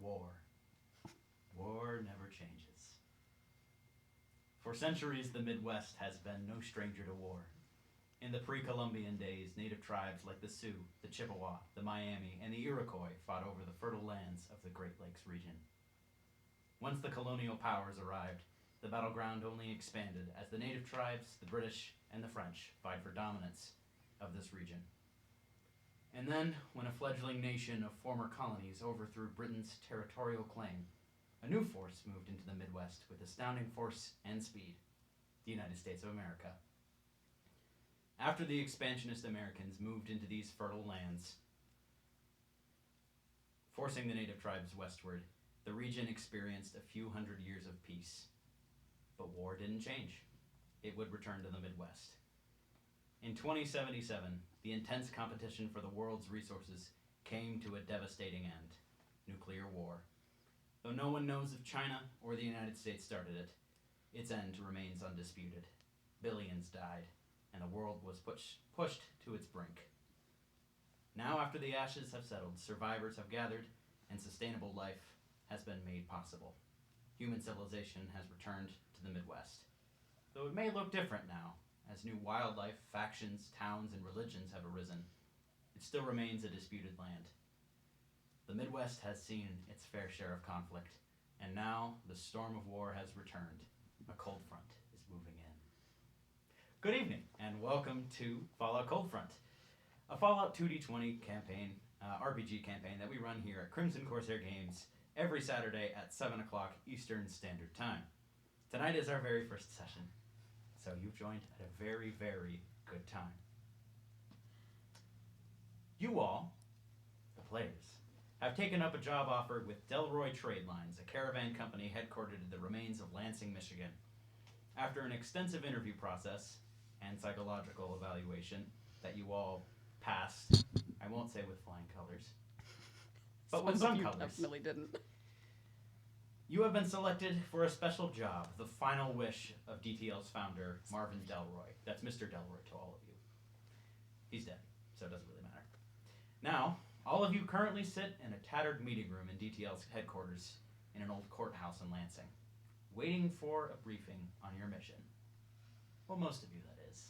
war. War never changes. For centuries, the Midwest has been no stranger to war. In the pre-Columbian days, native tribes like the Sioux, the Chippewa, the Miami, and the Iroquois fought over the fertile lands of the Great Lakes region. Once the colonial powers arrived, the battleground only expanded as the native tribes, the British, and the French vied for dominance of this region. And then, when a fledgling nation of former colonies overthrew Britain's territorial claim, a new force moved into the Midwest with astounding force and speed: the United States of America. After the expansionist Americans moved into these fertile lands, forcing the native tribes westward, the region experienced a few hundred years of peace. But war didn't change. It would return to the Midwest. In 2077, the intense competition for the world's resources came to a devastating end: nuclear war. Though no one knows if China or the United States started it, its end remains undisputed. Billions died, and the world was pushed to its brink. Now, after the ashes have settled, survivors have gathered, and sustainable life has been made possible. Human civilization has returned to the Midwest. Though it may look different now, as new wildlife, factions, towns, and religions have arisen, it still remains a disputed land. The Midwest has seen its fair share of conflict, and now the storm of war has returned. A cold front is moving in. Good evening, and welcome to Fallout Cold Front, a Fallout 2D20 campaign, RPG campaign that we run here at Crimson Corsair Games every Saturday at 7 o'clock Eastern Standard Time. Tonight is our very first session, so you've joined at a very, very good time. You all, the players, have taken up a job offer with Delroy Trade Lines, a caravan company headquartered in the remains of Lansing, Michigan. After an extensive interview process and psychological evaluation that you all passed, I won't say with flying colors, but with some colors. Definitely didn't. You have been selected for a special job, the final wish of DTL's founder, Marvin Delroy. That's Mr. Delroy to all of you. He's dead, so it doesn't really matter. Now, all of you currently sit in a tattered meeting room in DTL's headquarters in an old courthouse in Lansing, waiting for a briefing on your mission. Well, most of you, that is.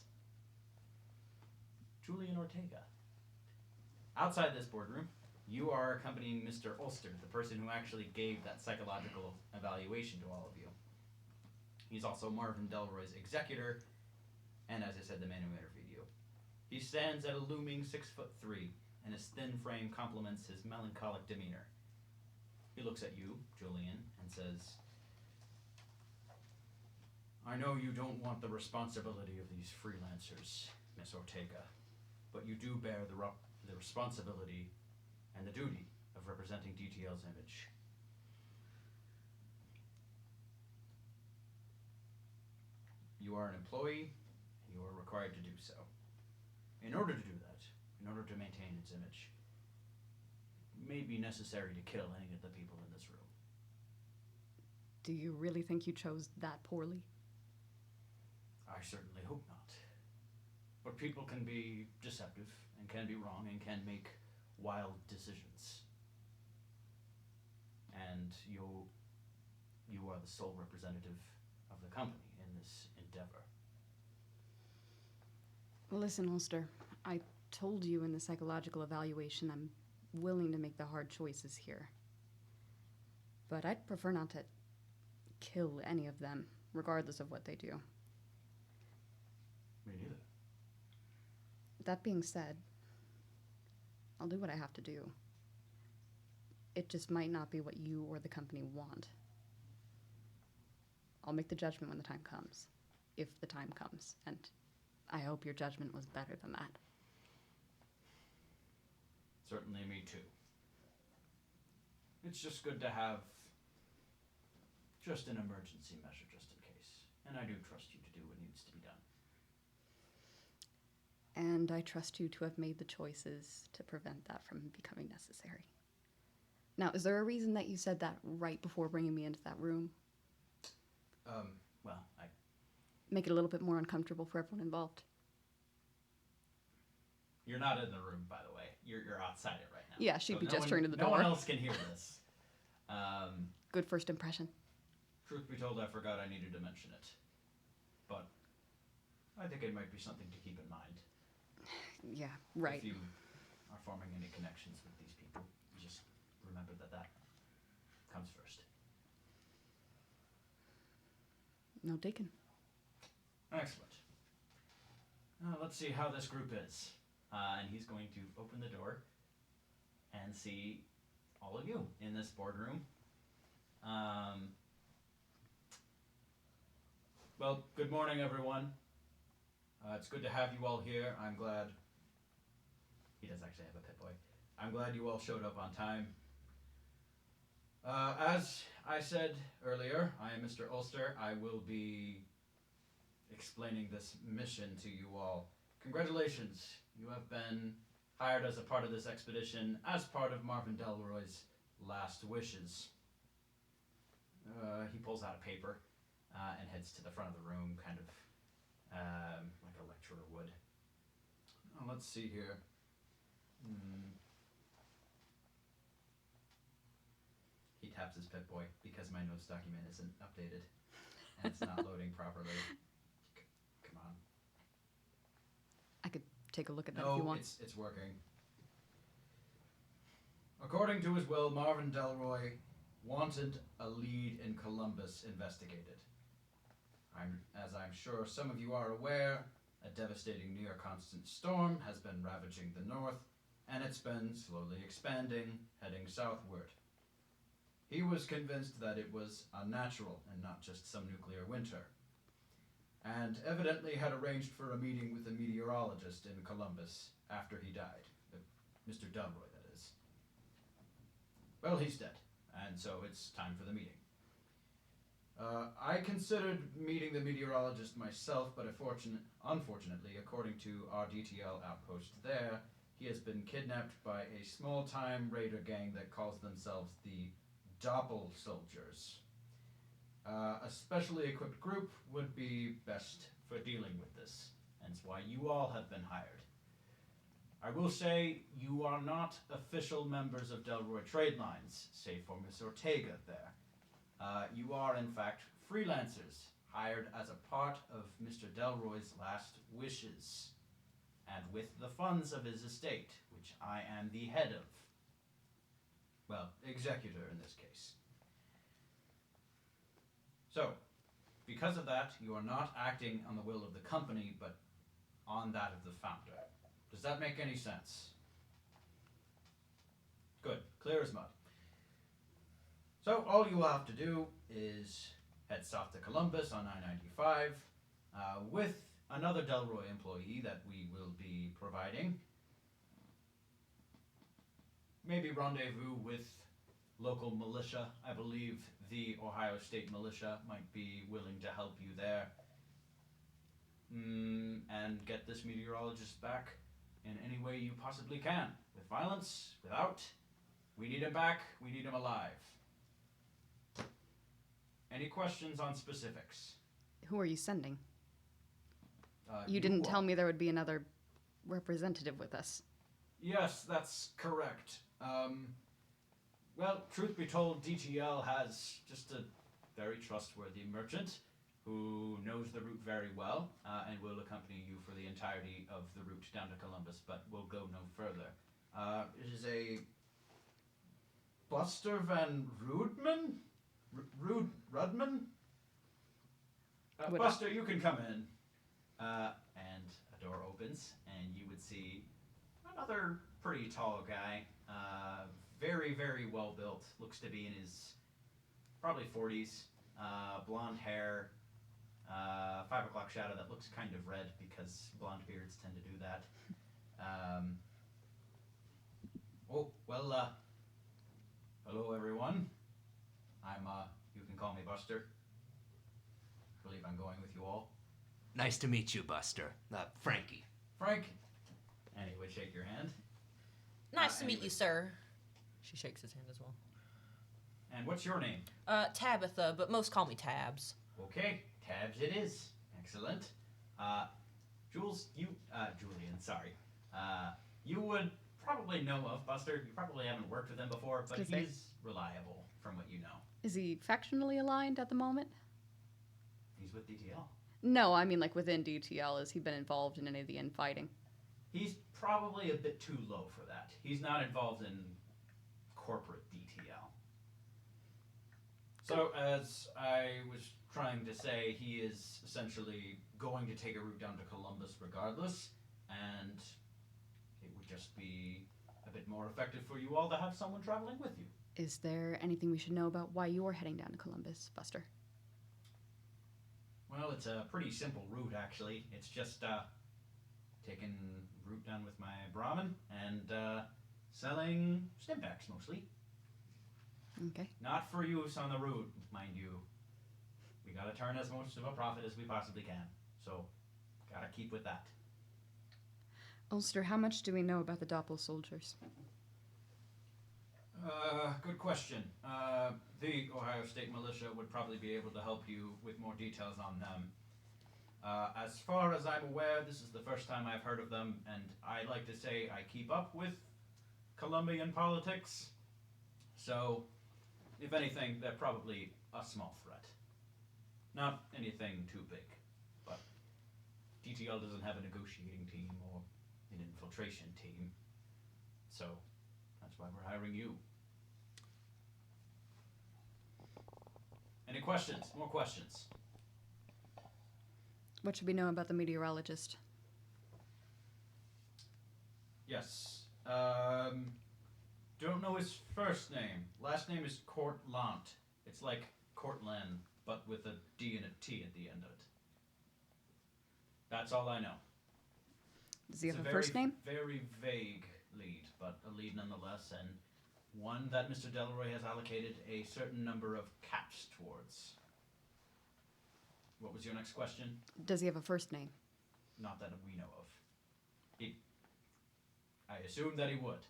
Julian Ortega. Outside this boardroom, you are accompanying Mr. Ulster, the person who actually gave that psychological evaluation to all of you. He's also Marvin Delroy's executor, and as I said, the man who interviewed you. He stands at a looming 6'3", and his thin frame complements his melancholic demeanor. He looks at you, Julian, and says, "I know you don't want the responsibility of these freelancers, Miss Ortega, but you do bear the responsibility and the duty of representing DTL's image. You are an employee, and you are required to do so. In order to do that, in order to maintain its image, it may be necessary to kill any of the people in this room." Do you really think you chose that poorly? I certainly hope not. But people can be deceptive, and can be wrong, and can make wild decisions. And you are the sole representative of the company in this endeavor. Well, listen, Ulster, I told you in the psychological evaluation I'm willing to make the hard choices here. But I'd prefer not to kill any of them, regardless of what they do. Me neither. That being said, I'll do what I have to do. It just might not be what you or the company want. I'll make the judgment when the time comes, if the time comes, and I hope your judgment was better than that. Certainly me too. It's just good to have just an emergency measure just in case. And I do trust you to do what needs to be done. And I trust you to have made the choices to prevent that from becoming necessary. Now, is there a reason that you said that right before bringing me into that room? Well, Make it a little bit more uncomfortable for everyone involved. You're not in the room, by the way. You're outside it right now. Yeah, she'd be gesturing to the door. No one else can hear this. Good first impression. Truth be told, I forgot I needed to mention it. But I think it might be something to keep in mind. Yeah, right. If you are forming any connections with these people, just remember that comes first. No taken. Excellent. Let's see how this group is. And he's going to open the door and see all of you in this boardroom. Well, good morning, everyone. It's good to have you all here. I'm glad. He does actually have a pit boy. I'm glad you all showed up on time. As I said earlier, I am Mr. Ulster. I will be explaining this mission to you all. Congratulations. You have been hired as a part of this expedition as part of Marvin Delroy's last wishes. He pulls out a paper and heads to the front of the room, kind of like a lecturer would. Let's see here. He taps his Pip-Boy because my notes document isn't updated and it's not loading properly. Come on. I could take a look at that if you want. It's working. According to his will, Marvin Delroy wanted a lead in Columbus investigated. As I'm sure some of you are aware, a devastating near-constant storm has been ravaging the north, and it's been slowly expanding, heading southward. He was convinced that it was unnatural and not just some nuclear winter, and evidently had arranged for a meeting with a meteorologist in Columbus after he died. Mr. Delroy, that is. Well, he's dead, and so it's time for the meeting. I considered meeting the meteorologist myself, but unfortunately, according to our DTL outpost there, he has been kidnapped by a small-time raider gang that calls themselves the Doppel Soldiers. A specially equipped group would be best for dealing with this, hence why you all have been hired. I will say you are not official members of Delroy Trade Lines, save for Miss Ortega there. You are, in fact, freelancers, hired as a part of Mr. Delroy's last wishes, and with the funds of his estate, which I am the head of. Well, executor in this case. So, because of that, you are not acting on the will of the company, but on that of the founder. Does that make any sense? Good, clear as mud. So all you will have to do is head south to Columbus on I-95 with another Delroy employee that we will be providing. Maybe rendezvous with local militia. I believe the Ohio State Militia might be willing to help you there. And get this meteorologist back in any way you possibly can. With violence, without. We need him back, we need him alive. Any questions on specifics? Who are you sending? You didn't tell me there would be another representative with us. Yes, that's correct. Well, truth be told, DTL has just a very trustworthy merchant who knows the route very well and will accompany you for the entirety of the route down to Columbus, but will go no further. It is a Buster Van Rudman? Rudman? Buster, you can come in. And a door opens, and you would see another pretty tall guy. Very, very well built. Looks to be in his probably 40s. Blonde hair. 5 o'clock shadow that looks kind of red because blonde beards tend to do that. Hello everyone. You can call me Buster. I believe I'm going with you all. Nice to meet you, Buster. Frankie. Frank. And he would shake your hand. Nice to meet you, sir. She shakes his hand as well. And what's your name? Tabitha, but most call me Tabs. Okay, Tabs it is. Excellent. Julian, sorry. You would probably know of Buster. You probably haven't worked with him before, but gonna say. he's reliable from what you know. Is he factionally aligned at the moment? He's with DTL. No, I mean like within DTL. Has he been involved in any of the infighting? He's probably a bit too low for that. He's not involved in corporate DTL. So, as I was trying to say, he is essentially going to take a route down to Columbus regardless, and it would just be a bit more effective for you all to have someone traveling with you. Is there anything we should know about why you're heading down to Columbus, Buster? Well, it's a pretty simple route, actually. It's just taking route down with my Brahmin and selling stim packs mostly. Okay. Not for use on the route, mind you. We gotta turn as much of a profit as we possibly can. So, gotta keep with that. Ulster, how much do we know about the Doppel soldiers? Good question. The Ohio State Militia would probably be able to help you with more details on them. As far as I'm aware, this is the first time I've heard of them, and I like to say I keep up with Colombian politics. So, if anything, they're probably a small threat. Not anything too big, but DTL doesn't have a negotiating team or an infiltration team, so that's why we're hiring you. Any questions? More questions? What should we know about the meteorologist? Yes. Don't know his first name. Last name is Courtlant. It's like Cortland, but with a D and a T at the end of it. That's all I know. Does he It's have a very, first name? Very vague lead, but a lead nonetheless, and one that Mr. Delroy has allocated a certain number of caps towards. What was your next question? Does he have a first name? Not that we know of. I assume that he would,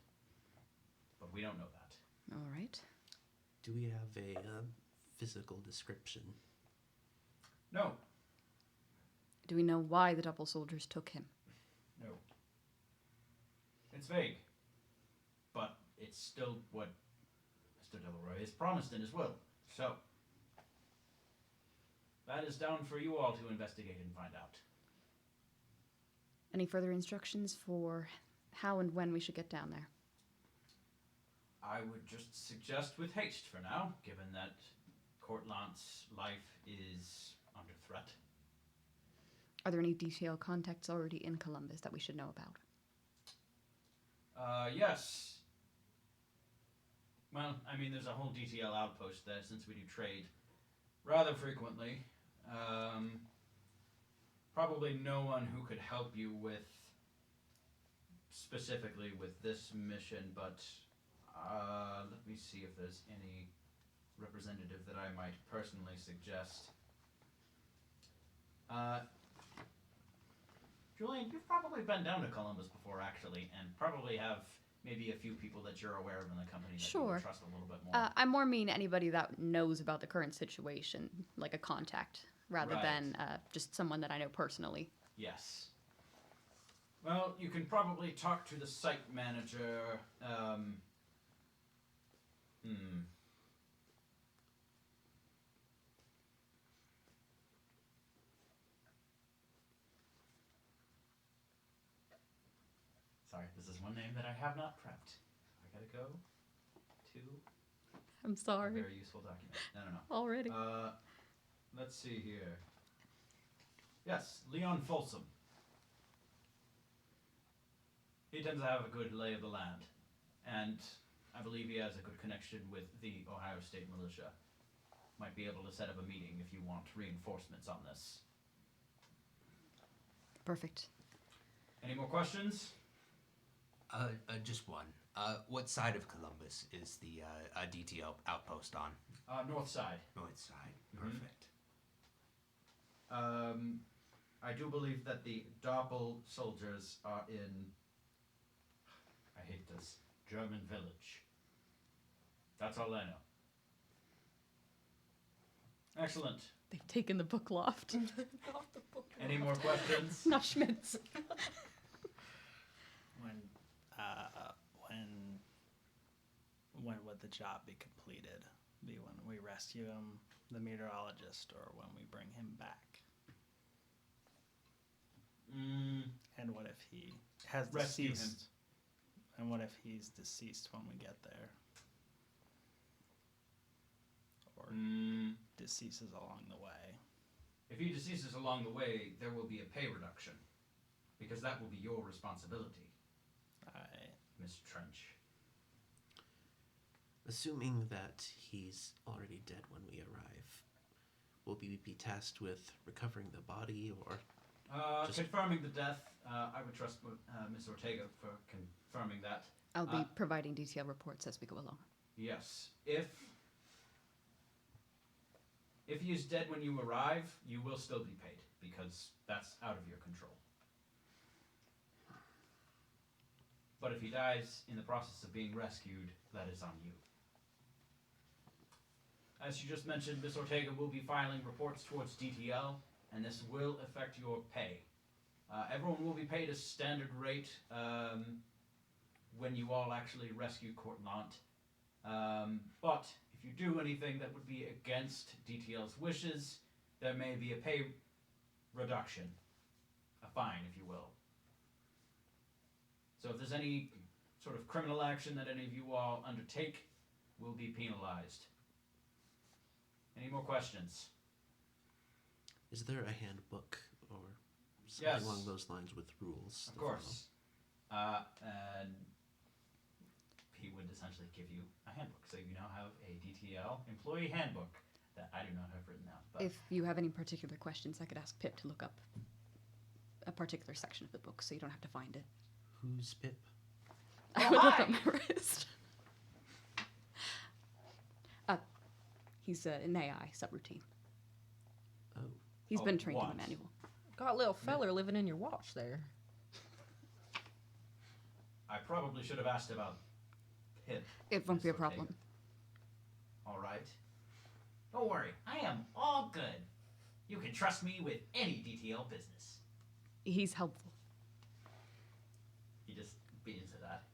but we don't know that. All right. Do we have a physical description? No. Do we know why the Doppel soldiers took him? No. It's vague. But it's still what Mr. Delroy has promised in his will. So, that is down for you all to investigate and find out. Any further instructions for how and when we should get down there? I would just suggest with haste for now, given that Courtlant's life is under threat. Are there any detailed contacts already in Columbus that we should know about? Yes. Well, I mean, there's a whole DTL outpost there since we do trade rather frequently. Probably no one who could help you with, specifically with this mission, but let me see if there's any representative that I might personally suggest. Julian, you've probably been down to Columbus before, actually, and probably have maybe a few people that you're aware of in the company that you Sure. would trust a little bit more. I more mean anybody that knows about the current situation, like a contact, rather Right. than just someone that I know personally. Yes. Well, you can probably talk to the site manager. Sorry, this is one name that I have not prepped. I gotta go to I'm a sorry. very useful document. No. Already. Let's see here. Yes, Leon Folsom. He tends to have a good lay of the land, and I believe he has a good connection with the Ohio State Militia. Might be able to set up a meeting if you want reinforcements on this. Perfect. Any more questions? Just one. What side of Columbus is the DTL outpost on? North side. North side. Mhm. Perfect. I do believe that the Doppel soldiers are in, I hate this, German village. That's all I know. Excellent. They've taken the book loft. Off the book. Any more questions? Not Schmitz. When when would the job be completed? Be when we rescue him, the meteorologist, or when we bring him back? And what if he has Rescue deceased? And what if he's deceased when we get there? Or deceases along the way? If he deceases along the way, there will be a pay reduction. Because that will be your responsibility, Miss Trench. Assuming that he's already dead when we arrive, will we be tasked with recovering the body or... Confirming the death, I would trust Miss Ortega for confirming that. I'll be providing detailed reports as we go along. Yes. If he is dead when you arrive, you will still be paid, because that's out of your control. But if he dies in the process of being rescued, that is on you. As you just mentioned, Miss Ortega will be filing reports towards DTL, and this will affect your pay. Everyone will be paid a standard rate when you all actually rescue Courtlant. But if you do anything that would be against DTL's wishes, there may be a pay reduction, a fine, if you will. So if there's any sort of criminal action that any of you all undertake, will be penalized. Any more questions? Is there a handbook or something Yes. along those lines with rules? Of to course. And he would essentially give you a handbook. So you now have a DTL employee handbook that I do not have written out. But If you have any particular questions, I could ask Pip to look up a particular section of the book so you don't have to find it. follow? Who's Pip? I would look up my wrist. He's an AI subroutine. Oh, He's Oh, been trained in what? the manual. Got a little feller living in your watch there. I probably should have asked about Pip. It won't be a Miss Ortega. problem. All right. Don't worry, I am all good. You can trust me with any DTL business. He's helpful. He just beams at that.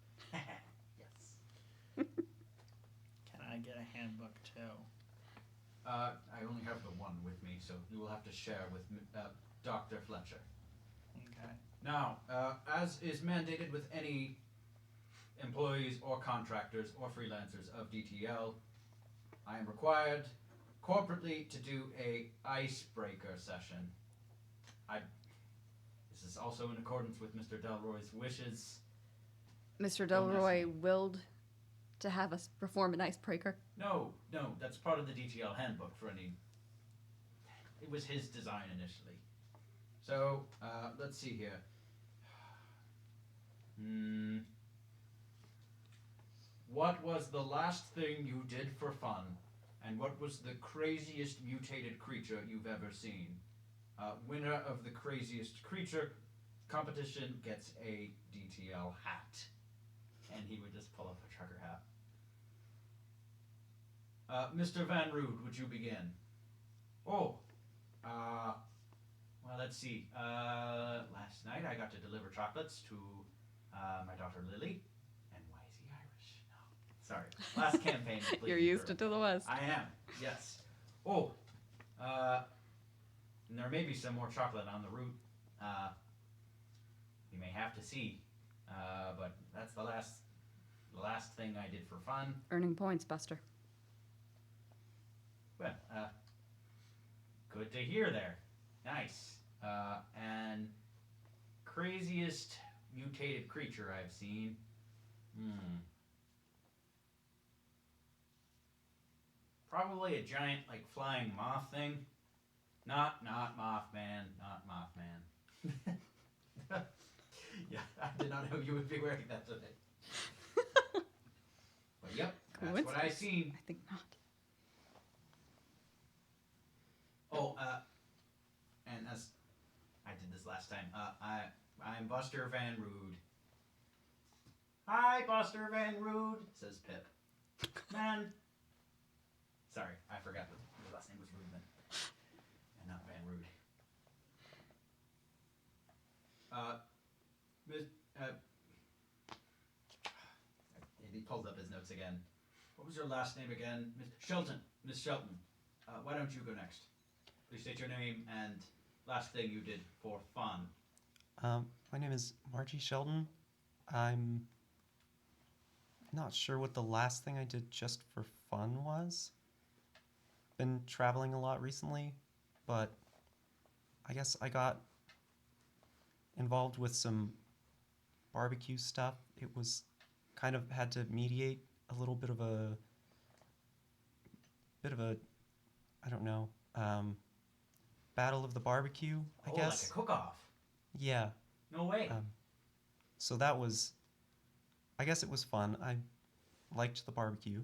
Yes. Can I get a handbook too? I only have the one with me, so you will have to share with Dr. Fletcher. Okay. Now, as is mandated with any employees or contractors or freelancers of DTL, I am required corporately to do a icebreaker session. This is also in accordance with Mr. Delroy's wishes. Mr. Don't ask Delroy me. willed to have us perform an icebreaker. No, that's part of the DTL handbook for any... It was his design initially. So, let's see here. What was the last thing you did for fun? And what was the craziest mutated creature you've ever seen? Winner of the craziest creature competition gets a DTL hat. And he would just pull up a trucker hat. Mr. Van Rood, would you begin? Well, let's see. Last night I got to deliver chocolates to my daughter Lily. And why is he Irish? No, sorry. Last campaign. You're used to the West. I am, yes. And there may be some more chocolate on the route. You may have to see. But that's the last thing I did for fun. Earning points, Buster. Well, good to hear there. Nice. And craziest mutated creature I've seen. Probably a giant, like, flying moth thing. Not Mothman. Not Mothman. Yeah, I did not know you would be wearing that today. But yep, that's what I seen. I think not. And as I did this last time, I'm Buster Van Rood. Hi, Buster Van Rood, says Pip. Man, sorry, I forgot that his last name was Rudman, and not Van Rood. And he pulls up his notes again. What was your last name again? Miss Shelton. Miss Shelton. Why don't you go next? Please state your name and last thing you did for fun. My name is Margie Sheldon. I'm not sure what the last thing I did just for fun was. Been traveling a lot recently, but I guess I got involved with some barbecue stuff. It was kind of had to mediate a little bit of a I don't know, battle of the barbecue, I guess. Like a cook-off. Yeah. No way. So that was, I guess it was fun. I liked the barbecue.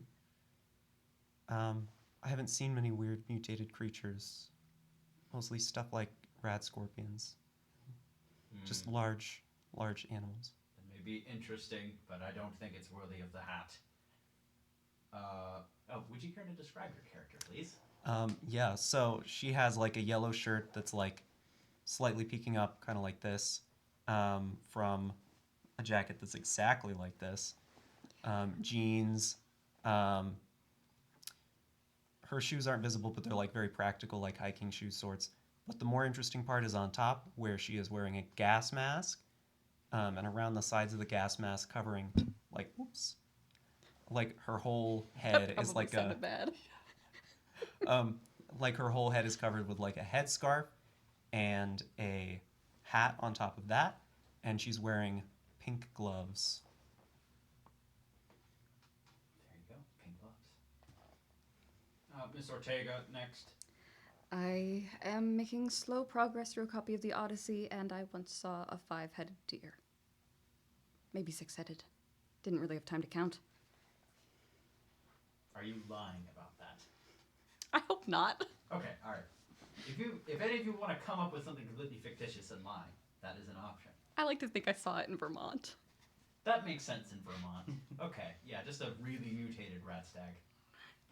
I haven't seen many weird mutated creatures. Mostly stuff like rad scorpions. Just large animals. It may be interesting, but I don't think it's worthy of the hat. Would you care to describe your character, please? Yeah, so she has like a yellow shirt that's like slightly peeking up, kind of like this, from a jacket that's exactly like this. Jeans. Her shoes aren't visible, but they're like very practical, like hiking shoe sorts. But the more interesting part is on top, where she is wearing a gas mask, and around the sides of the gas mask covering, like, whoops, like her whole head is like a, bad. like her whole head is covered with like a headscarf and a hat on top of that, and she's wearing pink gloves. There you go, pink gloves. Miss Ortega, next. I am making slow progress through a copy of the Odyssey, and I once saw a 5-headed deer. Maybe 6-headed. Didn't really have time to count. Are you lying about that? I hope not. Okay, all right. If any of you want to come up with something completely fictitious and lie, that is an option. I like to think I saw it in Vermont. That makes sense in Vermont. Okay, yeah, just a really mutated rat stag.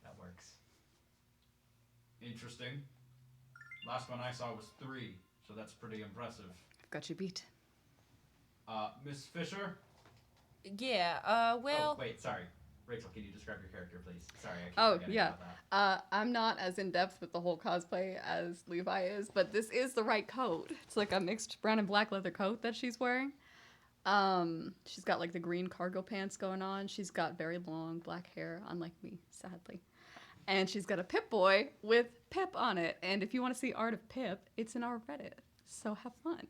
That works. Interesting. Last one I saw was 3, so that's pretty impressive. I've got you beat. Miss Fisher? Yeah, well... Oh, wait, sorry. Rachel, can you describe your character, please? Sorry, I keep forgetting yeah. about that. I'm not as in-depth with the whole cosplay as Levi is, but this is the right coat. It's like a mixed brown and black leather coat that she's wearing. She's got like the green cargo pants going on. She's got very long black hair, unlike me, sadly. And she's got a Pip-Boy with Pip on it. And if you want to see art of Pip, it's in our Reddit. So have fun.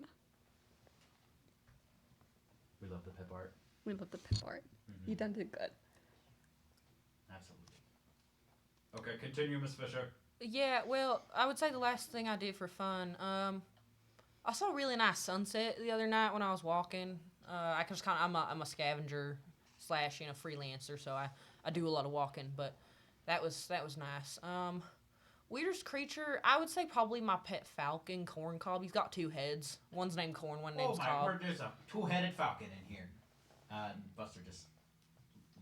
We love the Pip art. We love the Pip art. Mm-hmm. You done did good. Absolutely. Okay, continue, Miss Fisher. Yeah, well, I would say the last thing I did for fun, I saw a really nice sunset the other night when I was walking. I just I'm a scavenger / freelancer, so I do a lot of walking, but that was nice. Weirdest creature, I would say probably my pet falcon, Corn Cob. He's got 2 heads. One's named Corn, one name's Oh my Cob. word, there's a 2-headed falcon in here. Buster just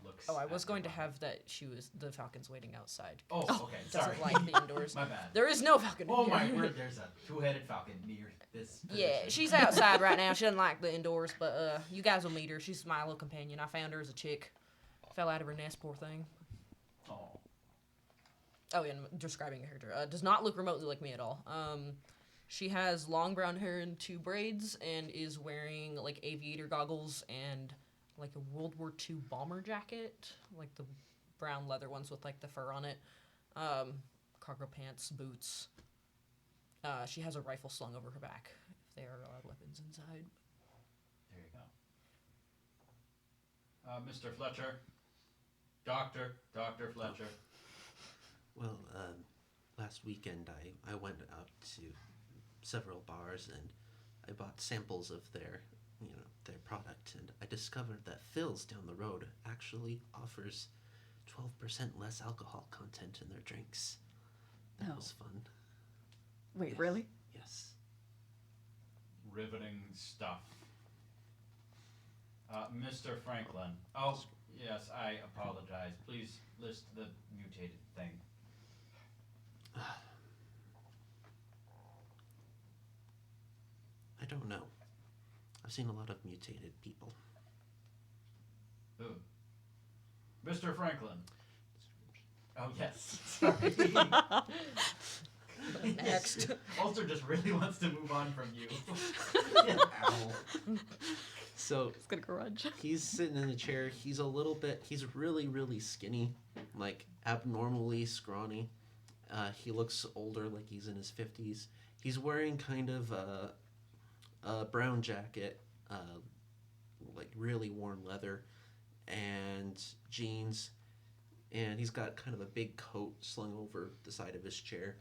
looks. Oh, I was at going the to have that the falcon's waiting outside. Oh, okay, sorry. Doesn't like the indoors. My bad. There is no falcon in Oh here. my word, there's a 2-headed falcon near this position. Yeah, she's outside right now. She doesn't like the indoors, but you guys will meet her. She's my little companion. I found her as a chick. Fell out of her nest, poor thing. Oh, yeah, and describing her character. Does not look remotely like me at all. She has long brown hair and 2 braids and is wearing, like, aviator goggles and, like, a World War II bomber jacket. Like, the brown leather ones with, like, the fur on it. Cargo pants, boots. She has a rifle slung over her back, if they are allowed weapons inside. There you go. Mr. Fletcher. Dr. Fletcher. Well, last weekend I went out to several bars and I bought samples of their product, and I discovered that Phil's down the road actually offers 12% less alcohol content in their drinks. That was fun. Wait, Yes. really? Yes. Riveting stuff. Mr. Franklin. Oh, yes, I apologize. Please list the mutated thing. I don't know. I've seen a lot of mutated people. Who? Mr. Franklin. It's Oh, yes. Sorry. Next. Ulster just really wants to move on from you. So It's got a grudge. he's sitting in a chair. He's really, really skinny, like abnormally scrawny. He looks older, like he's in his 50s. He's wearing kind of a brown jacket, like really worn leather, and jeans. And he's got kind of a big coat slung over the side of his chair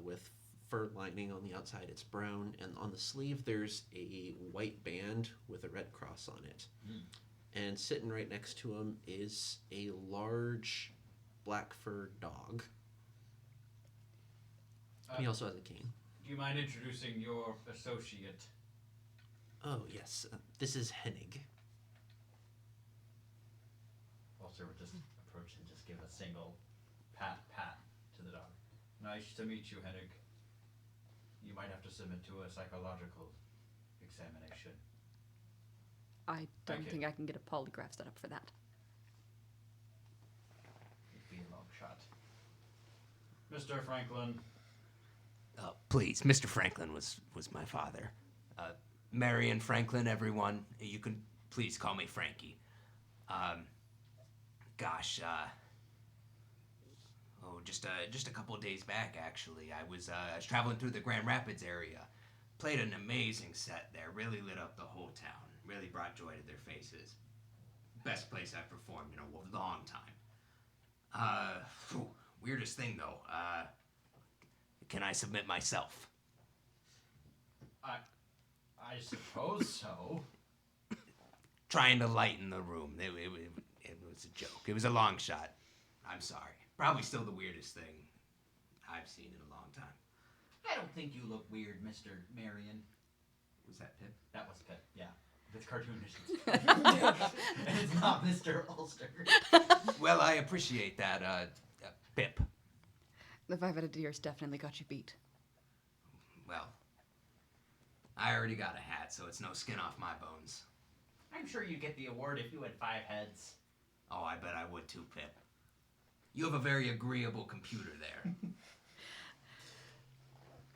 with fur lining on the outside. It's brown, and on the sleeve there's a white band with a red cross on it. And sitting right next to him is a large black fur dog. He also has a cane. Do you mind introducing your associate? Oh, yes. This is Hennig. Ulster would just approach and just give a single pat to the dog. Nice to meet you, Hennig. You might have to submit to a psychological examination. I don't Thank you. think I can get a polygraph set up for that. It'd be a long shot. Mr. Franklin. Please, Mr. Franklin was my father. Marion Franklin, everyone. You can please call me Frankie. Just a couple of days back, actually, I was traveling through the Grand Rapids area. Played an amazing set there. Really lit up the whole town. Really brought joy to their faces. Best place I've performed in a long time. Weirdest thing, though. Can I submit myself? I suppose so. Trying to lighten the room. It was a joke. It was a long shot. I'm sorry. Probably still the weirdest thing I've seen in a long time. I don't think you look weird, Mr. Marion. Was that Pip? That was Pip, yeah. It's cartoonish. And it's not Mr. Ulster. Well, I appreciate that, Pip. The 5 out of deers definitely got you beat. Well, I already got a hat, so it's no skin off my bones. I'm sure you'd get the award if you had 5 heads. Oh, I bet I would too, Pip. You have a very agreeable computer there.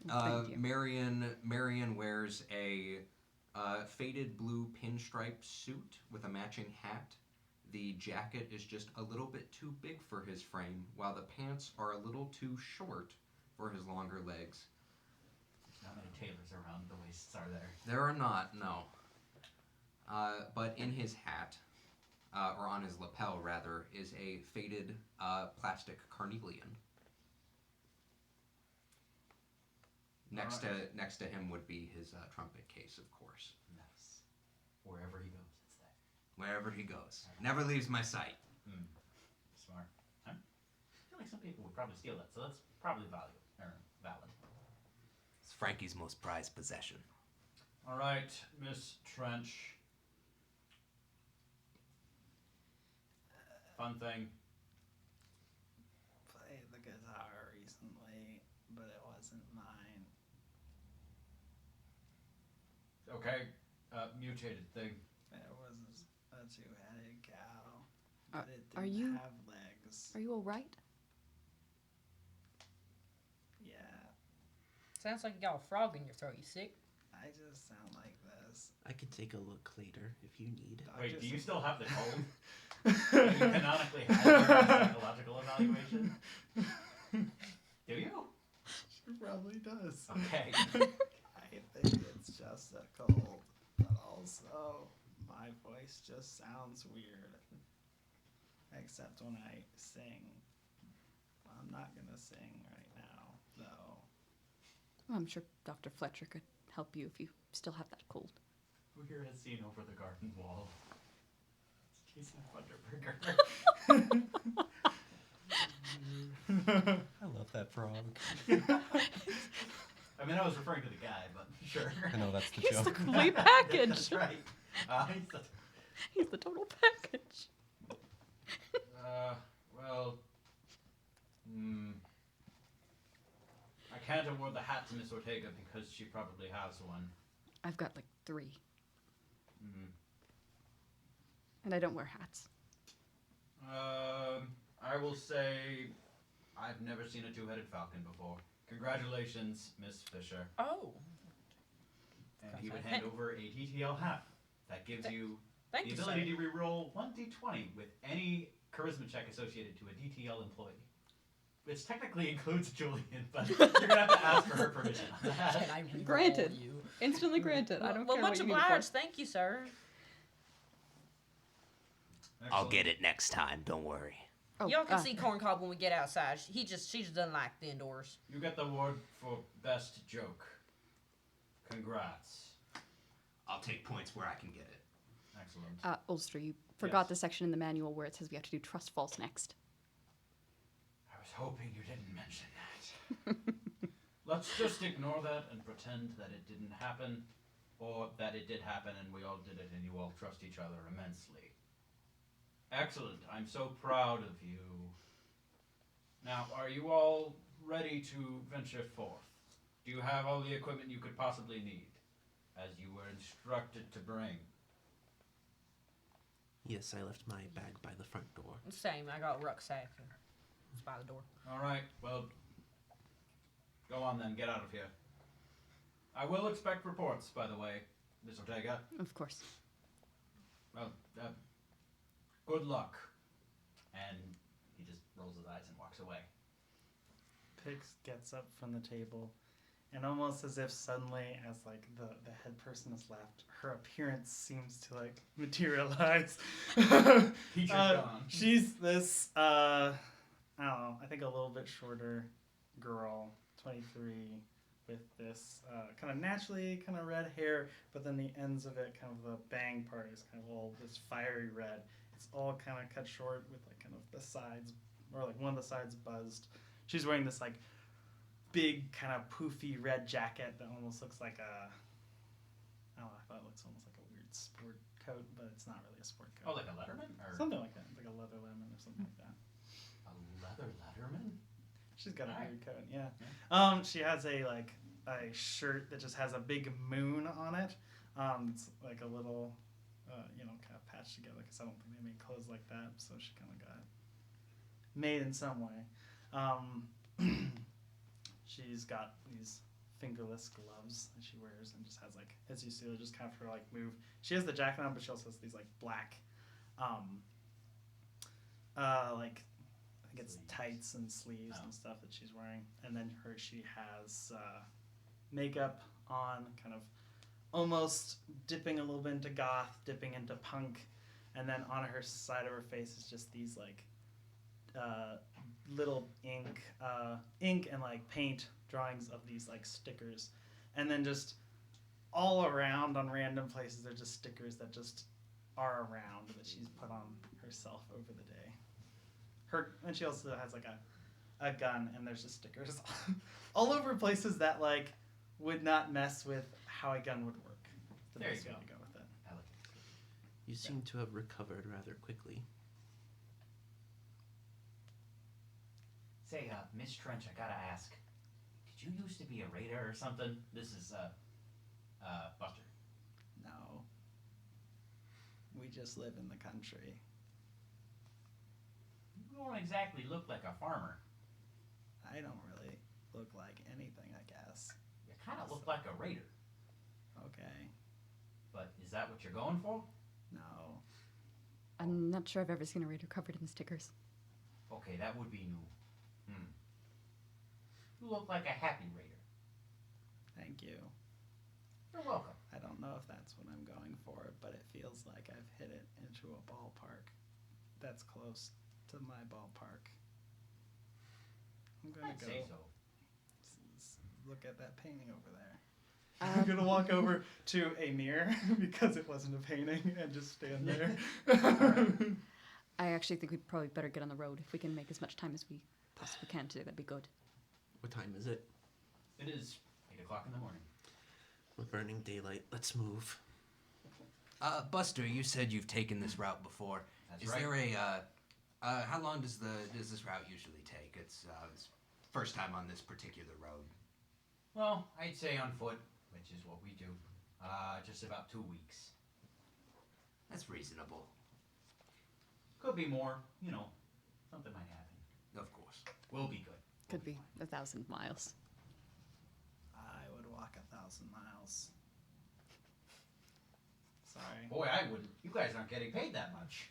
Thank you. Marion wears a faded blue pinstripe suit with a matching hat. The jacket is just a little bit too big for his frame, while the pants are a little too short for his longer legs. There's not many tailors around. The waists are there. There are not, no. But in his hat, or on his lapel rather, is a faded plastic carnelian. Next to him would be his trumpet case, of course. Nice. Wherever he goes, it's there. Wherever he goes, never leaves my sight. Smart. I feel like some people would probably steal that, so that's probably valid. It's Frankie's most prized possession. All right, Miss Trench. Fun thing. Played the guitar recently, but it wasn't mine. Okay, mutated thing. It was a two-headed cow, Are- but it are didn't you- have legs. Are you alright? Yeah, Sounds like you got a frog in your throat. You sick? I just sound like this. I can take a look later if you need. Wait, do you still have the cold? You canonically had your psychological evaluation? Do you? She probably does. Okay. I think it's just a cold, but also my voice just sounds weird. Except when I sing. I'm not gonna sing right now, though. Well, I'm sure Dr. Fletcher could help you if you still have that cold. Who here has seen Over the Garden Wall? It's Jason Funderburger. I love that frog. I mean, I was referring to the guy, but sure. I know that's the He's the joke. complete package. That's right. He's the total package. Well, I can't award the hat to Miss Ortega because she probably has one. I've got like 3, Mm. and I don't wear hats. I will say I've never seen a two-headed falcon before. Congratulations, Miss Fisher. Oh, And he would hand over a TTL hat. That gives you thank the you, sir. ability to reroll 1d20 with any charisma check associated to a DTL employee. Which technically includes Julian, but you're gonna have to ask for her permission on that. Can I re-roll Granted. you? Instantly granted. I don't well, care much what you need it obliged. for. Thank you, sir. I'll Excellent. get it next time. Don't worry. Oh, Y'all can see Corncob when we get outside. She just doesn't like the indoors. You get the award for best joke. Congrats. I'll take points where I can get it. Excellent. Ulster, you forgot Yes. the section in the manual where it says we have to do trust false next. I was hoping you didn't mention that. Let's just ignore that and pretend that it didn't happen, or that it did happen and we all did it and you all trust each other immensely. Excellent. I'm so proud of you. Now, are you all ready to venture forth? Do you have all the equipment you could possibly need, as you were instructed to bring? Yes, I left my bag by the front door. Same. I got a rucksack. It's by the door. All right, well, go on then, get out of here. I will expect reports, by the way, Miss Ortega. Of course. Well, good luck. And he just rolls his eyes and walks away. Pix gets up from the table, and almost as if suddenly, as like the head person has left, her appearance seems to like materialize. Teacher's gone. She's this I don't know, I think a little bit shorter girl, 23, with this kind of naturally kind of red hair, but then the ends of it, kind of the bang part, is kind of all this fiery red. It's all kind of cut short with like kind of the sides, or like one of the sides buzzed. She's wearing this like big kind of poofy red jacket that almost looks like a, I don't know, I thought it looks almost like a weird sport coat, but it's not really a sport Oh, coat. like a Letterman? Or Something like that, like a leather lemon or something like that. a leather Letterman? She's got a Alright. weird coat, yeah. She has a like a shirt that just has a big moon on it. It's like a little, kind of patched together because I don't think they make clothes like that. So she kind of got made in some way. She's got these fingerless gloves that she wears and just has like, as you see, they're just kind of her like move. She has the jacket on, but she also has these like black, like I think it's Sleeves. tights and sleeves Oh. and stuff that she's wearing. And then she has makeup on, kind of almost dipping a little bit into goth, dipping into punk, and then on her side of her face is just these like little ink and like paint drawings of these like stickers, and then just all around on random places are just stickers that just are around that she's put on herself over the day. And she also has like a gun, and there's just stickers all over places that like would not mess with how a gun would work. The There you best way go. to go with it. Elegant. You seem to have recovered rather quickly. Say, Miss Trench, I gotta ask. Did you used to be a raider or something? This is, Buster. No. We just live in the country. You don't exactly look like a farmer. I don't really look like anything, I guess. You kinda look like a raider. Okay. But is that what you're going for? No. I'm not sure I've ever seen a raider covered in stickers. Okay, that would be new. You look like a happy raider. Thank you. You're welcome. I don't know if that's what I'm going for, but it feels like I've hit it into a ballpark that's close to my ballpark. I'm gonna I'd go say so. look at that painting over there. I'm gonna walk over to a mirror because it wasn't a painting and just stand there. I actually think we'd probably better get on the road. If we can make as much time as we possibly can today, that'd be good. What time is it? It is 8 o'clock in the morning. We're burning daylight. Let's move. Buster, you said you've taken this route before. That's Is right. there a how long does this route usually take? It's first time on this particular road. Well, I'd say on foot, which is what we do. Just about 2 weeks. That's reasonable. Could be more, something might happen. Of course. We'll be good. Could be 1,000 miles. I would walk 1,000 miles. Sorry. Boy, I wouldn't. You guys aren't getting paid that much.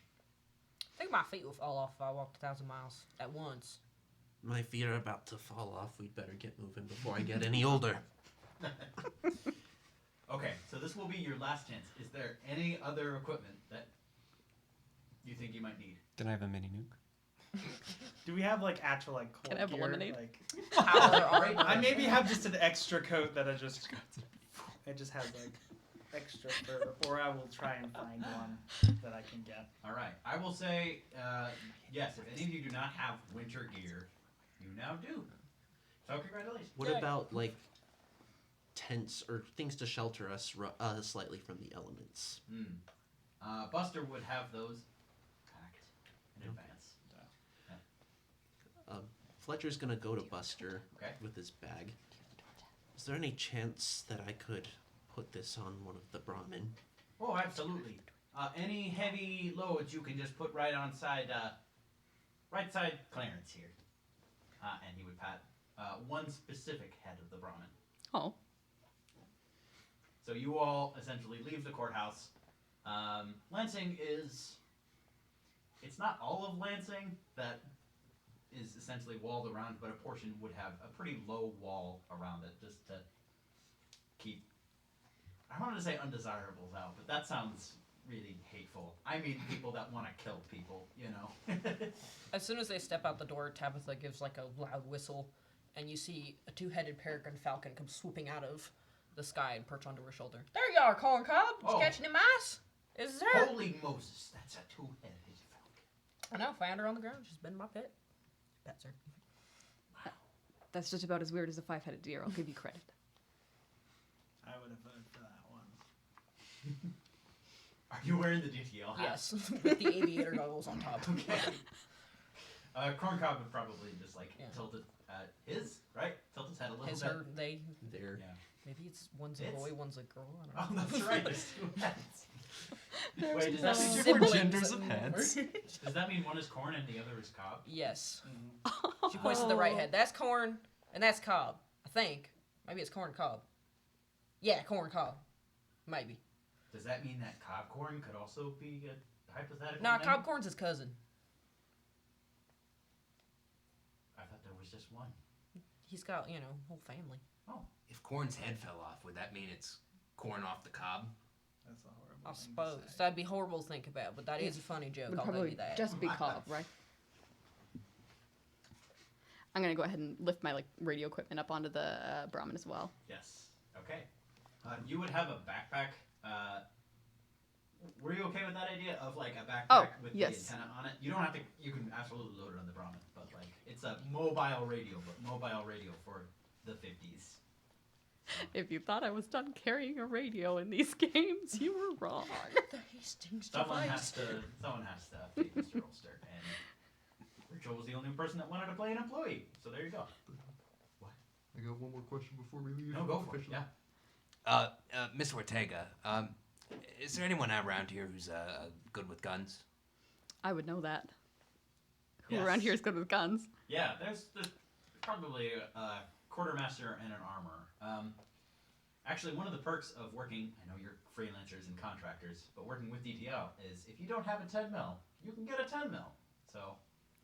I think my feet will fall off if I walked 1,000 miles at once. My feet are about to fall off. We'd better get moving before I get any older. Okay, so this will be your last chance. Is there any other equipment that you think you might need? Can I have a mini nuke? Do we have like actual like cold Can I have gear? lemonade? Like, Power armor. I maybe have just an extra coat that it just has like extra fur, or I will try and find one that I can get. All right, I will say yes. If any of you do not have winter gear, you now do. So congratulations. What Yeah. about like tents or things to shelter us slightly from the elements? Buster would have those packed in advance. Fletcher's gonna go to Buster Okay. with his bag. Is there any chance that I could put this on one of the Brahmin? Oh, absolutely. Any heavy loads you can just put right on side, right side Clarence here. And he would pat one specific head of the Brahmin. Oh, So you all essentially leave the courthouse. Lansing is... It's not all of Lansing that is essentially walled around, but a portion would have a pretty low wall around it just to keep... I wanted to say undesirables out, but that sounds really hateful. I mean people that want to kill people, you know. As soon as they step out the door, Tabitha gives like a loud whistle, and you see a two-headed peregrine falcon come swooping out of the sky and perch onto her shoulder. There you are, corn cob. Did you Oh. catch any mice? Is there? Holy Moses, that's a two-headed falcon. I know. Found her on the ground. She's been in my pit. Pets her. that's just about as weird as a 5-headed deer. I'll give you credit. I would have voted for that one. Are you wearing the DTL hat? Yes, with the aviator goggles on top. Okay. Corncob would probably just like Yeah. tilt it his, right? Tilt his head a little His, bit. her, they. There. Yeah. Maybe it's one's a It's- boy, one's a girl. I Oh, don't know. that's right. There's two heads. There's Wait, does that mean Different Siblings genders of anymore. heads. does that mean one is corn and the other is cob? Yes. Mm-hmm. She points to the right head. That's corn, and that's cob. I think. Maybe it's corn cob. Yeah, corn cob. Maybe. Does that mean that cob corn could also be a hypothetical? Nah, name? cob corn's his cousin. I thought there was just one. He's got, whole family. If Corn's head fell off, would that mean it's corn off the cob? That's a horrible I thing to suppose. say. That'd be horrible to think about, but that is a funny joke. Would I'll give probably you that. just be Cobb, right? I'm gonna go ahead and lift my radio equipment up onto the Brahmin as well. Yes. Okay. You would have a backpack. Were you okay with that idea of like a backpack with yes. the antenna on it? You don't have to. You can absolutely load it on the Brahmin, but like it's a mobile radio, but mobile radio for the 50s. If you thought I was done carrying a radio in these games, you were wrong. The Hastings Someone device. has to feed Mr. Ulster, and Rachel was the only person that wanted to play an employee. So there you go. I got one more question before we leave. No, go for it. Officially. Yeah. Miss Ortega, is there anyone around here who's good with guns? I would know that. Who Yes. around here is good with guns? Yeah, there's probably a quartermaster and an armorer. Actually, one of the perks of working, I know you're freelancers and contractors, but working with DTL is if you don't have a 10 mil, you can get a 10 mil. So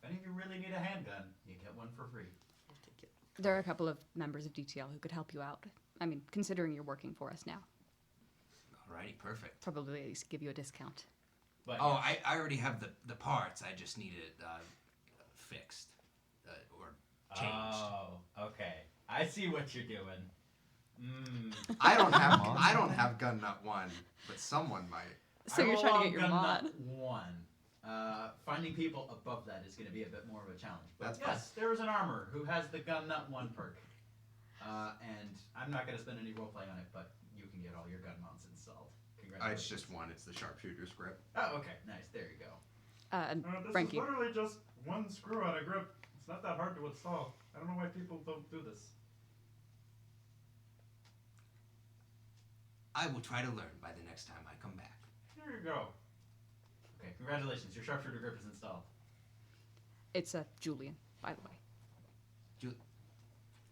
if any of you really need a handgun, you get one for free. I'll take it. There are a couple of members of DTL who could help you out. I mean, considering you're working for us now, Alrighty, perfect. probably at least give you a discount. But Oh, I already have the parts. I just need it fixed or changed. Oh, okay. I see what you're doing. I don't have gun nut 1, but someone might. So I you're will trying to allow get your gun mod. nut 1. Finding people above that is going to be a bit more of a challenge. But That's yes, there is an armor who has the gun nut 1 perk. And I'm not going to spend any roleplay on it, but you can get all your gun mounts installed. Congratulations. It's just one. It's the sharpshooter's grip. Oh, okay. Nice. There you go. And This Frankie, is literally just one screw on a grip. It's not that hard to install. I don't know why people don't do this. I will try to learn by the next time I come back. Here you go. Okay, congratulations. Your sharpshooter grip is installed. it's Julian, by the way.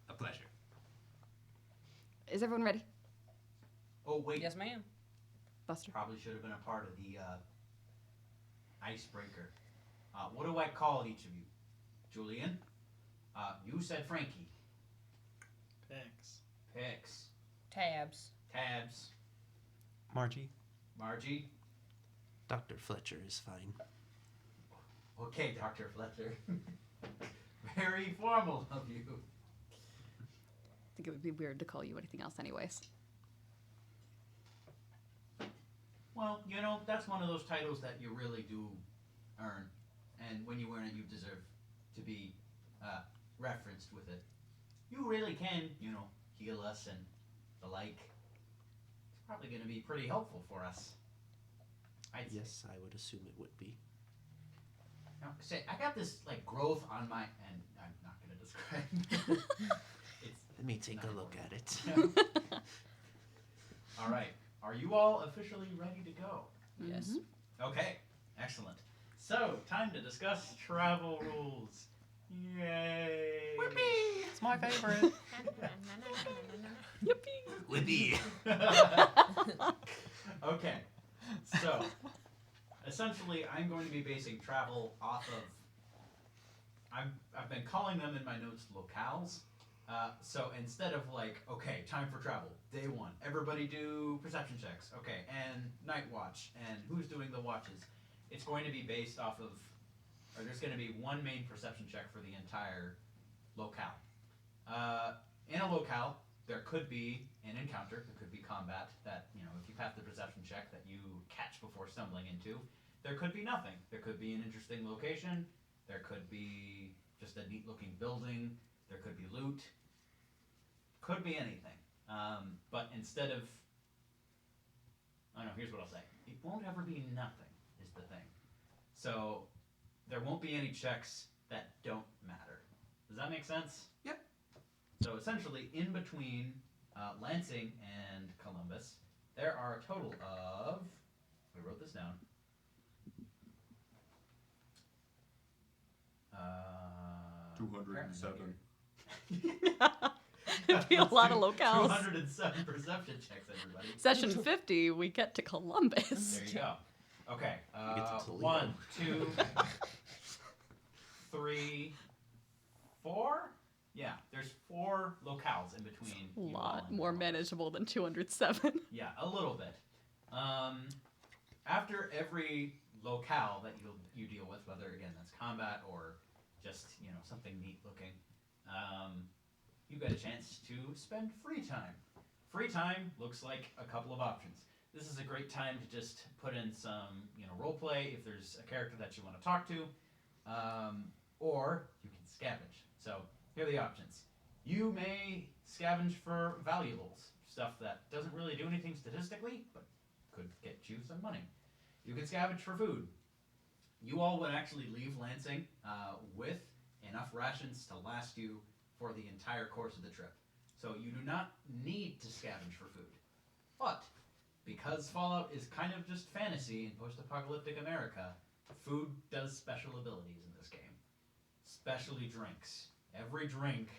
A pleasure. Is everyone ready? Oh, wait. Yes, ma'am. Buster. Probably should have been a part of the icebreaker. What do I call each of you? Julian? You said Frankie. Pix. Tabs. Tabs. Margie. Margie. Dr. Fletcher is fine. Okay, Dr. Fletcher. Very formal of you. I think it would be weird to call you anything else, anyways. Well, you know, that's one of those titles that you really do earn. And when you earn it, you deserve to be referenced with it. You really can, you know, heal us and the like. It's probably going to be pretty helpful for us. I'd say. Yes, I would assume it would be. Now, say, I got this, like, growth on my... And I'm not going to describe. It's Let me take not a look important. at it. All right. Are you all officially ready to go? Yes. Mhm. Okay. Excellent. So, time to discuss travel rules. Yay! It's my favorite. Yippee! Whippy. Okay. So, essentially, I'm going to be basing travel off of... I've been calling them in my notes locales. So instead of like, okay, time for travel, day one, everybody do perception checks, okay, and night watch, and who's doing the watches. It's going to be based off of, or there's going to be one main perception check for the entire locale. In a locale, there could be an encounter, there could be combat that, you know, if you pass the perception check that you catch before stumbling into. There could be nothing. There could be an interesting location, there could be just a neat looking building, there could be loot, could be anything. But instead of, I don't know, here's what I'll say. It won't ever be nothing, is the thing. So, there won't be any checks that don't matter. Does that make sense? Yep. So essentially, in between Lansing and Columbus, there are a total of, we wrote this down, 207. It'd be a lot of locales. 207 perception checks, everybody. Session 50, we get to Columbus. There you go. Okay. We get to Toledo. 1, 2, 3, 4. Yeah, there's 4 locales in between. A you all lot and more Columbus. manageable than 207. Yeah, a little bit. After every locale that you deal with, whether again that's combat or just something neat looking, you get a chance to spend free time. Free time looks like a couple of options. This is a great time to just put in some role play if there's a character that you want to talk to, or you can scavenge. So here are the options. You may scavenge for valuables, stuff that doesn't really do anything statistically, but could get you some money. You can scavenge for food. You all would actually leave Lansing with enough rations to last you for the entire course of the trip. So you do not need to scavenge for food. But because Fallout is kind of just fantasy in post-apocalyptic America, food does special abilities in this game. Especially drinks. Every drink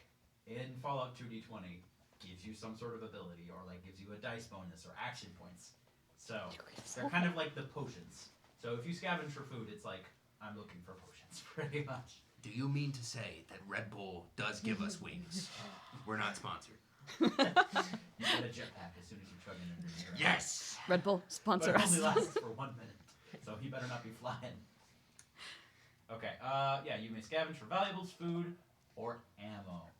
in Fallout 2D20 gives you some sort of ability, or like gives you a dice bonus or action points. So they're kind of like the potions. So if you scavenge for food, it's like, I'm looking for potions, pretty much. Do you mean to say that Red Bull does give us wings? We're not sponsored. You get a jetpack as soon as you chug in under your Yes! Red Bull, sponsor But it us. only lasts for 1 minute, so he better not be flying. Okay, yeah, you may scavenge for valuables, food, or ammo.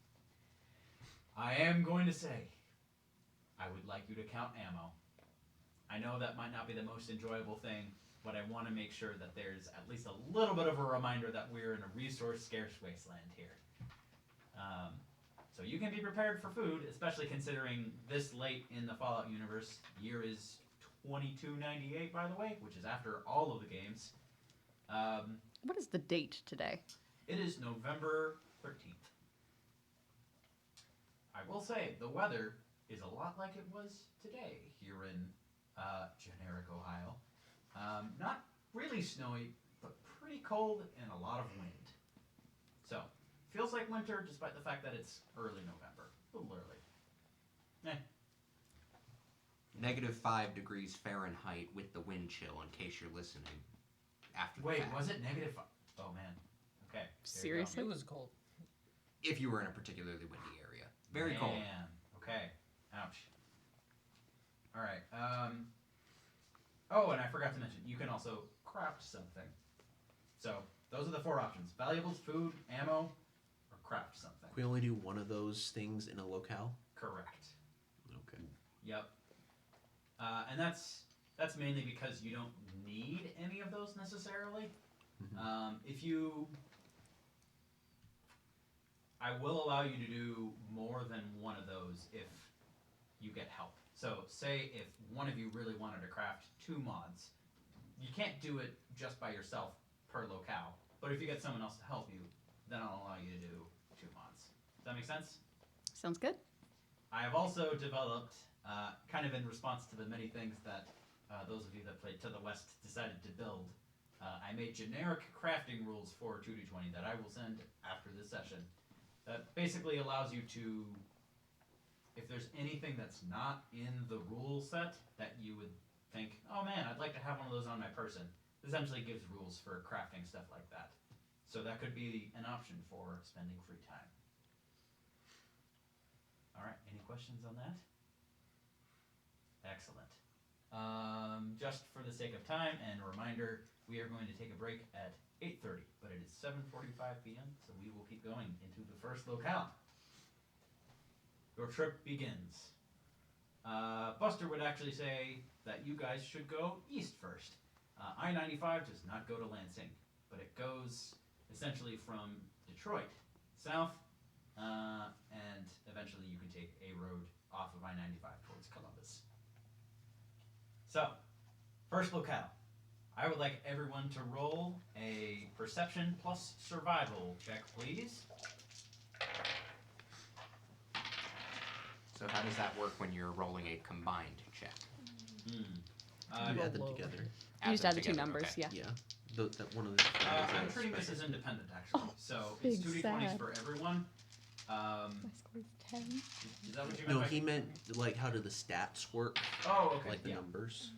I am going to say, I would like you to count ammo. I know that might not be the most enjoyable thing, but I want to make sure that there's at least a little bit of a reminder that we're in a resource-scarce wasteland here. So you can be prepared for food, especially considering this late in the Fallout universe. Year is 2298, by the way, which is after all of the games. What is the date today? It is November 13th. I will say, the weather is a lot like it was today here in generic Ohio. Not really snowy, but pretty cold and a lot of wind. So, feels like like winter, despite the fact that it's early November. A little early. -5 degrees Fahrenheit with the wind chill, in case you're listening. After the Wait, fact. was it -5? Oh man. Okay. there you go. Seriously? It was cold. If you were in a particularly windy area. Very cold. Man. Okay. Ouch. All right. Oh, and I forgot to mention, you can also craft something. So those are the 4 options: valuables, food, ammo, or craft something. We only do one of those things in a locale. Correct. Okay. Yep. And that's mainly because you don't need any of those necessarily. If you, I will allow you to do more than one of those if you get help. So say if one of you really wanted to craft 2 mods, you can't do it just by yourself per locale. But if you get someone else to help you, then I'll allow you to do 2 mods. Does that make sense? Sounds good. I have also developed, kind of in response to the many things that those of you that played To the West decided to build, I made generic crafting rules for 2D20 that I will send after this session. That basically allows you to, if there's anything that's not in the rule set that you would think, oh man, I'd like to have one of those on my person, essentially gives rules for crafting stuff like that. So that could be an option for spending free time. Alright, any questions on that? Excellent. Just for the sake of time and a reminder, we are going to take a break at 8:30, but it is 7:45 p.m., so we will keep going into the first locale. Your trip begins. Buster would actually say that you guys should go east first. I-95 does not go to Lansing, but it goes essentially from Detroit south, and eventually you can take a road off of I-95 towards Columbus. So, first locale. I would like everyone to roll a perception plus survival check, please. So how does that work when you're rolling a combined check? You add them low. together. You just them add the 2 together, numbers, okay. yeah. Yeah. That one of the. I'm treating this as independent, actually. Oh, So it's big 2d20s sad. for everyone. My score is 10. Is that what you meant No, by- he meant like how do the stats work, Oh, okay. like the yeah. numbers.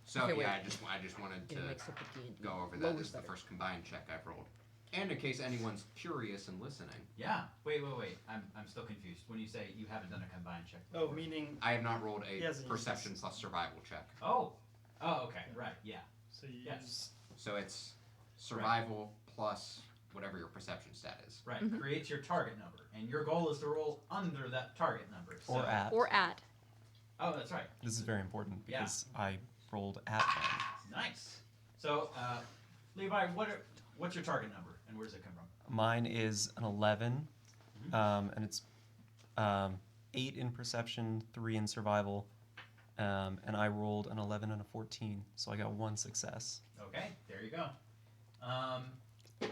So Okay, wait. yeah, I just wanted to Getting mixed up with the go over that. lower's This is the better. first combined check I've rolled. And in case anyone's curious and listening, Yeah. Wait. I'm still confused. When you say you haven't done a combined check Oh, before. meaning I have not rolled He a hasn't used perception this. plus survival check. Oh. Oh, okay. Right. Yeah. so you Yes. use So it's survival plus whatever your perception stat is. Right. Mhm. Creates your target number, and your goal is to roll under that target number. So, Or at. Or at. Oh, that's right. This is very important Yeah. because I rolled at one. Nice. So, Levi, what's your target number, and where does it come from? Mine is an 11, Mhm. and it's 8 in perception, 3 in survival, and I rolled an 11 and a 14, so I got 1 success. Okay, there you go.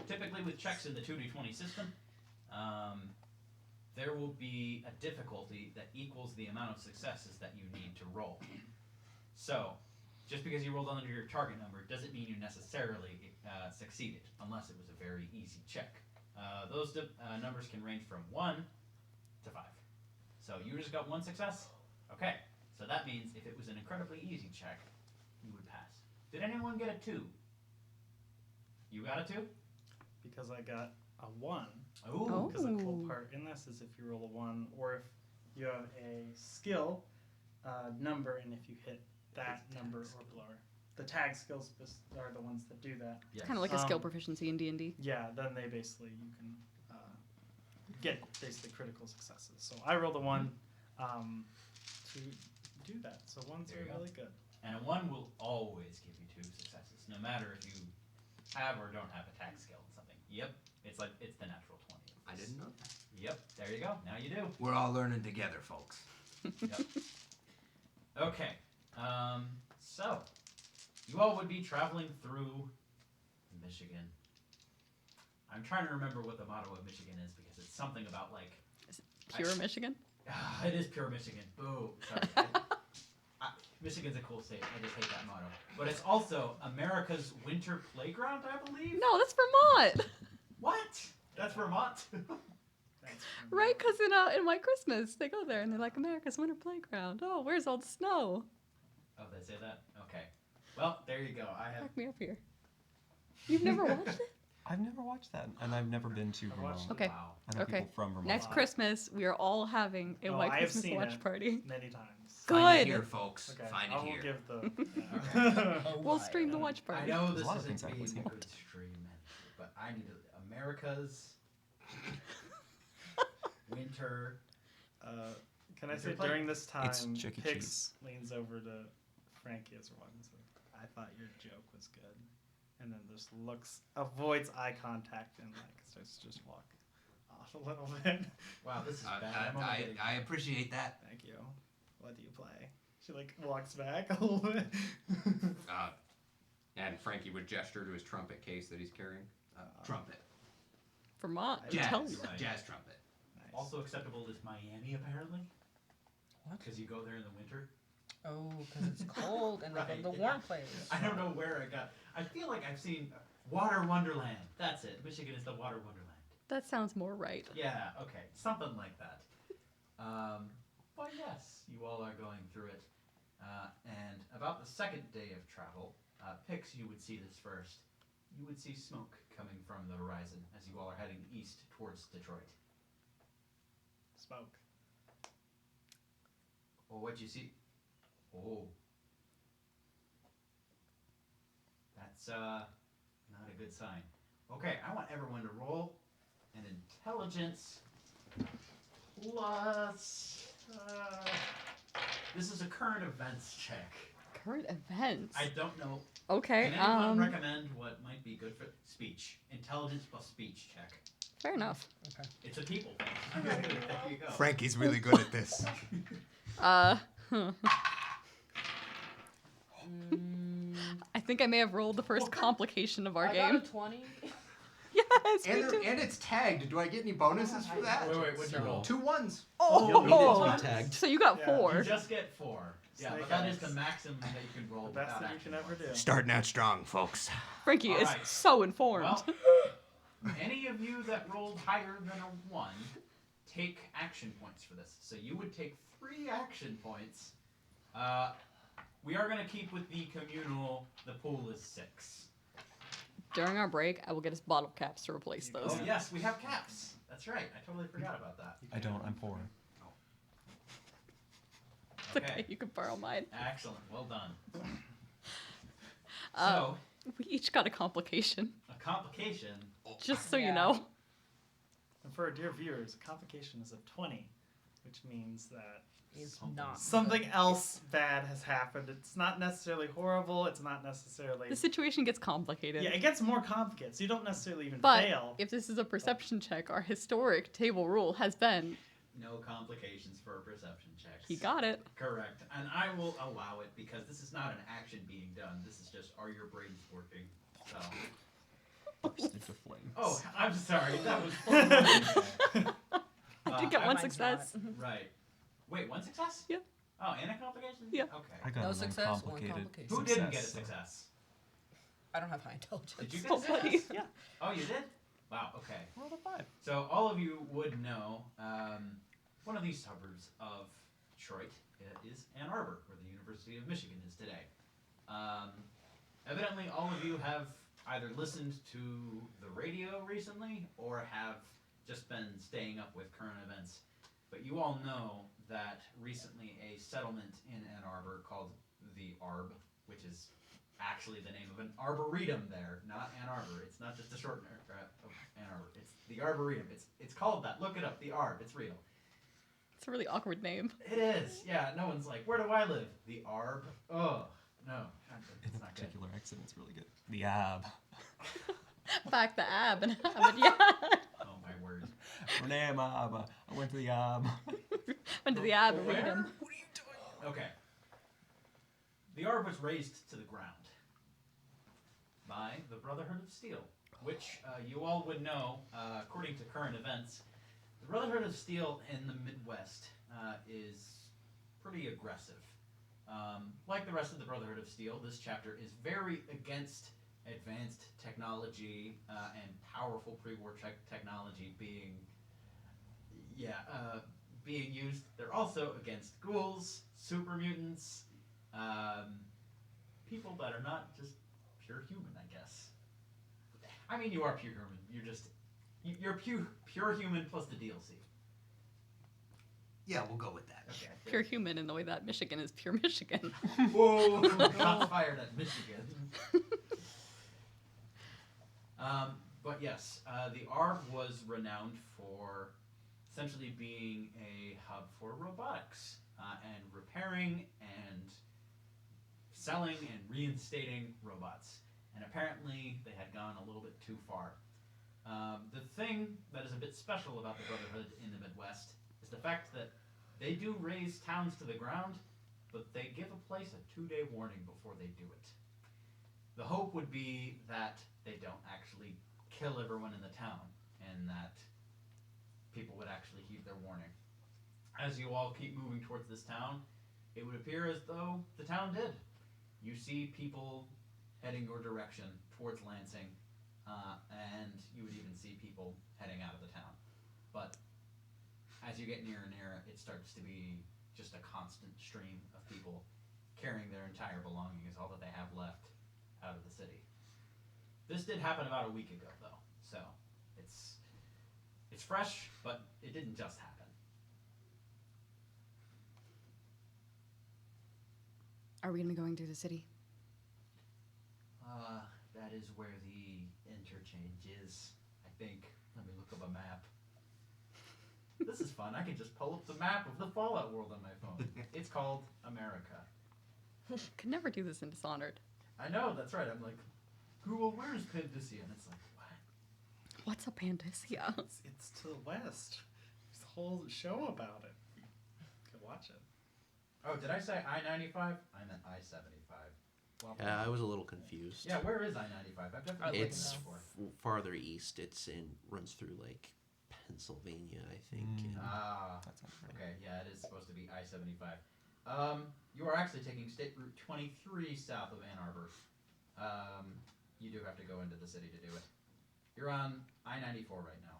Typically with checks in the 2d20 system, there will be a difficulty that equals the amount of successes that you need to roll. So, just because you rolled under your target number doesn't mean you necessarily succeeded, unless it was a very easy check. Those numbers can range from 1 to 5. So you just got 1 success? Okay, so that means if it was an incredibly easy check, you would pass. Did anyone get a 2? You got a 2? because I got a 1. Ooh. Because the cool Ooh. part in this is if you roll a 1, or if you have a skill number, and if you hit that number or below. The tag skills are the ones that do that. Yes. Kind of like a skill Um, proficiency in D&D. Yeah, then they basically, you can get basically critical successes. So I rolled a 1 to do that. So 1s There you are go. really good. And a 1 will always give you 2 successes, no matter if you have or don't have a tag skill in something. Yep, it's the natural 20. I didn't know that. Yep, there you go. Now you do. We're all learning together, folks. Yep. Okay. So you all would be traveling through Michigan. I'm trying to remember what the motto of Michigan is because it's something about like Pure Michigan? it is pure Michigan. Boo. Sorry. Michigan's a cool state. I just hate that motto. But it's also America's winter playground, I believe. No, that's Vermont. What? That's Vermont. That's Right, because in White Christmas, they go there and they're like, America's winter playground. Oh, where's all the snow? Oh, they say that? Okay. Well, there you go. I have. Back me up here. You've never watched it? I've never watched that, and I've never been to I've Vermont. watched it. Okay. Wow. I know Okay. people from Vermont. Next Christmas, we are all having a Oh, White I have Christmas seen watch it. party. Many times. Find it Good. here, folks. Okay, Find I it will here. give the. We'll stream the watch I party. know There's this a lot of isn't things I always being a want. good stream, but I need America's winter. Can I Is say there play- during this time, It's Chuck E. Pix Cheese. leans over to Frankie as one and says, "I thought your joke was good," and then just avoids eye contact, and like starts to just walk off a little bit. Wow, this is bad. I'm only getting- I appreciate that. Thank you. What do you play? She like walks back a little bit. And Frankie would gesture to his trumpet case that he's carrying. Trumpet. Vermont, I'm Jazz. telling you. Jazz trumpet. Nice. Also acceptable is Miami, apparently. What? Because you go there in the winter. Oh, because it's cold and Right, the yeah. warm place. I don't know where I got. I feel like I've seen Water Wonderland. That's it. Michigan is the Water Wonderland. That sounds more right. Yeah. Okay. Something like that. But yes, you all are going through it. And about the second day of travel, Pix, you would see this first. You would see smoke coming from the horizon as you all are heading east towards Detroit. Smoke. Well, what you see? Oh. That's not a good sign. Okay, I want everyone to roll an intelligence plus. This is a current events check. Current events. I don't know. Okay. Can anyone recommend what might be good for speech? Intelligence plus speech check. Fair enough. It's a people thing. There you go. Frankie's really good at this. I think I may have rolled the first complication of our I game. got a 20. Yes, me too. And it's tagged. Do I get any bonuses for that? Wait, what'd you roll? 2 1s. You'll need Oh, it to be tagged. so you got Yeah. 4. You just get 4. Yeah, Snake but that is eyes. the maximum that you can roll. The best without that you can action ever do. points. Starting out strong, folks. Frankie is Alright. so informed. Well, any of you that rolled higher than a 1 take action points for this. So you would take 3 action points. We are going to keep with the communal. The pool is 6. During our break, I will get us bottle caps to replace those. Oh, yes, we have caps. That's right. I totally forgot about that. I don't. I'm poor. It's okay, you can borrow mine. Excellent. Well done. Uh, So, We each got a complication, a complication. just so you Yeah. know. And for our dear viewers, a complication is a 20, which means that Is Something. not. something else bad has happened. It's not necessarily horrible. It's not necessarily. The situation gets complicated. Yeah, it gets more complicated. So you don't necessarily even But fail. if this is a perception check, our historic table rule has been No complications for perception checks. he got it. Correct. And I will allow it because this is not an action being done. This is just, are your brains working? So. Burst into flames. Oh, I'm sorry. That was. I did get I one mine's success. Right. Wait, 1 success? Yeah. Oh, and a complication? Yeah. Okay. I got No an success, one uncomplicated complication. Who didn't get a success, so- success? I don't have high intelligence. Did you get a Oh, buddy. success? Yeah. Oh, you did? Wow, okay. Rolled a 5. So all of you would know one of these suburbs of Detroit is Ann Arbor, where the University of Michigan is today. Evidently, all of you have either listened to the radio recently or have just been staying up with current events. But you all know that recently a settlement in Ann Arbor called the Arb, which is actually the name of an arboretum there, not Ann Arbor. It's not just a shortener of Ann Arbor. It's the Arboretum. It's called that. Look it up. The Arb. It's real. It's a really awkward name. It is. Yeah. No one's like, where do I live? The Arb. Oh no. In It's a not good. particular accent, it's really good. The ab. Back the ab and ab, yeah. Oh my word. Renee, my ab. I went to the ab. Went to the arboretum. Okay. The Arb was razed to the ground by the Brotherhood of Steel, which you all would know, according to current events. The Brotherhood of Steel in the Midwest is pretty aggressive. Like the rest of the Brotherhood of Steel, this chapter is very against advanced technology and powerful pre-war technology being used. They're also against ghouls, super mutants, people that are not just pure human, I guess. I mean, you are pure human. You're pure human plus the DLC. Yeah, we'll go with that. Okay. Pure human in the way that Michigan is pure Michigan. Whoa! Shots fired at Michigan. But yes, the Arb was renowned for essentially being a hub for robotics and repairing and selling and reinstating robots. And apparently they had gone a little bit too far. The thing that is a bit special about the Brotherhood in the Midwest is the fact that they do raise towns to the ground, but they give a place a 2-day warning before they do it. The hope would be that they don't actually kill everyone in the town, and that people would actually heed their warning. As you all keep moving towards this town, it would appear as though the town did. You see people heading your direction towards Lansing, and you would even see people heading out of the town. But as you get nearer and nearer, it starts to be just a constant stream of people carrying their entire belongings, all that they have left, out of the city. This did happen about a week ago, though, so it's fresh, but it didn't just happen. Are we gonna be going through the city? That is where the interchange is, I think. Let me look up a map. This is fun. I can just pull up the map of the Fallout world on my phone. It's called America. Could never do this in Dishonored. I know, that's right. I'm like, Google, where's Pandacia? And it's like, what? What's a Pandacia? It's to the west. There's a whole show about it. You can watch it. Oh, did I say I-95? I meant I-75. Well, Yeah, I was a little confused. yeah, where is I-95? I've definitely looked It's at it before. farther east. Runs through like Pennsylvania, I think. and- Ah, That sounds right. okay, yeah, it is supposed to be I-75. You are actually taking State Route 23 south of Ann Arbor. You do have to go into the city to do it. You're on I-94 right now.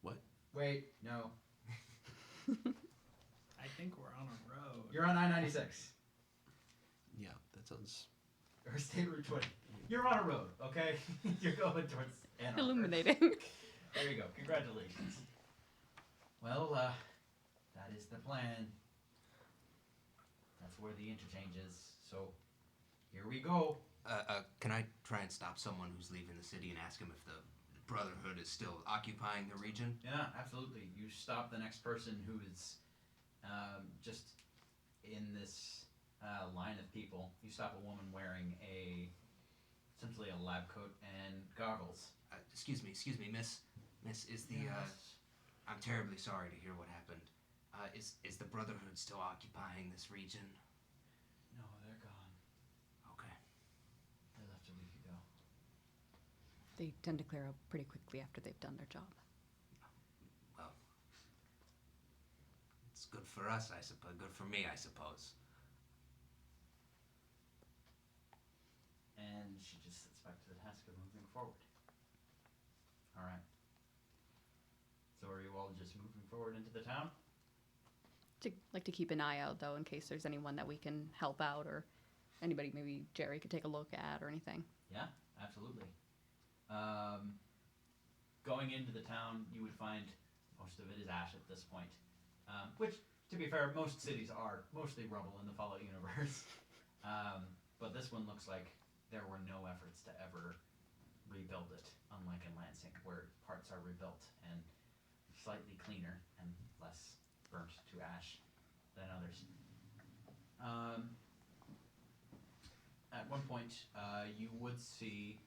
What? Wait, no. I think we're on a road. You're on I-96. Yeah, that sounds. Or State Route 20. You're on a road, okay? You're going towards Ann Arbor. Illuminating. There you go. Congratulations. Well, that is the plan. That's where the interchange is. So, here we go. Can I try and stop someone who's leaving the city and ask him if the Brotherhood is still occupying the region? Yeah, absolutely. You stop the next person who is just in this line of people. You stop a woman wearing essentially a lab coat and goggles. Excuse me, miss. Miss, is the, I'm terribly sorry to hear what happened. Is the Brotherhood still occupying this region? No, they're gone. Okay. They left a week ago. They tend to clear out pretty quickly after they've done their job. Well, it's good for us, I suppose. Good for me, I suppose. And she just sits back to the task of moving forward. Alright. So are you all just moving forward into the town? Like to keep an eye out though, in case there's anyone that we can help out, or anybody maybe Jerry could take a look at or anything. Yeah, absolutely. Going into the town, you would find most of it is ash at this point. Which, to be fair, most cities are mostly rubble in the Fallout universe. But this one looks like there were no efforts to ever rebuild it, unlike in Lansing, where parts are rebuilt and slightly cleaner and less burnt to ash than others. At one point, you would see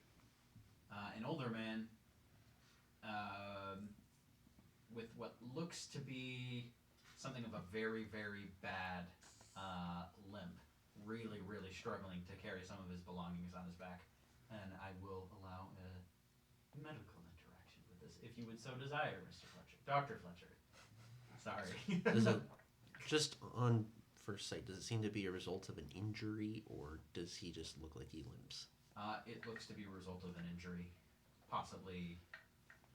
an older man with what looks to be something of a very, very bad limp, really, really struggling to carry some of his belongings on his back. And I will allow a medical interaction with this, if you would so desire, Mr. Fletcher. Dr. Fletcher. Sorry. Does it, just on first sight, does it seem to be a result of an injury, or does he just look like he limps? It looks to be a result of an injury, possibly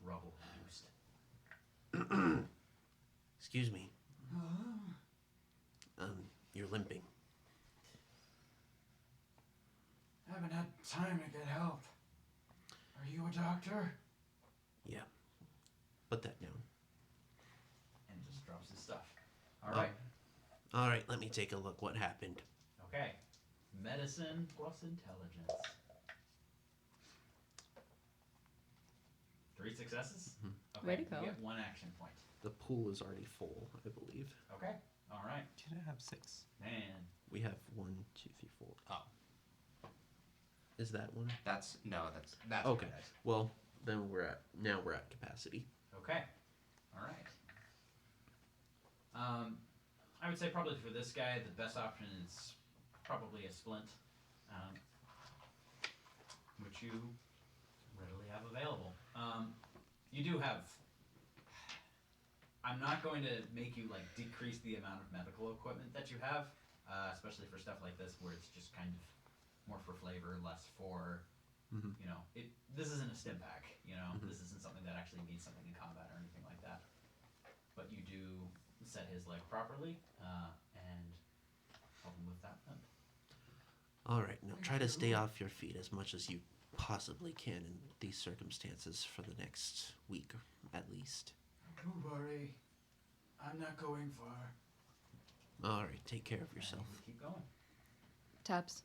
rubble-induced. Excuse me. You're limping. Haven't had time to get help. Are you a doctor? Yeah. Put that down. And just drops his stuff. Alright. All right, let me take a look what happened. Okay. Medicine plus intelligence. 3 successes? Okay. Way to go. You get 1 action point. The pool is already full, I believe. Okay. Alright. Didn't have 6. Man. We have 1, 2, 3, 4. Oh. Is that one? That's Okay. good, guys. Well, then we're at capacity. Okay. Alright. I would say probably for this guy, the best option is probably a splint, which you readily have available. You do have. I'm not going to make you like decrease the amount of medical equipment that you have, especially for stuff like this where it's just kind of more for flavor, less for, you know, this isn't a stim pack, you know, this isn't something that actually means something in combat or anything like that. But you do set his leg properly, and help him with that limp. All right, now try to stay off your feet as much as you possibly can in these circumstances for the next week, at least. Don't worry, I'm not going far. All right, take care of yourself. And keep going. Taps.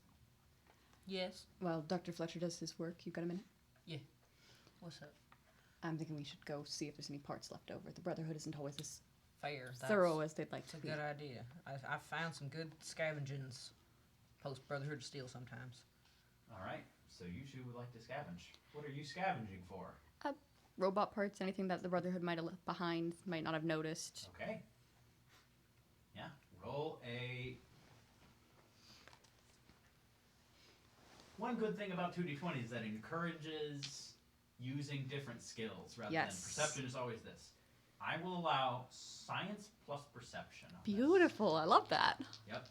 Yes. While Dr. Fletcher does his work, you got a minute? What's up? I'm thinking we should go see if there's any parts left over. The Brotherhood isn't always as Fair. thorough as they'd like That's to a be. good idea. I found some good scavengings post Brotherhood of Steel sometimes. Alright, so you two would like to scavenge. What are you scavenging for? Robot parts, anything that the Brotherhood might have left behind, might not have noticed. Okay. Yeah, roll a... One good thing about 2d20 is that it encourages using different skills rather than Yes. perception is always this. I will allow science plus perception on this. Beautiful. I love that. Yep.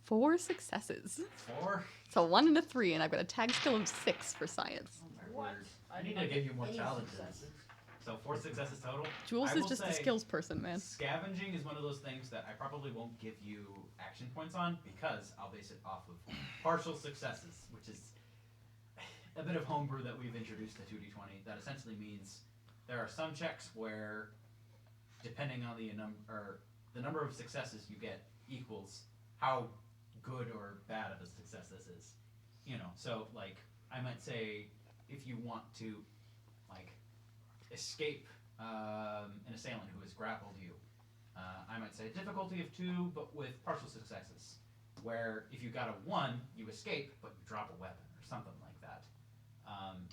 4 successes. 4. So 1 and a 3, and I've got a tag skill of 6 for science. Oh my word. I need to give you more challenges. So 4 successes total. Jules I is will just a say skills person, man. Scavenging is one of those things that I probably won't give you action points on because I'll base it off of partial successes, which is a bit of homebrew that we've introduced to 2d20. That essentially means there are some checks where, depending on the number of successes you get equals how good or bad of a success this is. You know, so like I might say if you want to like escape an assailant who has grappled you, I might say difficulty of 2 but with partial successes, where if you got a 1 you escape but you drop a weapon or something like that.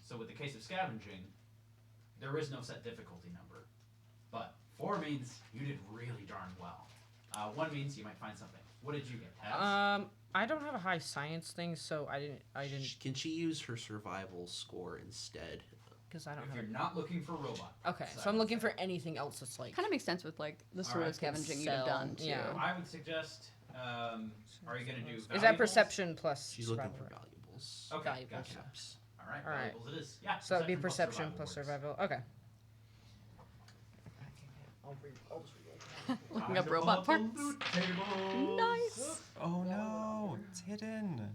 So with the case of scavenging, there is no set difficulty number, but 4 means you did really darn well. 1 means you might find something. What did you get, Tabs? I don't have a high science thing, so I didn't. Can she use her survival score instead? Because I don't If have. you're not looking for robot. Okay, parts, so I'm I would looking say. for anything else that's like. Kind of makes sense with like the sort Alright, of scavenging you'd have sell, done too. yeah. I would suggest. Are you gonna do? Is that valuables? perception plus? She's looking survival, for right? valuables. Okay, Valuables. gotcha. Caps. All right, Alright. valuables it is. Yeah. So it'd be perception survival plus works. survival. Okay. Looking up robot Pull up parts. the loot tables. Nice. Oh no, it's hidden.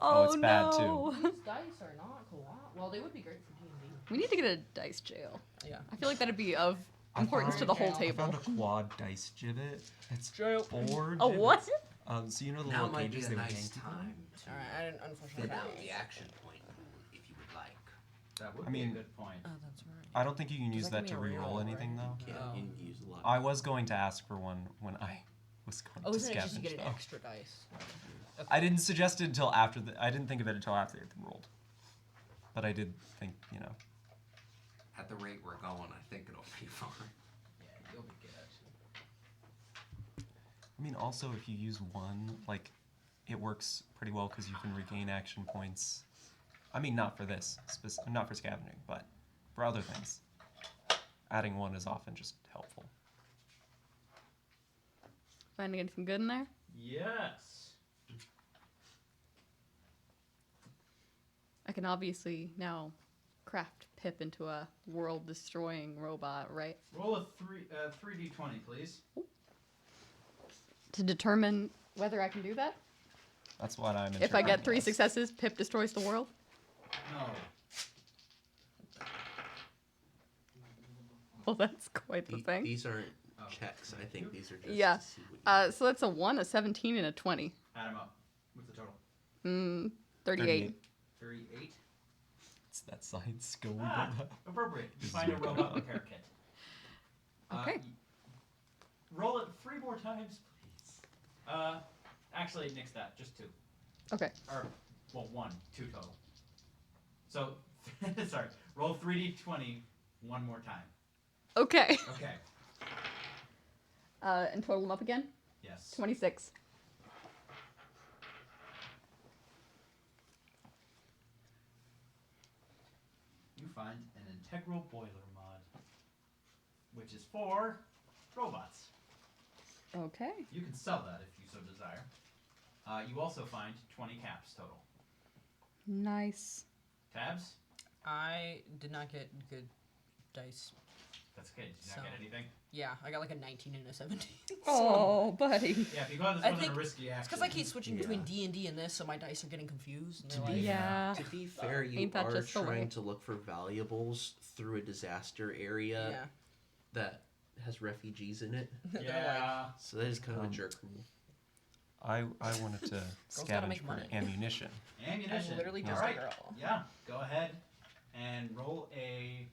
Oh, it's bad, no. These dice are not cool. Well, they would be great for D&D. We need to get a dice jail. Yeah. I feel like that'd be of importance to the whole I table. found a quad dice gibbet. It's Jail. 4 A what? gibbets. So you know the Now little might be cages a they would nice hang people in? time to All right, I didn't unfortunately. fill out the action point if you would like. That would I be mean- a good point. Oh, that's right. I don't think you can Does use that that give to me a re-roll reroll, anything right? though. Can't Oh. you use a lot. I was going to ask for one when I was going Oh, to isn't it just to scavenge get an though. extra dice? Okay. I didn't suggest it until after I didn't think of it until after they'd been rolled. But I did think, you know. At the rate we're going, I think it'll be fine. Yeah, you'll be good. I mean, also if you use one, like, it works pretty well because you can regain action points. I mean, not for this, not for scavenging, but for other things. Adding one is often just helpful. Finding anything good in there? Yes. I can obviously now craft Pip into a world-destroying robot, right? Roll a 3d20, please. To determine whether I can do that. That's what I'm. If I get interpreting 3 as. successes, Pip destroys the world. No. Well, that's quite the thing. These aren't Oh. checks. I think these are just Yeah. to see what you So that's a 1, a 17, and a 20. Add 'em up. What's the total? 38. 38. It's that science skill we Ah, built up. appropriate. You find a robot repair kit. Okay. Roll it 3 more times, please. Actually, nix that. Just 2. Okay. Or, well, 1. 2 total. So, sorry. Roll 3d20 one more time. Okay. Okay. And total them up again. Yes. 26. You find an integral boiler mod, which is for robots. Okay. You can sell that if you so desire. You also find 20 caps total. Nice. Tabs? I did not get good dice. That's okay. Did you not So- get anything? Yeah, I got like a 19 and a 17. Oh, buddy. Yeah, because this I wasn't think a risky action. It's because I keep switching between Yeah. D&D and this, so my dice are getting confused. And To they're be like, Yeah. To be fair, you Ain't that are just the way? trying to look for valuables through a disaster area yeah. that has refugees in it. They're like, Yeah. So that is kind of a Um, jerk move. I wanted to gotta scavenge make for money. ammunition. Ammunition. I'm literally Yeah. just All right. a girl. Yeah. Go ahead and roll a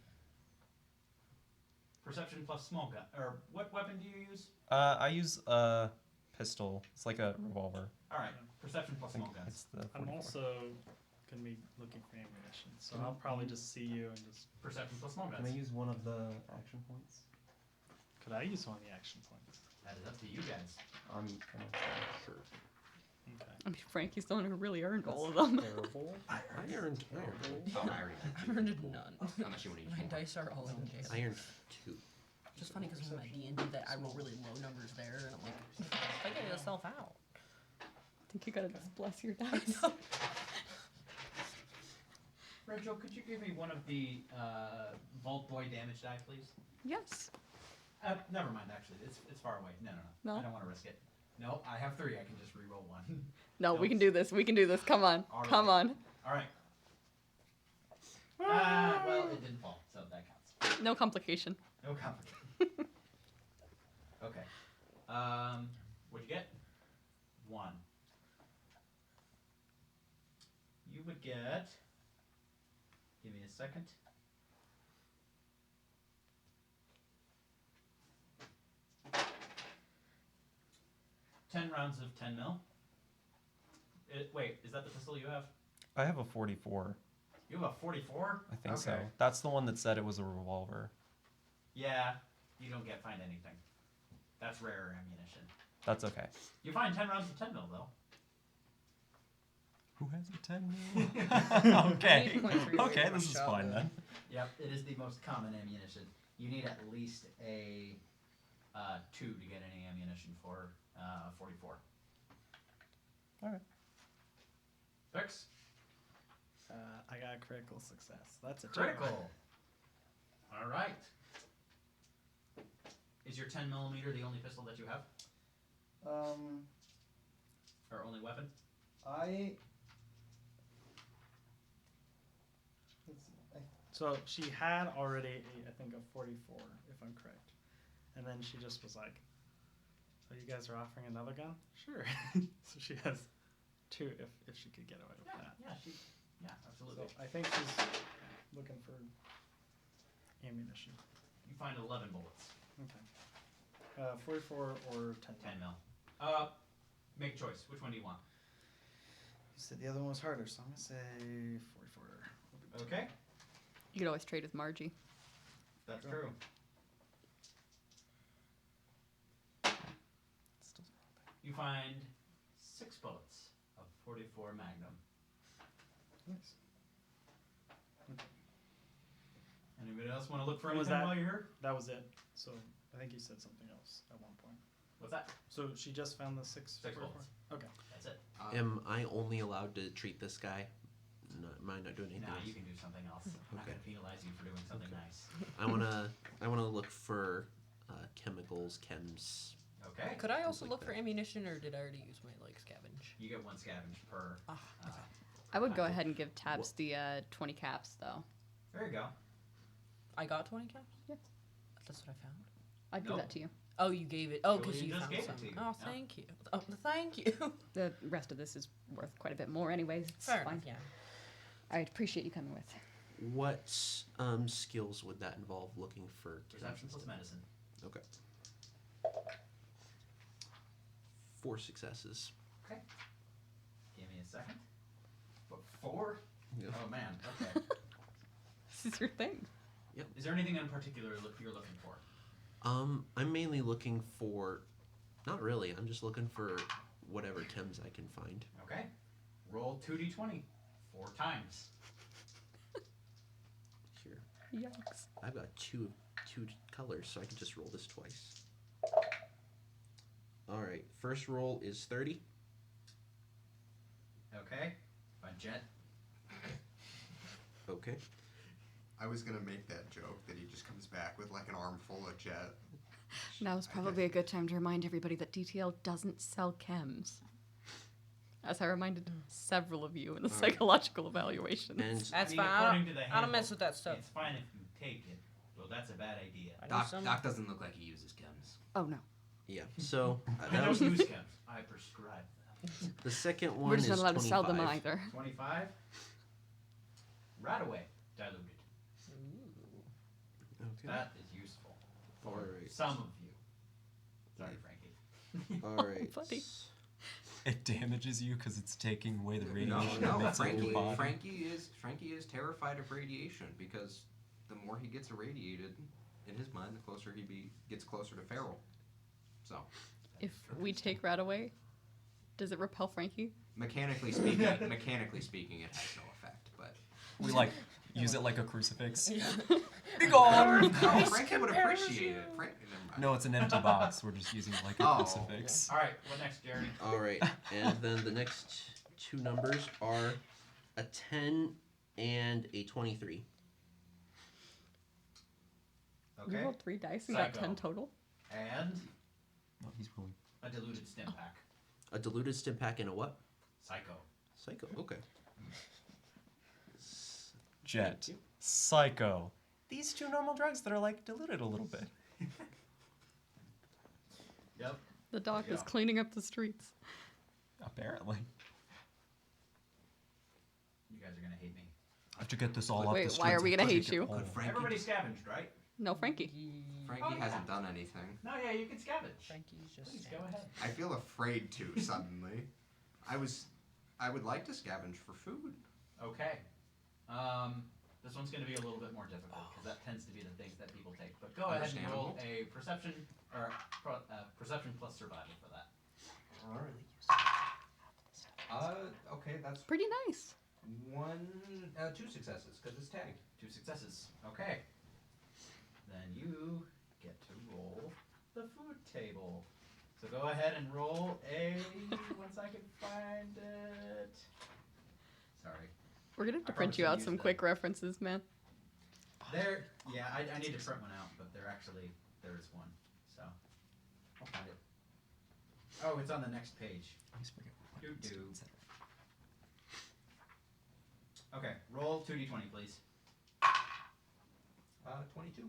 perception plus small gun. Or what weapon do you use? I use a pistol. It's like a revolver. All right. Perception I plus think small guns. it's the I'm 44. also gonna be looking for ammunition, so I'll probably just see you and just. Perception plus small Can I guns. use one of the action points? Could I use one of the action points? That is up to you guys. I'm gonna sure. Okay. I mean, Frankie's the one who really earned all of them. Terrible. I earned Oh, I already I earned none. Unless you want to use My more. dice are all in jail. I earned 2. It's just funny because in my D&D that I roll really low numbers there, and I'm like, figure yourself out. I think you gotta just bless your dice. Rachel, could you give me one of the Vault Boy damage die, please? Yes. Never mind, actually. It's far away. No. No? I don't want to risk it. No, I have 3. I can just re-roll one. No, we No. can do this. We can do this. Come on. All Come right. on. All right. Well, it didn't fall, so that counts. No complication. No complication. Okay. What'd you get? 1. You would get. Give me a second. Ten rounds of 10 mil. Wait, is that the pistol you have? I have a 44. You have a 44? I think so. Okay. That's the one that said it was a revolver. Yeah, you don't find anything. That's rare ammunition. That's okay. You find 10 rounds of 10 mil though. Who has a 10 mil? Okay. Wait for your Okay, way to this is shot fine that. then. Yep, it is the most common ammunition. You need at least a 2 to get any ammunition for 44. Alright. Fix? I got a critical success. That's a Critical. All right. Is your 10 millimeter the only pistol that you have, or only weapon? So she had already, I think, a 44, if I'm correct. And then she just was like, "So you guys are offering another gun? Sure." So she has 2 if she could get away with that. Yeah, absolutely. So I think she's looking for ammunition. You find 11 bullets. Okay. 44 or 10. 10 mil. Make a choice. Which one do you want? You said the other one was harder, so I'm gonna say 44. Okay, You could always trade with Margie. that's Sure. true. You find 6 bullets of 44 Magnum. Nice. Anybody else want to look for Was anything that- while you're here? That was it. So I think you said something else at one point. What's that? So she just found the 6 6 44? bullets. Okay. That's it. Am I only allowed to treat this guy Might not doing anything Nah, else. you can do something else. I'm not Okay. gonna penalize you for doing something nice. I wanna look for chemicals, chems. Okay. Could I also like look for that. ammunition, or did I already use my like scavenge? You get one scavenge per. Ah, I would go Okay. ahead and give Tabs the 20 caps, though. There you go. I got 20 caps. Yeah. That's what I found. I'd give Nope. that to you. Oh, you gave it. Oh, because Julian you just found gave it some. to you. Oh, Yeah. thank you. Oh, thank you. The rest of this is worth quite a bit more, anyways. It's Fair fine. enough. Yeah. I appreciate you coming with. What skills would that involve looking for? Perception chems plus instead? medicine. Okay. 4 successes. Okay. Give me a second. What, 4? Yeah. Oh man. Okay. This is your thing. Is there anything in particular you're looking for? I'm mainly looking for. Not really. I'm just looking for whatever chems I can find. Okay. Roll 2d20 4 times. Here, Yikes. I've got two colors, so I can just roll this twice. All right. First roll is 30. Okay. By Jet. Okay. I was gonna make that joke that he just comes back with like an armful of jet. Now is probably a good time to remind everybody that DTL doesn't sell chems. As I reminded several of you in the Alright. psychological evaluations. And That's I mean, fine. according to the I don't handbook, mess with that stuff. It's fine if you take it. Well, that's a bad idea. I know Doc, some. Doc doesn't look like he uses chems. Oh no. yeah, so I that don't was use chems. I prescribe them. the second one. We're just is not allowed to sell them 25. either. 25. Right away. Diluted. Okay. That is useful for Alright. some of you. Sorry, Frankie. All right. Buddy. It damages you because it's taking away the No, radiation. no, that's in your body. Frankie is terrified of radiation because the more he gets irradiated, in his mind, the closer gets closer to feral. So, If we take Rat away, does it repel Frankie? mechanically speaking, it has no effect. But We like use it like a crucifix. be gone. No, Frankie would appreciate it. Never mind. No, it's an empty box. We're just using it like a Oh. crucifix. All right. What next, Jeremy? All right, and then the next two numbers are a 10 and a 23. You Okay. rolled 3 dice and got Psycho. 10 total? And Oh, he's rolling. a diluted stim pack. A diluted stim pack and a what? Psycho. Psycho. Okay. Jet. Psycho. These two normal drugs that are like diluted a little bit. Yep. The doc is Yeah. cleaning up the streets. Apparently. You guys are gonna hate me. I have to get this all off Wait, the why are streets we and gonna take hate it you? home. Could Frankie, Everybody scavenged, right? No, Frankie. Frankie Oh, yeah. hasn't done anything. No, yeah, you can scavenge. Frankie's just. Please go ahead. I feel afraid to suddenly. I would like to scavenge for food. Okay. This one's going to be a little bit more difficult because that tends to be the things that people take. But go ahead and roll a perception or perception plus survival for that. Okay, that's Pretty nice. 2 successes because it's tagged. 2 successes. Okay. Then you get to roll the food table. So go ahead and roll a. Once I can find it. Sorry. We're gonna have to I print probably you should out use some that. quick references, man. There. Yeah, I need to print one out, but there is one. So I'll find it. Oh, it's on the next page. Always forget what Do happens. do. Okay, roll 2d20, please. 22.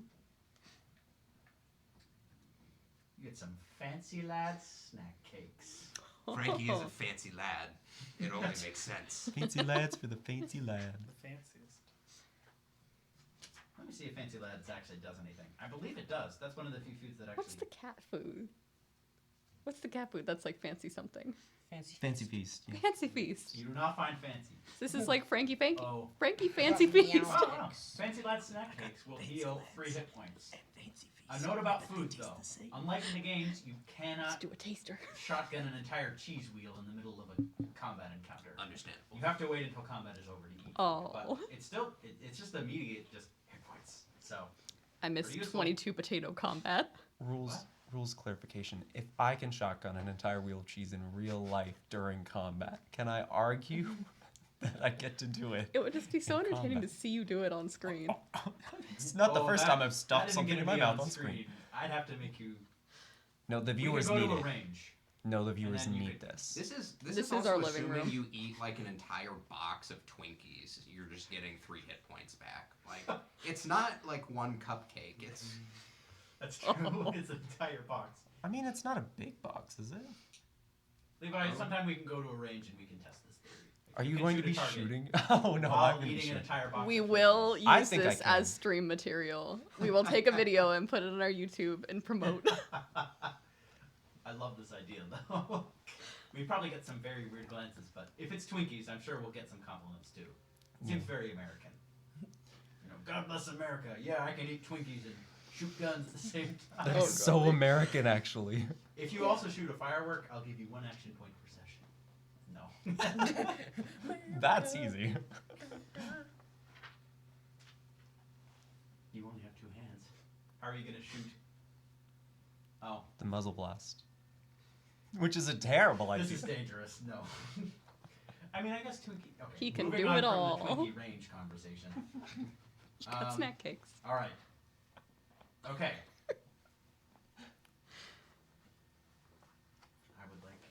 You get some fancy lad snack cakes. Frankie is a fancy lad. It only makes sense. Fancy lads for the fancy lad. The fanciest. Let me see if fancy lads actually does anything. I believe it does. That's one of the few foods that actually. What's the cat food? What's the cat food that's like fancy something? Fancy feast. Yeah. Fancy feast. You do not find fancy. This is like Frankie Fanky. Oh. Frankie Fancy Meow. Feast. Oh, no. Fancy lad snack cakes will heal 3 hit points. A note about food, though. Unlike in the games, you Let's cannot do a taster. shotgun an entire cheese wheel in the middle of a combat encounter. Understandable. You have to wait until combat is over to eat. Oh. But it's still, it's just immediate, just hit points. So, I missed Pretty useful. 22 potato combat. Rules clarification. If I can shotgun an entire wheel of cheese in real life during combat, can I argue? that I get to do it. It would just be so In entertaining combat. to see you do it on screen. It's not the Oh, first that- time I've stuffed that isn't something in gonna my be mouth on screen. I'd have to make you. No, the We viewers could go need to a it. range. No, the viewers then you need could- this. This is This is also our living assuming room. you eat like an entire box of Twinkies. You're just getting 3 hit points back. Like it's not like one cupcake. It's That's true. It's an entire box. I mean, it's not a big box, is it? Levi, sometime we can go to a range and we can test this theory. Are We you can going to shoot a be target shooting? Oh no, while I'm going to be eating an shooting. entire box. We of will Twinkies. I use think I this can. as stream material. We will take a video and put it on our YouTube and promote. I love this idea though. We probably get some very weird glances, but if it's Twinkies, I'm sure we'll get some compliments too. It seems very American. You know, God bless America. Yeah, I can eat Twinkies and shoot guns at the same time. That's so American, actually. If you also shoot a firework, I'll give you 1 action point per session. No. That's easy. You only have 2 hands. How are you gonna shoot? Oh, The muzzle blast. Which is a terrible this idea. is dangerous. No. I mean, I guess Twinkie. Okay. He can moving do on it from all. The Twinkie range conversation. Got snack cakes. All right. Okay. I would like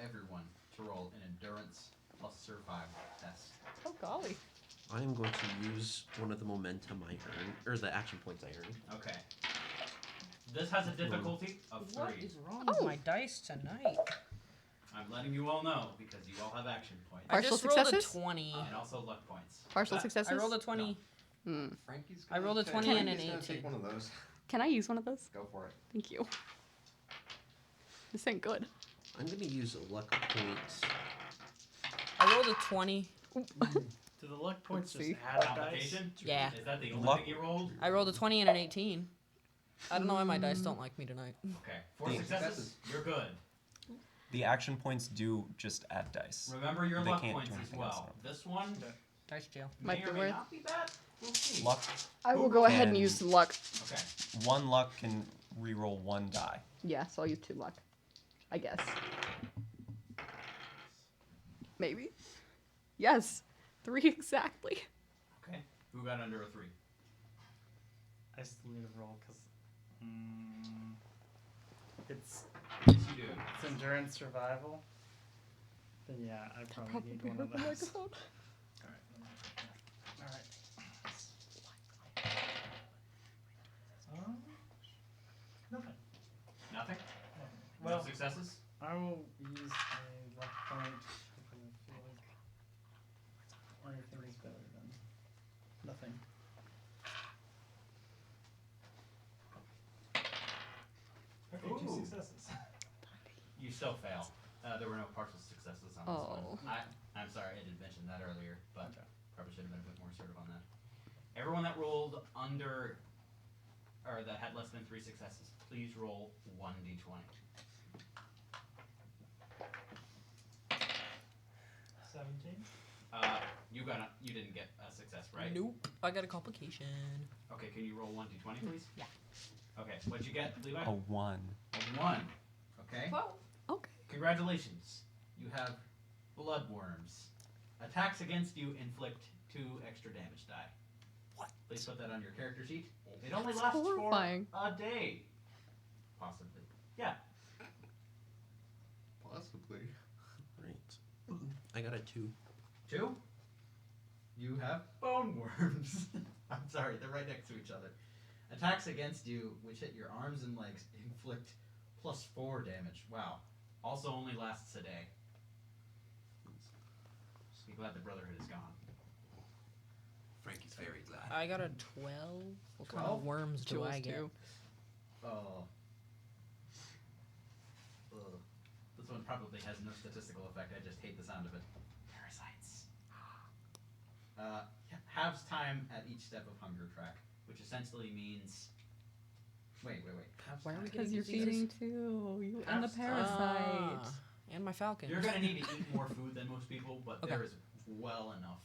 everyone to roll an endurance plus survival test. Oh golly. I am going to use one of the momentum I earned, or the action points I earned. Okay. This has a difficulty of 3. What is wrong Oh. with my dice tonight? I'm letting you all know because you all have action points I Partial just rolled a successes? 20. and also luck points. Partial That- successes? I rolled a 20. Hmm. Frankie's I rolled a 20 and an 18. Take one of those. Can I use one of those? Go for it. Thank you. This ain't good. I'm going to use a luck point. I rolled a 20. Do the luck points just see. add dice? Complication? Yeah. Is that the only Luck- thing you rolled? I rolled a 20 and an 18. I don't know why my dice don't like me tonight. Okay. 4 The successes. You're good. The action points do just add dice. Remember your They luck can't points do as anything well. else. This one Dice jail. Might may be or may worth- not be bad. We'll see. Luck. I will go ahead and And- use luck. Okay. 1 luck can reroll 1 die. Yeah, so I'll use 2 luck. I guess. Maybe. Yes. 3 exactly. Okay. Who got under a 3? I still need to roll because it's Yes, you do. endurance survival. Then yeah, I probably need one of those. microphone. All right. Nothing. Nothing? Well, No successes? I will use a luck point because I feel like anything is better than nothing. Okay, Ooh. 2 successes. You still fail. There were no partial successes on this Oh. one. I'm sorry, I did mention that earlier, but Okay. probably should have been a bit more assertive on that. Everyone that rolled under, or that had less than 3 successes, please roll 1d20. 17. You didn't get a success, right? Nope. I got a complication. Okay, can you roll 1d20, please? Yeah. Okay, what'd you get, Levi? A 1. A 1. Okay. Okay. Congratulations. You have bloodworms. Attacks against you inflict 2 extra damage die. What? Please put that on your character sheet. It only That's lasts horrifying. for a day. Possibly. Yeah. Possibly. Right. I got a 2. 2. You have bone worms. I'm sorry, they're right next to each other. Attacks against you, which hit your arms and legs, inflict +4 damage. Wow. Also only lasts a day. Be glad the Brotherhood is gone. Frankie's very glad. I got a 12. What kind 12? of worms do Jules I get? too. Oh. Ugh. This one probably has no statistical effect. I just hate the sound of it. Parasites. Halves time at each step of hunger track, which essentially means. Wait. Halves Why are we time. Because you're diseases? feeding too. You and the Abs- parasite. Ah, and my falcon. You're gonna need to eat more food than most people, but Okay. there is well enough.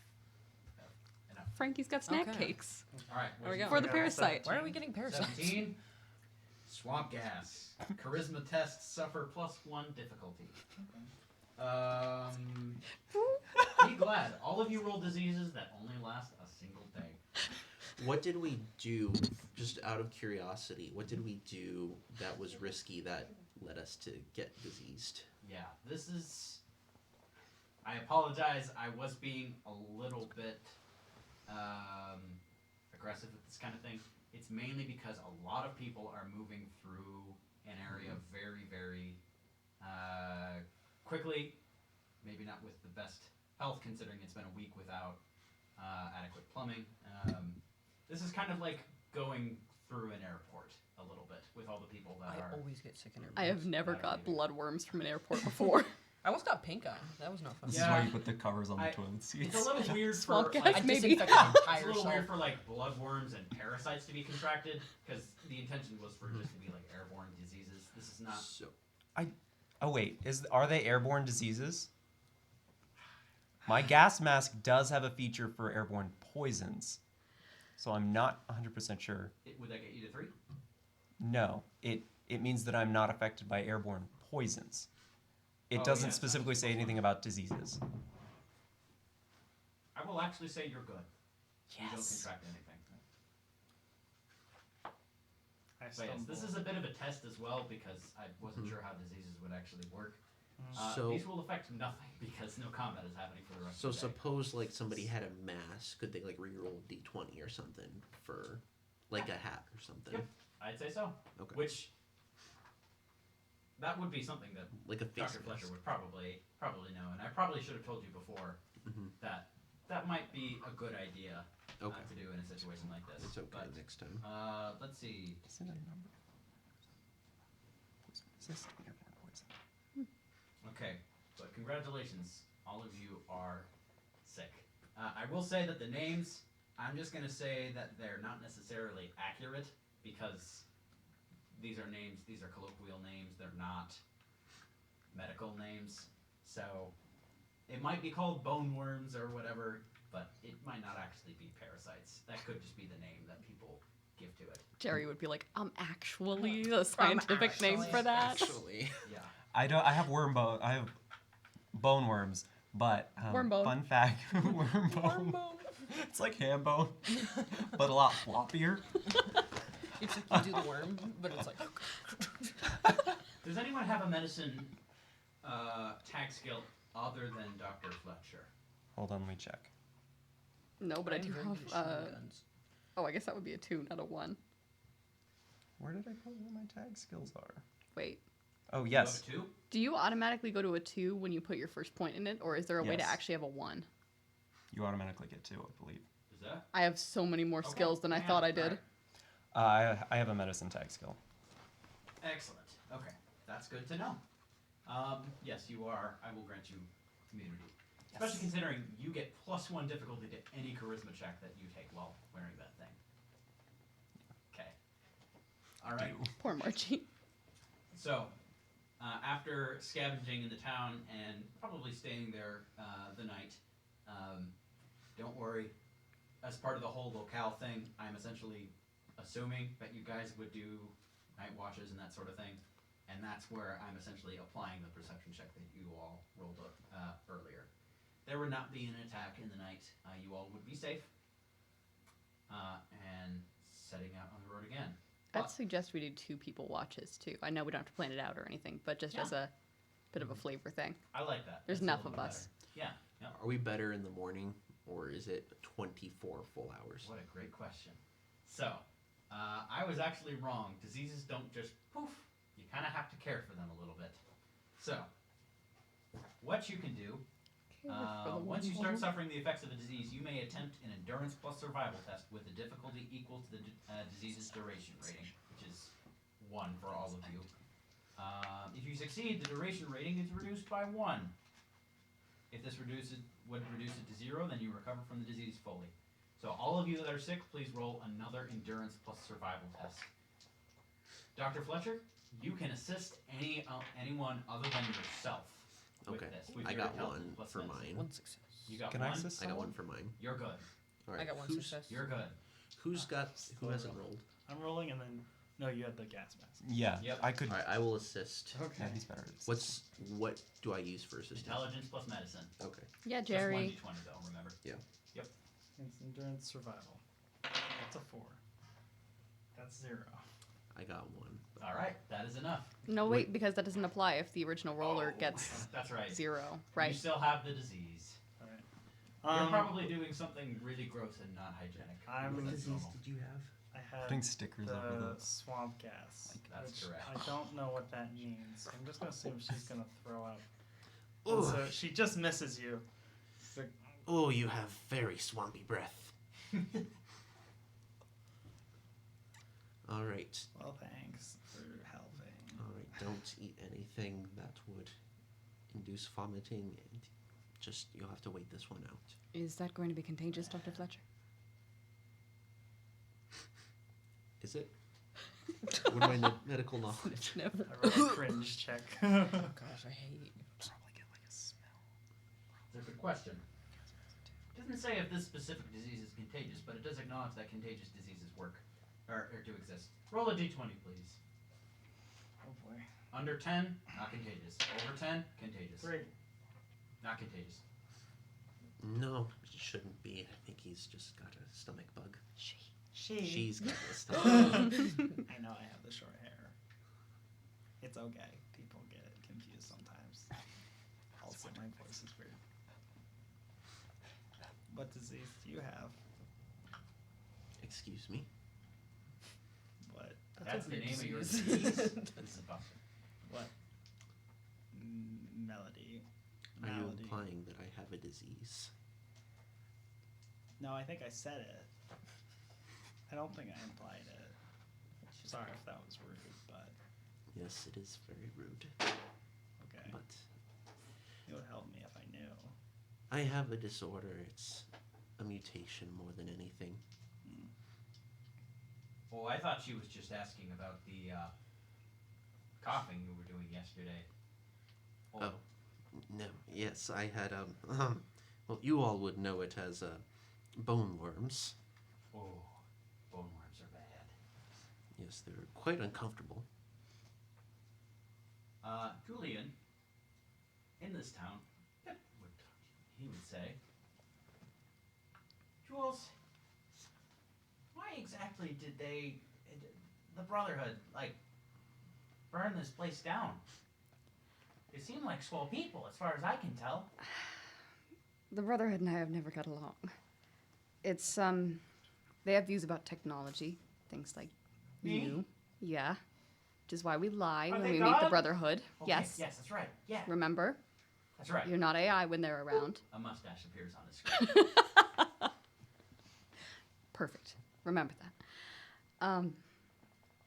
Enough. Frankie's got snack Okay. cakes. All right. There we go. For the Yeah, parasite. Why are we getting parasites? 17. Swamp gas. Charisma tests suffer +1 difficulty. Be glad. All of you roll diseases that only last a single day. What did we do, just out of curiosity, what did we do that was risky that led us to get diseased? Yeah, this is... I apologize. I was being a little bit aggressive with this kind of thing. It's mainly because a lot of people are moving through an area very, very quickly. Maybe not with the best health, considering it's been a week without adequate plumbing. This is kind of like going through an airport a little bit with all the people that I are... always get sick in I airports. have never I don't got either. bloodworms from an airport before. I once got pink eye. That was not fun. This Yeah. is why you put the covers on the I- toilet seats. It's a little weird for Swamp like, gas, I maybe. disinfected my it's a entire little self. weird for like bloodworms and parasites to be contracted because the intention was for it just to be like airborne diseases. This is not. So, Oh wait, are they airborne diseases? My gas mask does have a feature for airborne poisons, so I'm not 100% sure. Would that get you to 3? No, it means that I'm not affected by airborne poisons. It Oh, doesn't yeah, specifically that's say anything about diseases. I will actually say you're good. You don't Yes. contract anything. I But yes, this is a bit of a test as well because I wasn't sure how diseases would actually work. So- These will affect nothing because no combat is happening for the rest so of the day. suppose like somebody had a mask, could they like reroll d20 or something for like a hat or something? Yep, I'd say so. Okay. Which that would be something that Like a face Dr. Fletcher mask. would probably know, and I probably should have told you before Mhm. that might be a good idea Okay. to do in a situation like this. It's okay But, next time. let's see. Is it a number? Poison. Is this airborne poison? Okay, but congratulations, all of you are sick. I will say that the names, I'm just going to say that they're not necessarily accurate because these are names, these are colloquial names, they're not medical names. So it might be called bone worms or whatever, but it might not actually be parasites. That could just be the name that people give to it. Jerry would be like, actually, the scientific name for that. Actually. Yeah. I have I have bone worms, but Worm bone. fun fact, worm bone. It's like ham bone, but a lot floppier. It's like you do the worm, but it's like. Does anyone have a medicine tag skill other than Dr. Fletcher? Hold on, let me check. No, but I I'm do very have. good at shooting guns. Oh, I guess that would be a 2, not a 1. Where did I put where my tag skills are? Wait. Oh You yes, have a 2? Do you automatically go to a 2 when you put your first point in it, or is there a way to Yes. actually have a 1? you automatically get 2, I believe. Is that? I have so many more Okay, skills than I yeah, thought I did. alright. I have a medicine tag skill. Excellent. Okay, that's good to know. Yes, you are. I will grant you immunity. Especially considering you get +1 difficulty to any charisma check that you take while wearing that thing. Okay. All right. Poor Margie. So, after scavenging in the town and probably staying there the night, don't worry. As part of the whole locale thing, I'm essentially assuming that you guys would do night watches and that sort of thing, and that's where I'm essentially applying the perception check that you all rolled up earlier. There would not be an attack in the night. You all would be safe, and setting out on the road again. I'd But- suggest we do 2 people watches too. I know we don't have to plan it out or anything, but just Yeah. as a bit of a flavor thing. I like that. There's That's a enough little of bit us. better. Yeah. Yeah. Are we better in the morning or is it 24 full hours? What a great question. So, I was actually wrong. Diseases don't just poof. You kind of have to care for them a little bit. So, what you can do, once you start suffering the effects of a disease, you may attempt an endurance plus survival test with a difficulty equal to the disease's duration rating, which is 1 for all of you. If you succeed, the duration rating is reduced by 1. If this would reduce it to 0, then you recover from the disease fully. So all of you that are sick, please roll another endurance plus survival test. Dr. Fletcher, you can assist anyone other than yourself with Okay. this. With I your got intelligence 1 plus for medicine. mine. 1 success. You got Can 1? I assist I got someone? 1 for mine. You're good. All right. I got 1 who's, success. You're good. Who hasn't rolled? I'm rolling, and then No, you had the gas mask. Yeah, Yep. I could. Alright, I will assist. Okay. Yeah, he's better at this. What do I use for assistance? Intelligence plus medicine. Okay. Yeah, Just Jerry. 1d20 though, remember? It's endurance survival. That's a 4. That's 0. I got 1. Alright, that is enough. No, wait, because that doesn't apply if the original roller gets That's right. 0, You right? still have the disease. Alright. You're probably doing something really gross and not hygienic. I'm- That's normal. did you have? I had Putting stickers over the the. swamp gas. That's which correct. I don't know what that means. I'm just gonna assume she's gonna throw up. Oh, And so she just misses you. So, oh, you have very swampy breath. All right. well, thanks for helping. All right. Don't eat anything that would induce vomiting, and just you'll have to wait this one out. Is that going to be contagious, Dr. Fletcher? Is it? What am I medical knowledge? No. I rolled a cringe check. Oh gosh, I hate. Probably get like a smell. It's a good question. It doesn't say if this specific disease is contagious, but it does acknowledge that contagious diseases work, or do exist. Roll a d20, please. Oh boy. Under 10, not contagious. Over 10, contagious. 3. Not contagious. No, it shouldn't be. I think he's just got a stomach bug. She's She's got a stomach bug. I know I have the short hair. It's okay. People get confused sometimes. Also, my voice is weird. What disease do you have? Excuse me. What? That's the weird name of your disease. disease. This is a bummer. What? Melody. Are you Malady. implying that I have a disease? No, I think I said it. I don't think I implied it. Sorry if that was rude, but Yes, it is very rude. okay. But It would help me if I knew. I have a disorder. It's a mutation more than anything. Oh, I thought she was just asking about the coughing you were doing yesterday. Oh, no. Yes, I had well, you all would know it as bone worms. Oh, bone worms are bad. Yes, they're quite uncomfortable. Julian, in this town, what he would say, Jules, why exactly did the Brotherhood, like, burn this place down? They seem like swell people, as far as I can tell. The Brotherhood and I have never got along. It's, they have views about technology, things like Me? you. Yeah. Which is why we lie Are when they we meet the God? Brotherhood. Okay, Yes. Yes, that's right. Yeah, Remember? that's right. You're not AI when they're around. A mustache appears on his screen. Perfect. Remember that.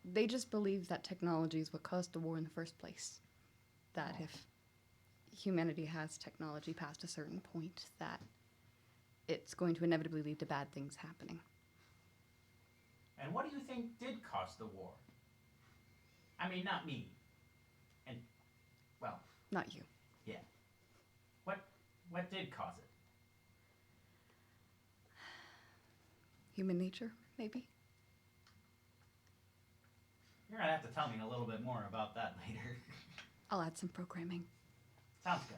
They just believe that technology is what caused the war in the first place. That if humanity has technology past a certain point, that it's going to inevitably lead to bad things happening. And what do you think did cause the war? I mean, not me. And, well, Not you. what did cause it? Human nature, maybe? You're gonna have to tell me a little bit more about that later. I'll add some programming. Sounds good.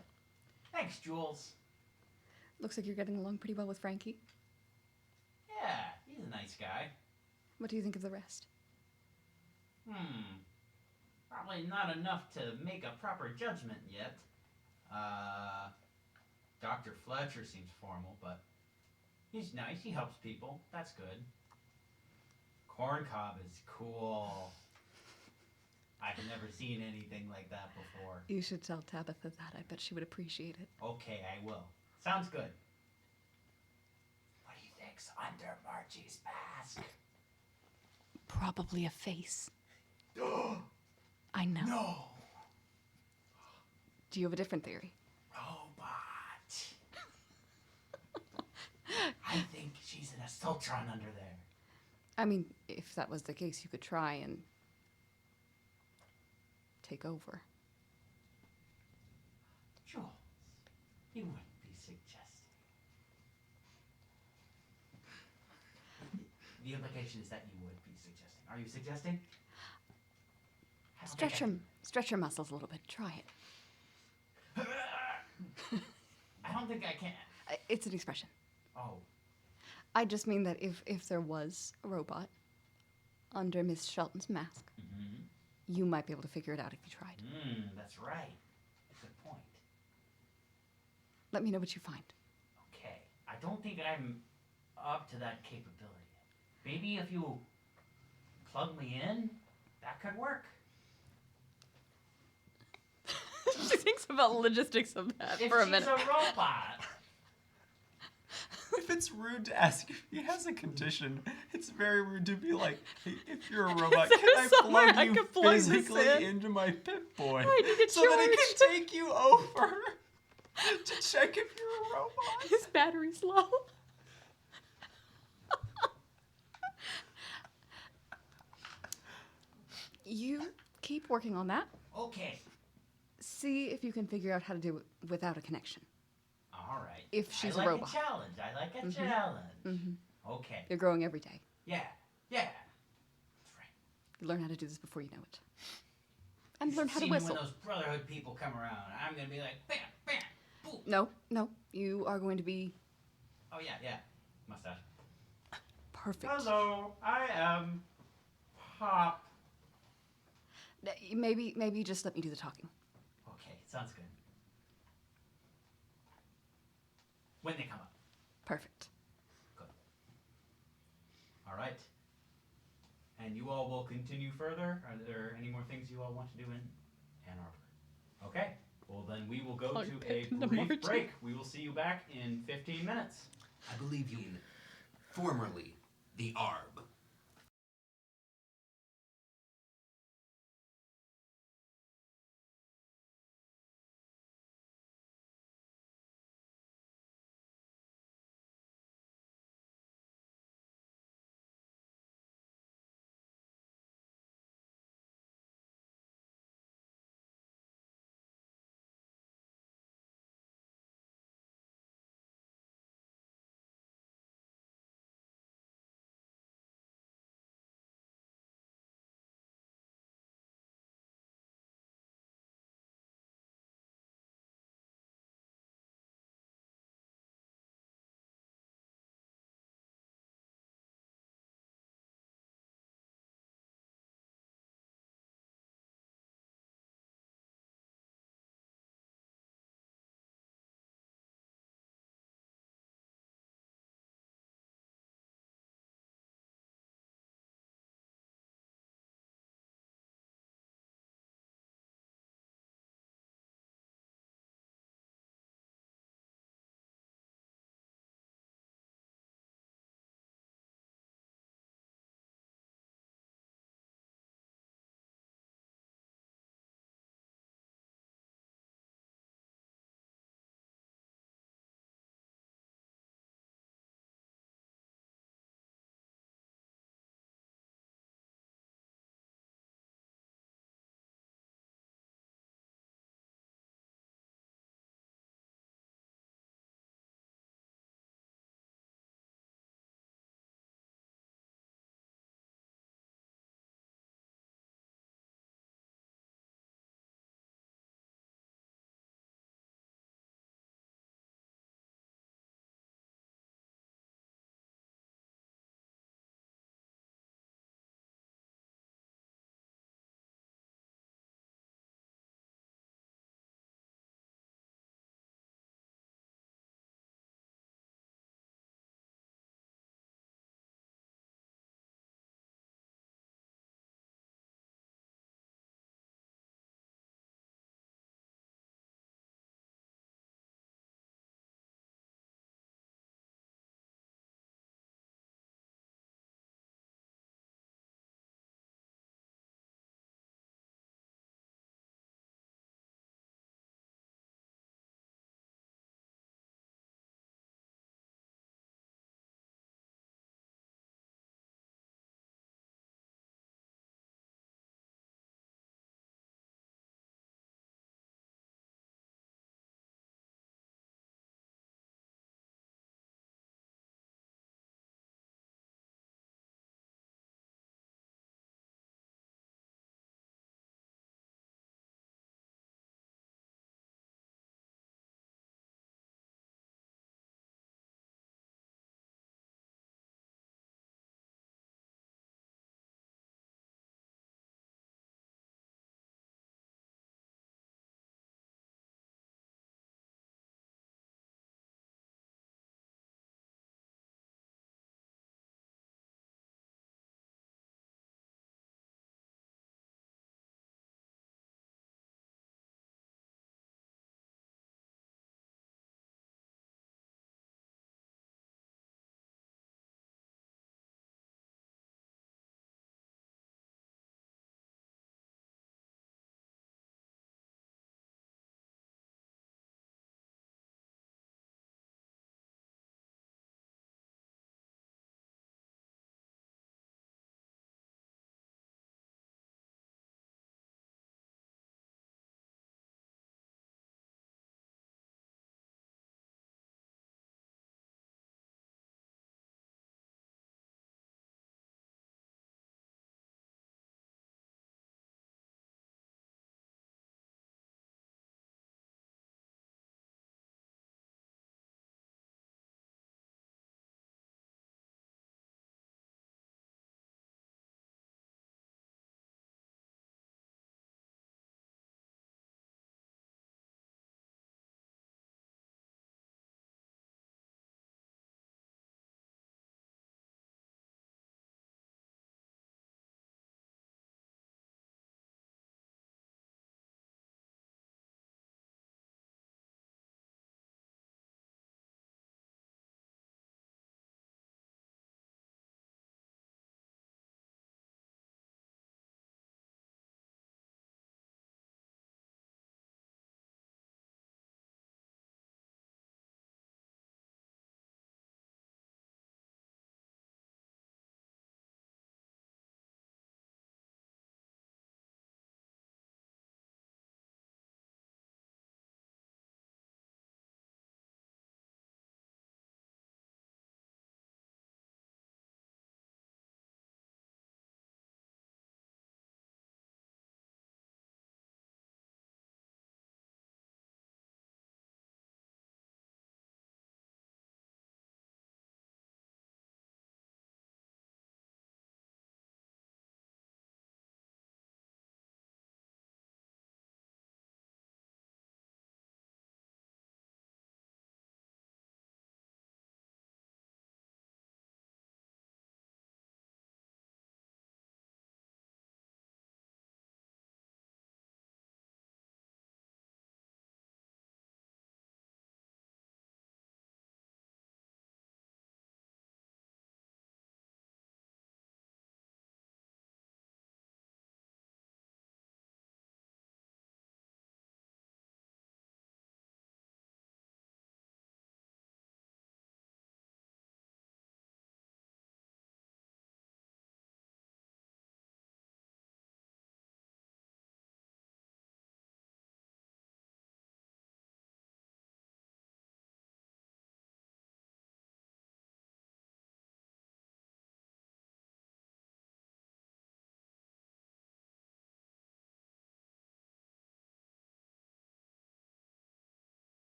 Thanks, Jules. Looks like you're getting along pretty well with Frankie. Yeah, he's a nice guy. What do you think of the rest? Probably not enough to make a proper judgment yet. Dr. Fletcher seems formal, but he's nice. He helps people. That's good. Corncob is cool. I've never seen anything like that before. You should tell Tabitha that. I bet she would appreciate it. Okay, I will. Sounds good. What do you think's under Margie's mask? Probably a face. I know. No! Do you have a different theory? Robot. I think she's an Assaultron under there. I mean, if that was the case, you could try and take over. Jules, you wouldn't be suggesting. The implication is that you would be suggesting. Are you suggesting? Stretch your muscles a little bit. Try it. I don't think I can. It's an expression. Oh, I just mean that if there was a robot under Miss Shelton's mask, you might be able to figure it out if you tried. That's right. Good point. Let me know what you find. Okay, I don't think I'm up to that capability. Maybe if you plug me in, that could work. She thinks about the logistics of that If for a she's minute. a robot. If it's rude to ask if he has a condition, it's very rude to be like, hey, if you're a robot, Is can there I somewhere plug I you could plug this physically in? into my Pip-Boy I need to so that it charge. can take you over to check if you're a robot? His battery's low. You keep working on that. Okay. See if you can figure out how to do it without a connection. All right. If she's I a like robot. a challenge. I like a challenge. Okay. You're growing every day. Yeah. That's right. You learn how to do this before you know it. And learn how to See me whistle. when those Brotherhood people come around. I'm gonna be like, bam, bam, boom. No. You are going to be Oh yeah. Mustache. perfect. Hello, I am Pop. Maybe just let me do the talking. Okay, sounds good. When they come up. Perfect. Good. All right. And you all will continue further. Are there any more things you all want to do in Ann Arbor? Okay. Well, then we will go Plug to a Pip into brief Margie. break. We will see you back in 15 minutes. I believe you in formerly the Arb.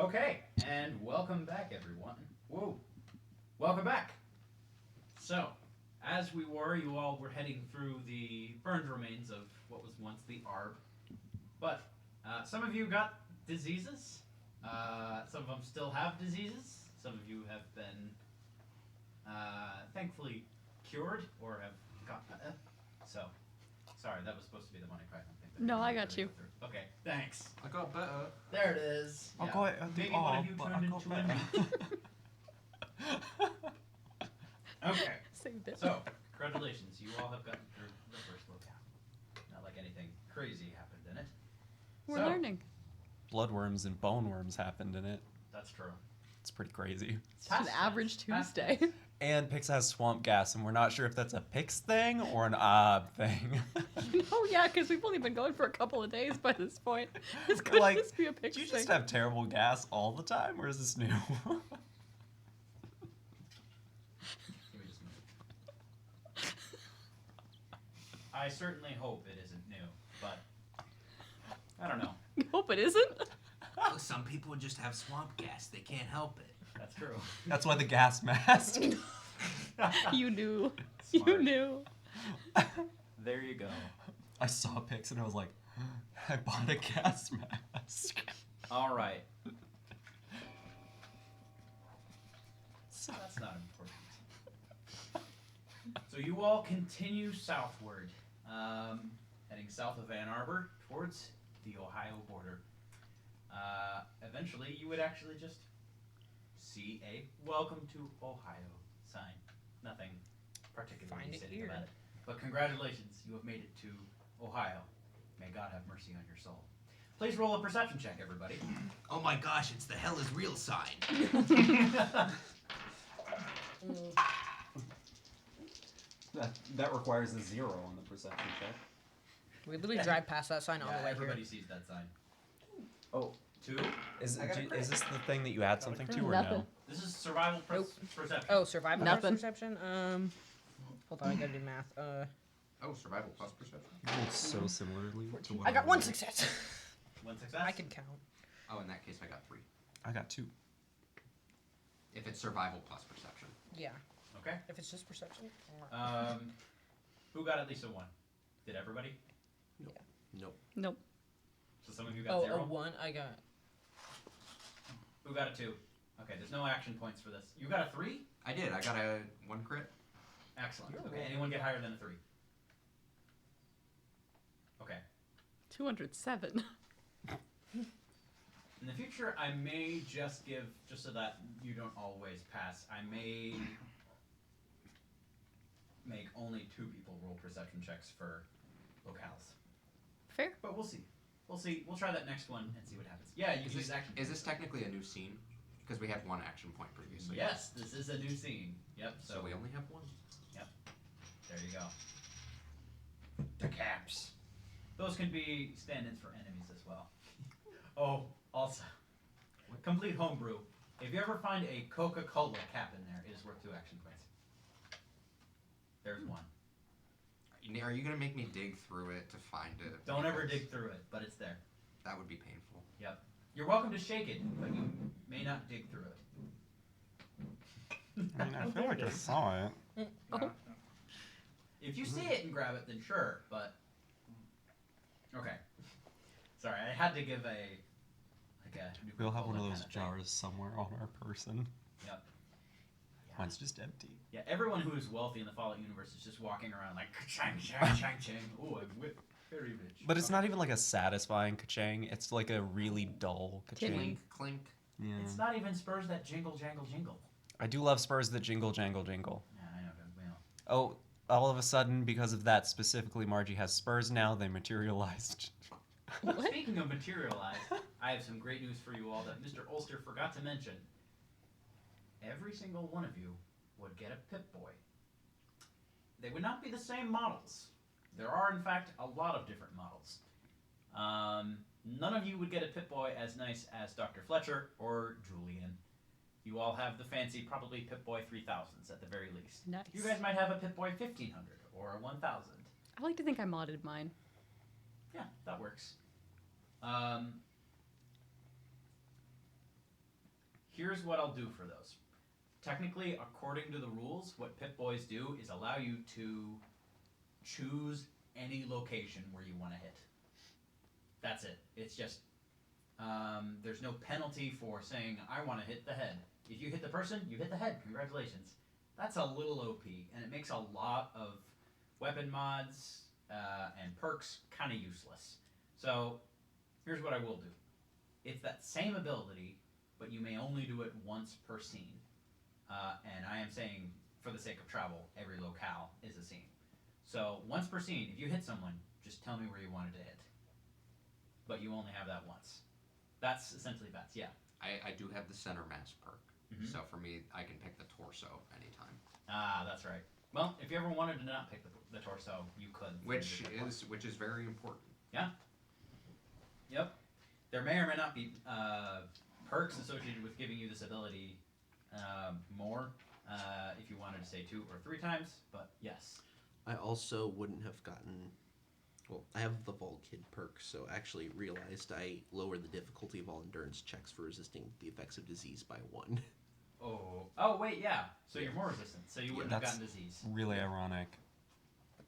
Okay, and welcome back, everyone. Whoa. Welcome back. So, as we were, you all were heading through the burned remains of what was once the Arb. But some of you got diseases. Some of them still have diseases. Some of you have been thankfully cured or have got. So, sorry, that was supposed to be the money cry. No, I got you. Okay, thanks. I got better. There it is. I'll Yeah. go ahead and do Maybe one all, of you but turned I'll go into a back. Okay, Saved it. so congratulations, you all have gotten through the first locale. Not like anything crazy happened in it. We're So, learning. Bloodworms and bone worms happened in it. That's true. It's pretty crazy. It's just an Past average tense, past Tuesday. tense. And Pix has swamp gas, and we're not sure if that's a Pix thing or an Ob thing. Oh yeah, because we've only been going for a couple of days by this point. This could Like, just be a picture. Do you just have terrible gas all the time, or is this new? Give me just a minute. I certainly hope it isn't new, but I don't know. Hope it isn't. Oh, some people just have swamp gas. They can't help it. That's true. That's why the gas mask. You knew. You Smart. knew. There you go. I saw Pix and I was like, I bought a gas mask. All right. That's not important. So you all continue southward, heading south of Ann Arbor towards the Ohio border. Eventually, you would actually just see a "Welcome to Ohio" sign. Nothing particularly Find it exciting here. about it. But congratulations, you have made it to Ohio. May God have mercy on your soul. Please roll a perception check, everybody. Oh my gosh, it's the hell is real sign. That requires a 0 on the perception check. We literally drive past that sign on Yeah, the way everybody here. sees that sign. Oh. 2. Is, I got a is crit. this the thing that you add something to, or Nothing. no? This is survival perception. Oh, survival plus Nothing. perception. Hold on, I gotta do math. Oh, survival plus perception. It's so similarly to what I got one rolled. success. One success. I can count. Oh, in that case, I got 3. I got 2. If it's survival plus perception. Yeah. Okay. If it's just perception. Who got at least a 1? Did everybody? Nope. Nope. So some of you got Oh, 0. a 1. I got. Who got a 2? Okay, there's no action points for this. You got a 3? I did. I got a 1 crit. Excellent. You're Okay, rolling. anyone get higher than a 3? Okay. 207. In the future, I may just give, just so that you don't always pass, I may make only 2 people roll perception checks for locales. Fair. But we'll see. We'll see. We'll try that next one and see what happens. Yeah, you Is can this, use action is points. this technically a new scene? Because we had 1 action point previously. Yes, this is a new scene. Yep, So we only have 1. there you go. The caps. Those can be stand-ins for enemies as well. Oh, also, complete homebrew. If you ever find a Coca-Cola cap in there, it is worth 2 action points. There's 1. Are you going to make me dig through it to find it? Don't ever Because dig through it, but it's there. That would be painful. Yep. You're welcome to shake it, but you may not dig through it. I mean, I feel like I saw it. Oh. If you see it and grab it, then sure, but... Okay. Sorry, I had to give a... Like a We'll have one of Nuka-Cola those kinda thing. jars somewhere on our person. Yep. Mine's just empty. Yeah, everyone who is wealthy in the Fallout universe is just walking around like ka-chang, chang, chang, chang. Oh, I'm very rich. But it's not even like a satisfying ka-chang. It's like a really dull ka-chang. Tiddling. Clink. Yeah. It's not even spurs that jingle, jangle, jingle. I do love spurs that jingle, jangle, jingle. Yeah, I know, don't we all? Oh, all of a sudden, because of that specifically, Margie has spurs now. They materialized. What? Speaking of materialized, I have some great news for you all that Mr. Ulster forgot to mention. Every single one of you would get a Pip-Boy. They would not be the same models. There are, in fact, a lot of different models. None of you would get a Pip-Boy as nice as Dr. Fletcher or Julian. You all have the fancy, probably Pip-Boy 3000s at the very least. Nice. You guys might have a Pip-Boy 1500 or a 1000. I like to think I modded mine. Yeah, that works. here's what I'll do for those. Technically, according to the rules, what Pip-Boys do is allow you to choose any location where you want to hit. That's it. It's just, there's no penalty for saying, I want to hit the head. If you hit the person, you hit the head. Congratulations. That's a little OP, and it makes a lot of weapon mods and perks kind of useless. So, here's what I will do. It's that same ability, but you may only do it once per scene. And I am saying, for the sake of travel, every locale is a scene. So once per scene, if you hit someone, just tell me where you wanted to hit. But you only have that once. That's essentially bats, yeah. I do have the center mass perk. Mhm. So for me, I can pick the torso anytime. Ah, that's right. Well, if you ever wanted to not pick the torso, you could. Which is very important. Yeah. Yep. There may or may not be perks associated with giving you this ability more if you wanted to say 2 or 3 times, but yes. I also wouldn't have gotten. Well, I have the Vault Kid perk, so I actually realized I lowered the difficulty of all endurance checks for resisting the effects of disease by 1. Oh, wait, yeah. So you're more resistant, so you wouldn't have That's gotten disease. really ironic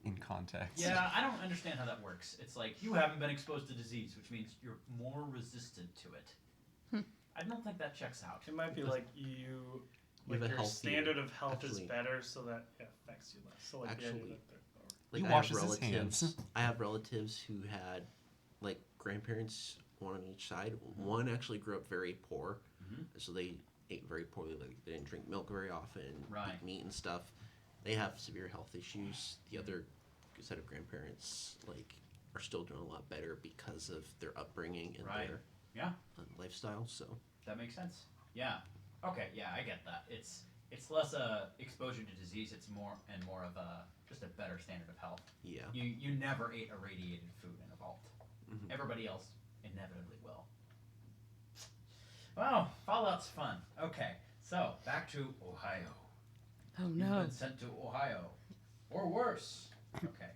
in context. Yeah, I don't understand how that works. It's like you haven't been exposed to disease, which means you're more resistant to it. I don't think that checks out. It might be like like have a your healthier- standard of health is actually- better, so that it affects you less. So like the idea Actually, that they're lower. Like, He I washes have his relatives. hands. I have relatives who had like grandparents, one on each side. One actually grew up very poor, so they ate very poorly. Like they didn't drink milk very often, Right. eat meat and stuff. They have severe health issues. The other set of grandparents like are still doing a lot better because of their upbringing and Right. their Yeah. lifestyle. So That makes sense. Yeah. Okay. Yeah, I get that. It's less exposure to disease. It's more of a just a better standard of health. yeah, You never ate irradiated food in a vault. Mhm. Everybody else inevitably will. Wow, Fallout's fun. Okay, so back to Ohio. Oh You've no. been sent to Ohio, or worse. Okay,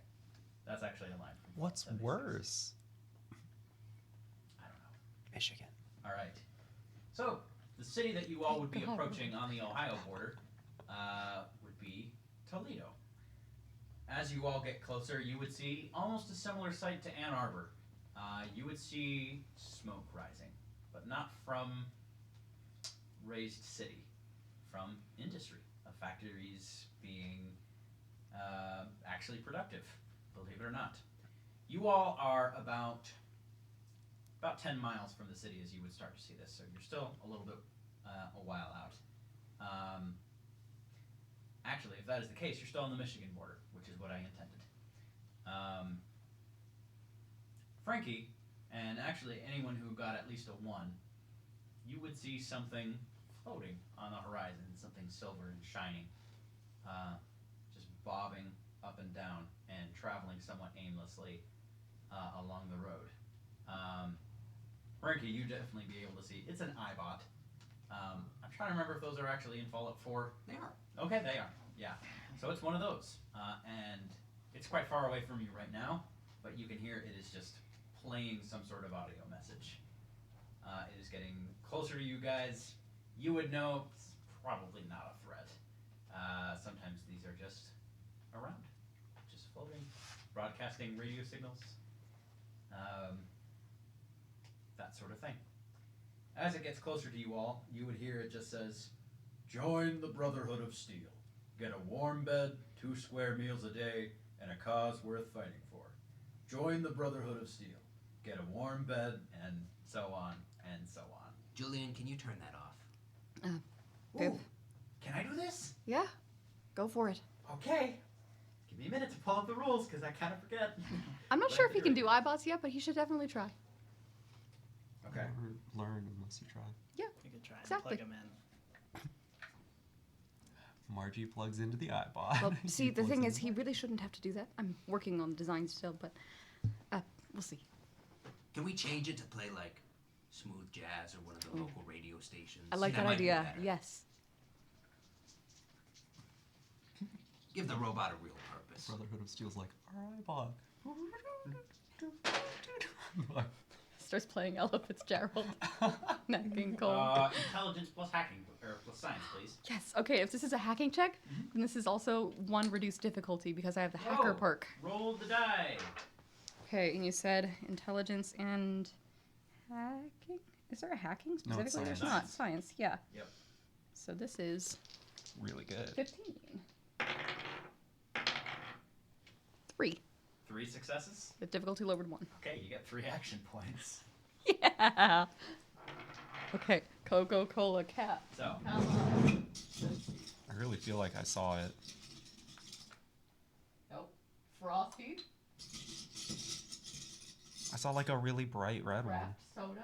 that's actually a line from. What's 76. worse? I don't know. Michigan. All right. So the city that you all would be God. approaching on the Ohio border would be Toledo. As you all get closer, you would see almost a similar sight to Ann Arbor. You would see smoke rising, but not from raised city, from industry, of factories being actually productive, believe it or not. You all are about 10 miles from the city as you would start to see this, so you're still a little bit a while out. Actually, if that is the case, you're still on the Michigan border, which is what I intended. Frankie, and actually anyone who got at least a 1, you would see something floating on the horizon, something silver and shining, just bobbing up and down and traveling somewhat aimlessly along the road. Frankie, you definitely be able to see. It's an iBot. I'm trying to remember if those are actually in Fallout 4. They are. Okay, they are. Yeah. So it's one of those, and it's quite far away from you right now, but you can hear it is just playing some sort of audio message. It is getting closer to you guys. You would know it's probably not a threat. Sometimes these are just around, just floating, broadcasting radio signals, that sort of thing. As it gets closer to you all, you would hear it just says, "Join the Brotherhood of Steel. Get a warm bed, 2 square meals a day, and a cause worth fighting for. Join the Brotherhood of Steel. Get a warm bed," and so on and so on. Julian, can you turn that off? Pip? Ooh, can I do this? Yeah, go for it. Okay. Give me a minute to pull up the rules, because I kind of forget. I'm not But sure I if he do can it. do iBots yet, but he should definitely try. Okay. Never learn unless you try. You could try and Exactly. plug them in. Margie plugs into the iBot. Well, He see, the plugs thing in is, he really shouldn't have to do that. I'm working on the design still, but we'll see. Can we change it to play like smooth jazz or one of the local radio stations? I like that might be idea. better. Yes. Give the robot a real purpose. Brotherhood of Steel's like, our iBot. starts playing Ella Fitzgerald. Necking Cole. Intelligence plus hacking, or plus science, please. Yes. Okay. If this is a hacking check, then this is also 1 reduced difficulty because I have the hacker Whoa. perk. Roll the die. Okay, and you said intelligence and hacking. Is there a hacking No, it's specifically? There's science. not. Science. Yeah. Yep. So this is Really good. 15. 3. 3 successes. The difficulty lowered 1. Okay, you get 3 action points. Yeah. Okay. Coca-Cola cat. So, I really feel like I saw it. Nope. Frosty. I saw like a really bright red one. Craft soda.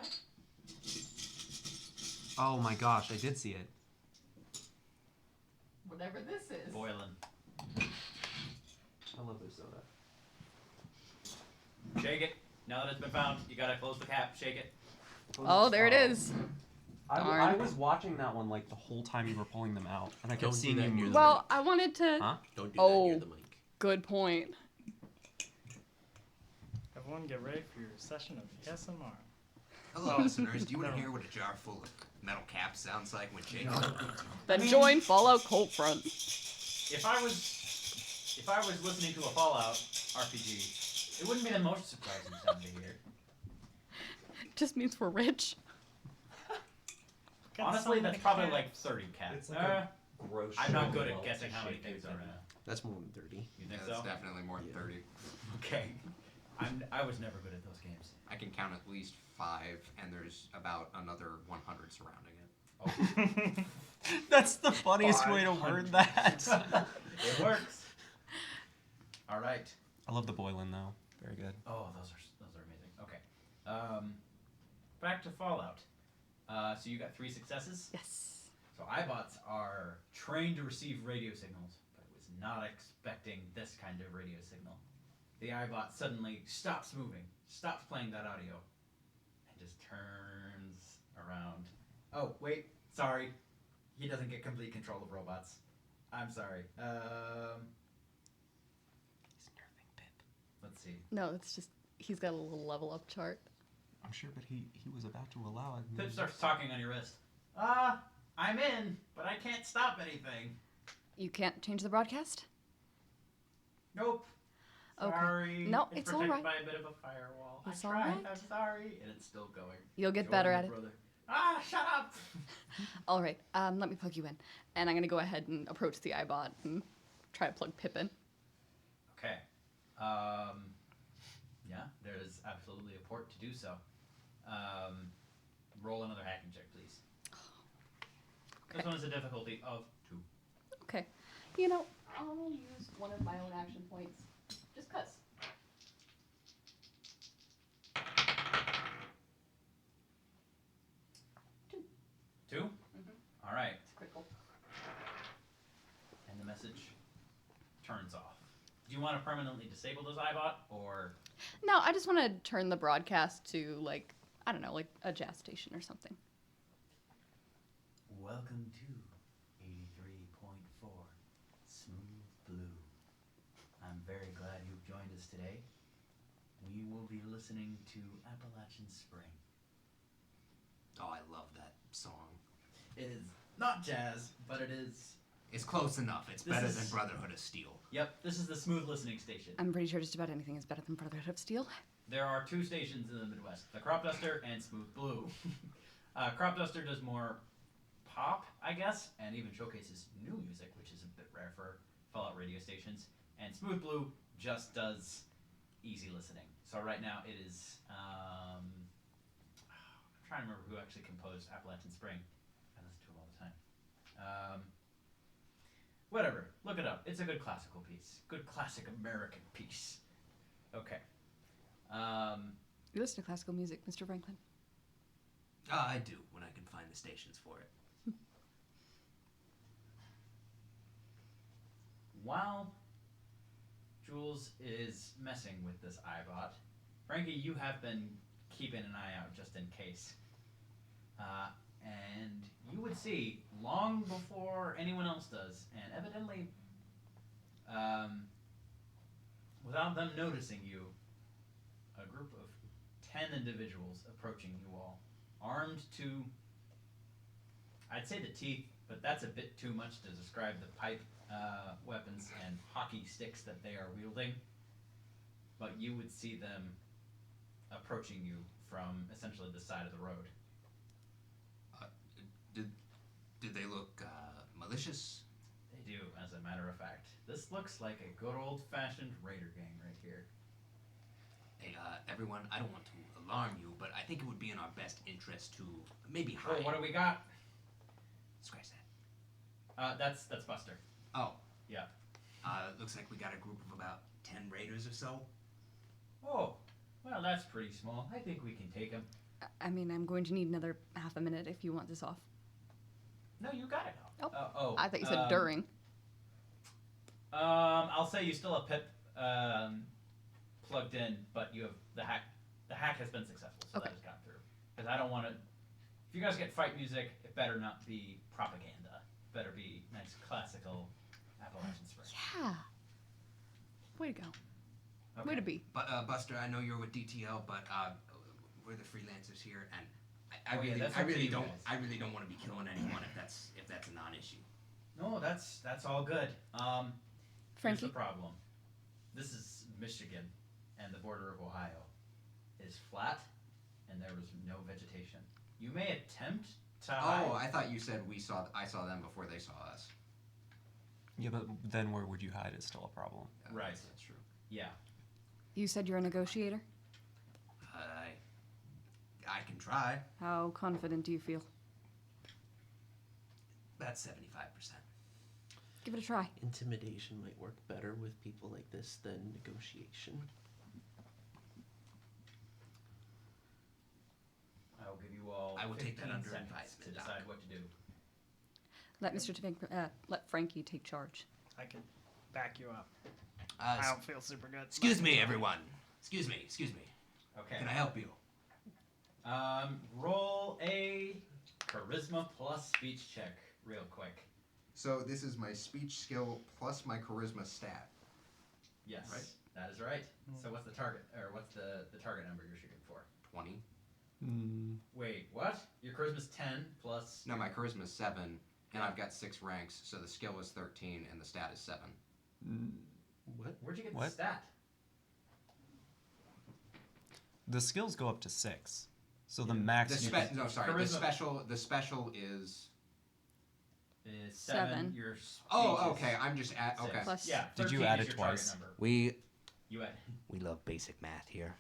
Oh my gosh, I did see it. Whatever this is. Boylan. I love this soda. Shake it. Now that it's been found, you gotta close the cap. Shake it. Oh, there it is. I Darn. was watching that one like the whole time you were pulling them out, and I kept Don't do seeing that you near move. the Well, I wanted to. Huh? Don't do that near Oh. the mic. Good point. Everyone get ready for your session of ASMR. Hello, listeners. Do you want to hear what a jar full of metal caps sounds like when shaken? Then join Fallout Cold Front. If I was listening to a Fallout RPG, it wouldn't be the most surprising sound to hear. Just means we're rich. Honestly, that's probably like 30 cats. It's like a gross. I'm not show good at about guessing how many shaking things are in it. That's more than 30. You think That's so? definitely more than Yeah. 30. Okay. I was never good at those games. I can count at least 5, and there's about another 100 surrounding it. That's the funniest way to word that. It works. All right. I love the Boylan though. Very good. Oh, those are amazing. Okay. Back to Fallout. So you got 3 successes. Yes. So iBots are trained to receive radio signals, but it was not expecting this kind of radio signal. The iBot suddenly stops moving, stops playing that audio, and just turns around. Oh, wait, sorry. He doesn't get complete control of robots. I'm sorry. He's nerfing Pip. Let's see. No, it's just he's got a little level up chart. I'm sure, but he was about to allow it. Pip starts talking on your wrist. I'm in, but I can't stop anything. You can't change the broadcast? Nope. Okay. Sorry. No, it's it's all protected right. by a bit of a firewall. It's I all tried. right. I'm sorry. And it's still going. You'll get Join better your at it. brother. Shut up! All right, let me plug you in. And I'm going to go ahead and approach the iBot and try to plug Pip in. Okay. Yeah, there is absolutely a port to do so. Roll another hacking check, please. This one is a difficulty of 2. Okay. You know, I'll use one of my own action points. Just 'cause. Two? All right. It's critical. And the message turns off. Do you want to permanently disable this iBot, or... No, I just want to turn the broadcast to, like, I don't know, like a jazz station or something. Welcome to 83.4 Smooth Blue. I'm very glad you've joined us today. We will be listening to Appalachian Spring. Oh, I love that song. It is not jazz, but it is... It's close enough. It's This better is- than Brotherhood of Steel. Yep, this is the smooth listening station. I'm pretty sure just about anything is better than Brotherhood of Steel. There are 2 stations in the Midwest, the Crop Duster and Smooth Blue. Crop Duster does more pop, I guess, and even showcases new music, which is a bit rare for Fallout radio stations. And Smooth Blue just does easy listening. So right now it is, I'm trying to remember who actually composed Appalachian Spring. I listen to it all the time. Whatever, look it up. It's a good classical piece. Good classic American piece. Okay. You listen to classical music, Mr. Franklin? I do, when I can find the stations for it. While Jules is messing with this iBot, Frankie, you have been keeping an eye out just in case. And you would see, long before anyone else does, and evidently, without them noticing you, a group of 10 individuals approaching you all, armed to, I'd say the teeth, but that's a bit too much to describe the pipe weapons and hockey sticks that they are wielding. But you would see them approaching you from essentially the side of the road. Did they look malicious? They do, as a matter of fact. This looks like a good old-fashioned raider gang right here. Hey, everyone, I don't want to alarm you, but I think it would be in our best interest to maybe hide. Oh, what do we got? Scratch that. That's Buster. Oh. Yeah. Looks like we got a group of about 10 raiders or so. Oh, well, that's pretty small. I think we can take them. I mean, I'm going to need another half a minute if you want this off. No, you got it. Oh. I thought you said during. I'll say you still have Pip plugged in, but you have the hack. The hack has been successful, so Okay. that has gone through. Because I don't want to. If you guys get fight music, it better not be propaganda. It better be nice classical Appalachian Spring. Yeah. Way to go. Okay. Way to be. But Buster, I know you're with DTL, but we're the freelancers here, and I Oh, yeah, really, that's I up to really you don't, guys. I really don't want to be killing anyone if that's a non-issue. No, that's all good. Here's Frankie? the problem. This is Michigan, and the border of Ohio is flat, and there was no vegetation. You may attempt to hide. Oh, I thought you said I saw them before they saw us. Yeah, but then where would you hide is still a problem. Right. That's true. Yeah. You said you're a negotiator? I can try. How confident do you feel? That's 75%. Give it a try. Intimidation might work better with people like this than negotiation. I will give you all. I will take that 15 under seconds advisement, to Doc. decide what to do. Let Frankie take charge. I can back you up. I don't feel super good. Excuse me, everyone. Excuse me. Okay. Can I help you? Roll a charisma plus speech check, real quick. So this is my speech skill plus my charisma stat. Yes, Right. that is right. So what's the target, or what's the target number you're shooting for? 20. Wait, what? Your charisma's 10 plus. No, my charisma is 7, and I've got 6 ranks, so the skill is 13, and the stat is 7. What? Where'd you get the What? stat? The skills go up to 6. So the Yeah. max. The Charisma. special is. Is 7. Your speech Oh, is okay. I'm just at. 6. Okay. Plus- Yeah. Did you 13 add is it your target twice? number. We You add. love basic math here.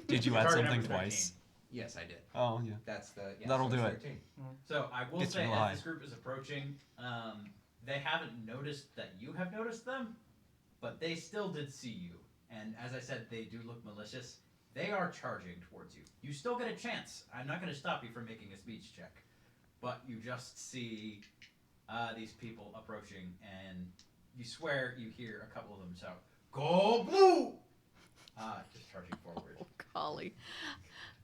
Did you Your add target something number's twice? 13. Yes, I did. Oh, yeah. That's the. Yeah, That'll so do it's it. 13. So I will Gets say, real as high. this group is approaching, they haven't noticed that you have noticed them, but they still did see you. And as I said, they do look malicious. They are charging towards you. You still get a chance. I'm not going to stop you from making a speech check, but you just see these people approaching, and you swear you hear a couple of them shout, "Go blue!" Just charging forward. Oh, golly.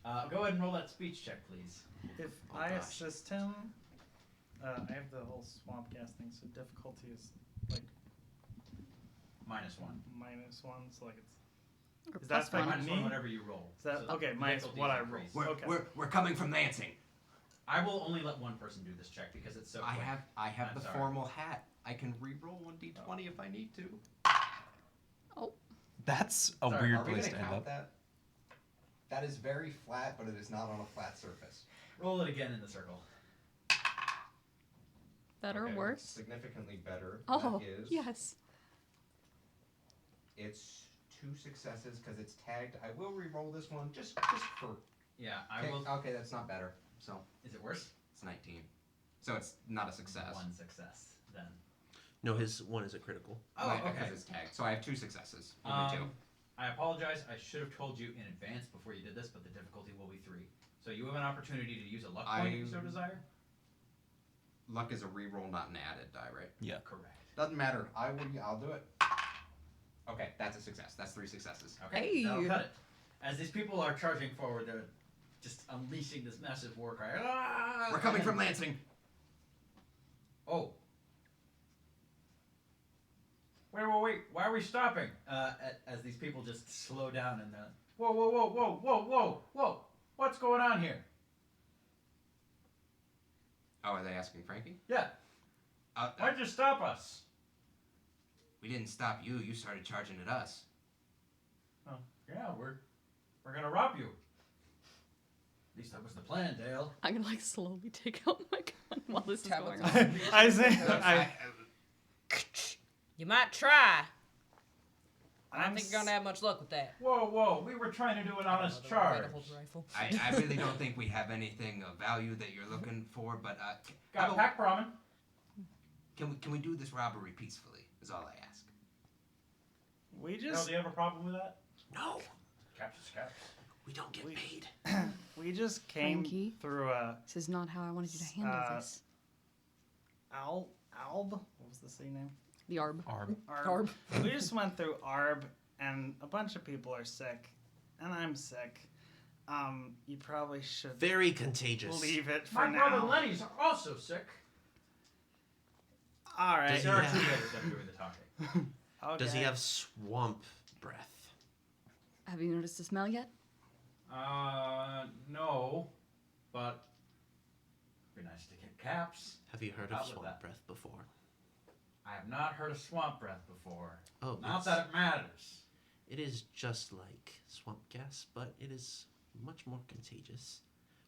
Go ahead and roll that speech check, please. If Oh, I gosh. assist him, I have the whole swamp gas thing, so difficulty is like -1. -1, so like it's. Or Is that plus one. fine? -1, whatever you roll. Is that So okay? the Minus difficulty what is I roll. increased. Okay. We're coming from Lansing. I will only let one person do this check because it's so I quick. have I'm the sorry. formal hat. I can re-roll 1d20 if I need to. That's a Sorry, weird Are we place gonna to end count up. that? That is very flat, but it is not on a flat surface. Roll it again in the circle. Better Okay, or worse? Significantly better. Oh, That is, yes. It's 2 successes because it's tagged. I will re-roll this one just for. Yeah, I Okay, will. okay, that's not better. So Is it worse? it's 19. So it's not a success. One success then. No, his one is a critical. Oh, Right, okay. Because it's tagged. So I have 2 successes. You do too. I apologize. I should have told you in advance before you did this, but the difficulty will be 3. So you have an opportunity to use a luck point if you so desire. Luck is a re-roll, not an added die, right? Yeah. Correct. Doesn't matter. I'll do it. Okay, that's a success. That's 3 successes. Okay, Hey. that'll cut it. As these people are charging forward, they're just unleashing this massive war cry. Ah! We're coming And from then- Lansing. Oh. Wait, why are we stopping? As these people just slow down and Whoa, whoa, whoa, whoa, whoa, whoa, whoa. What's going on here? Oh, are they asking Frankie? Yeah. Why'd you stop us? We didn't stop you. You started charging at us. Oh, yeah, we're gonna rob you. At least that was the plan, Dale. I'm gonna like slowly take out my gun while this is Tap going it. on. I say, You might try. I I'm don't think you're gonna have much luck with that. Whoa, whoa, we were trying to do an honest I don't know the right way charge. to hold the rifle. I really don't think we have anything of value that you're looking for, but Got pack ramen. can we do this robbery peacefully? Is all I ask. we Dale, just do you have a problem with that? No, Caps is caps. we don't get paid. we just came Frankie? through a This is not how I wanted you to handle this. Alb. What was the city name? The Arb. Arb. Arb. We just went through Arb, and a bunch of people are sick, and I'm sick. You probably should Very contagious. leave it for My now. brother Lenny's also sick. All right. Does he There are have- two letters that doing the talking. Okay. Does he have swamp breath? Have you noticed the smell yet? No, but it'd be nice to get caps. Have you heard Out of with swamp that. breath before? I have not heard of swamp breath before. Oh, Not that it matters. it is just like swamp gas, but it is much more contagious.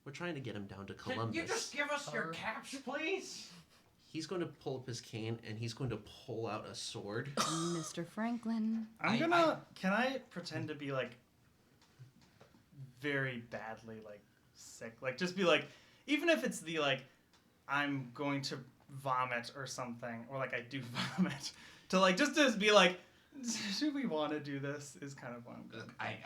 We're trying to get him down to Can Columbus. you just give us your caps, please? He's going to pull up his cane and he's going to pull out a sword. Mr. Franklin. Can I pretend to be like very badly like sick? Like just be like, even if it's the like, I'm going to vomit or something, or like I do vomit, to like just to be like, do we want to do this? Is kind of what I'm Look, going.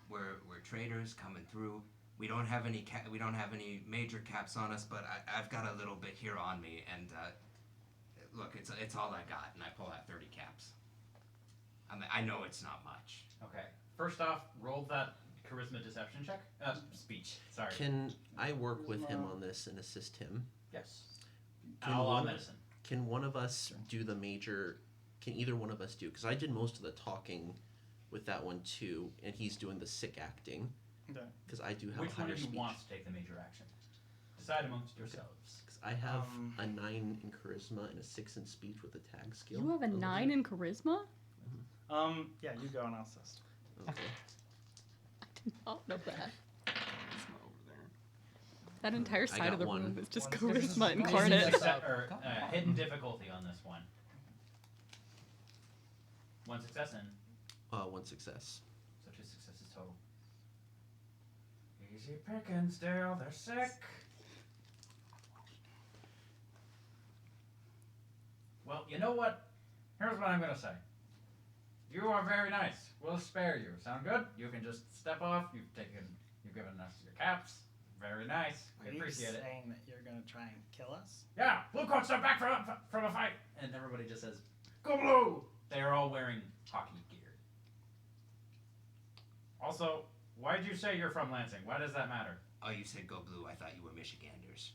we're traders coming through. We don't have any major caps on us, but I've got a little bit here on me, and look, it's all I got, and I pull out 30 caps. I mean, I know it's not much. Okay. First off, roll that charisma deception check. Speech. Sorry. Can I work with him on this and assist him? Yes. Can All on one- medicine. Can one of us do the major? Can either one of us do? Because I did most of the talking with that one too, and he's doing the sick acting. Okay. Because I do have Which a one higher of you speech. wants to take the major action? Decide amongst yourselves. 'Cause I have Um, a 9 in charisma and a 6 in speech with a tag skill. You have a 9 in charisma? Yeah, you go and I'll assist. Okay. Oh, no, that. That entire side got of the one. room is just One success. charisma incarnate. Hidden difficulty on this one. One success and 1 success. so 2 successes total. Easy pickings, Dale. They're sick. Well, you know what? Here's what I'm gonna say. You are very nice. We'll spare you. Sound good? You can just step off. You've given us your caps. Very nice. Are We you appreciate it. saying that you're gonna try and kill us? Yeah, blue coats are back from a fight, and everybody just says, "Go blue!" They are all wearing hockey gear. Also, why did you say you're from Lansing? Why does that matter? Oh, you said go blue. I thought you were Michiganders.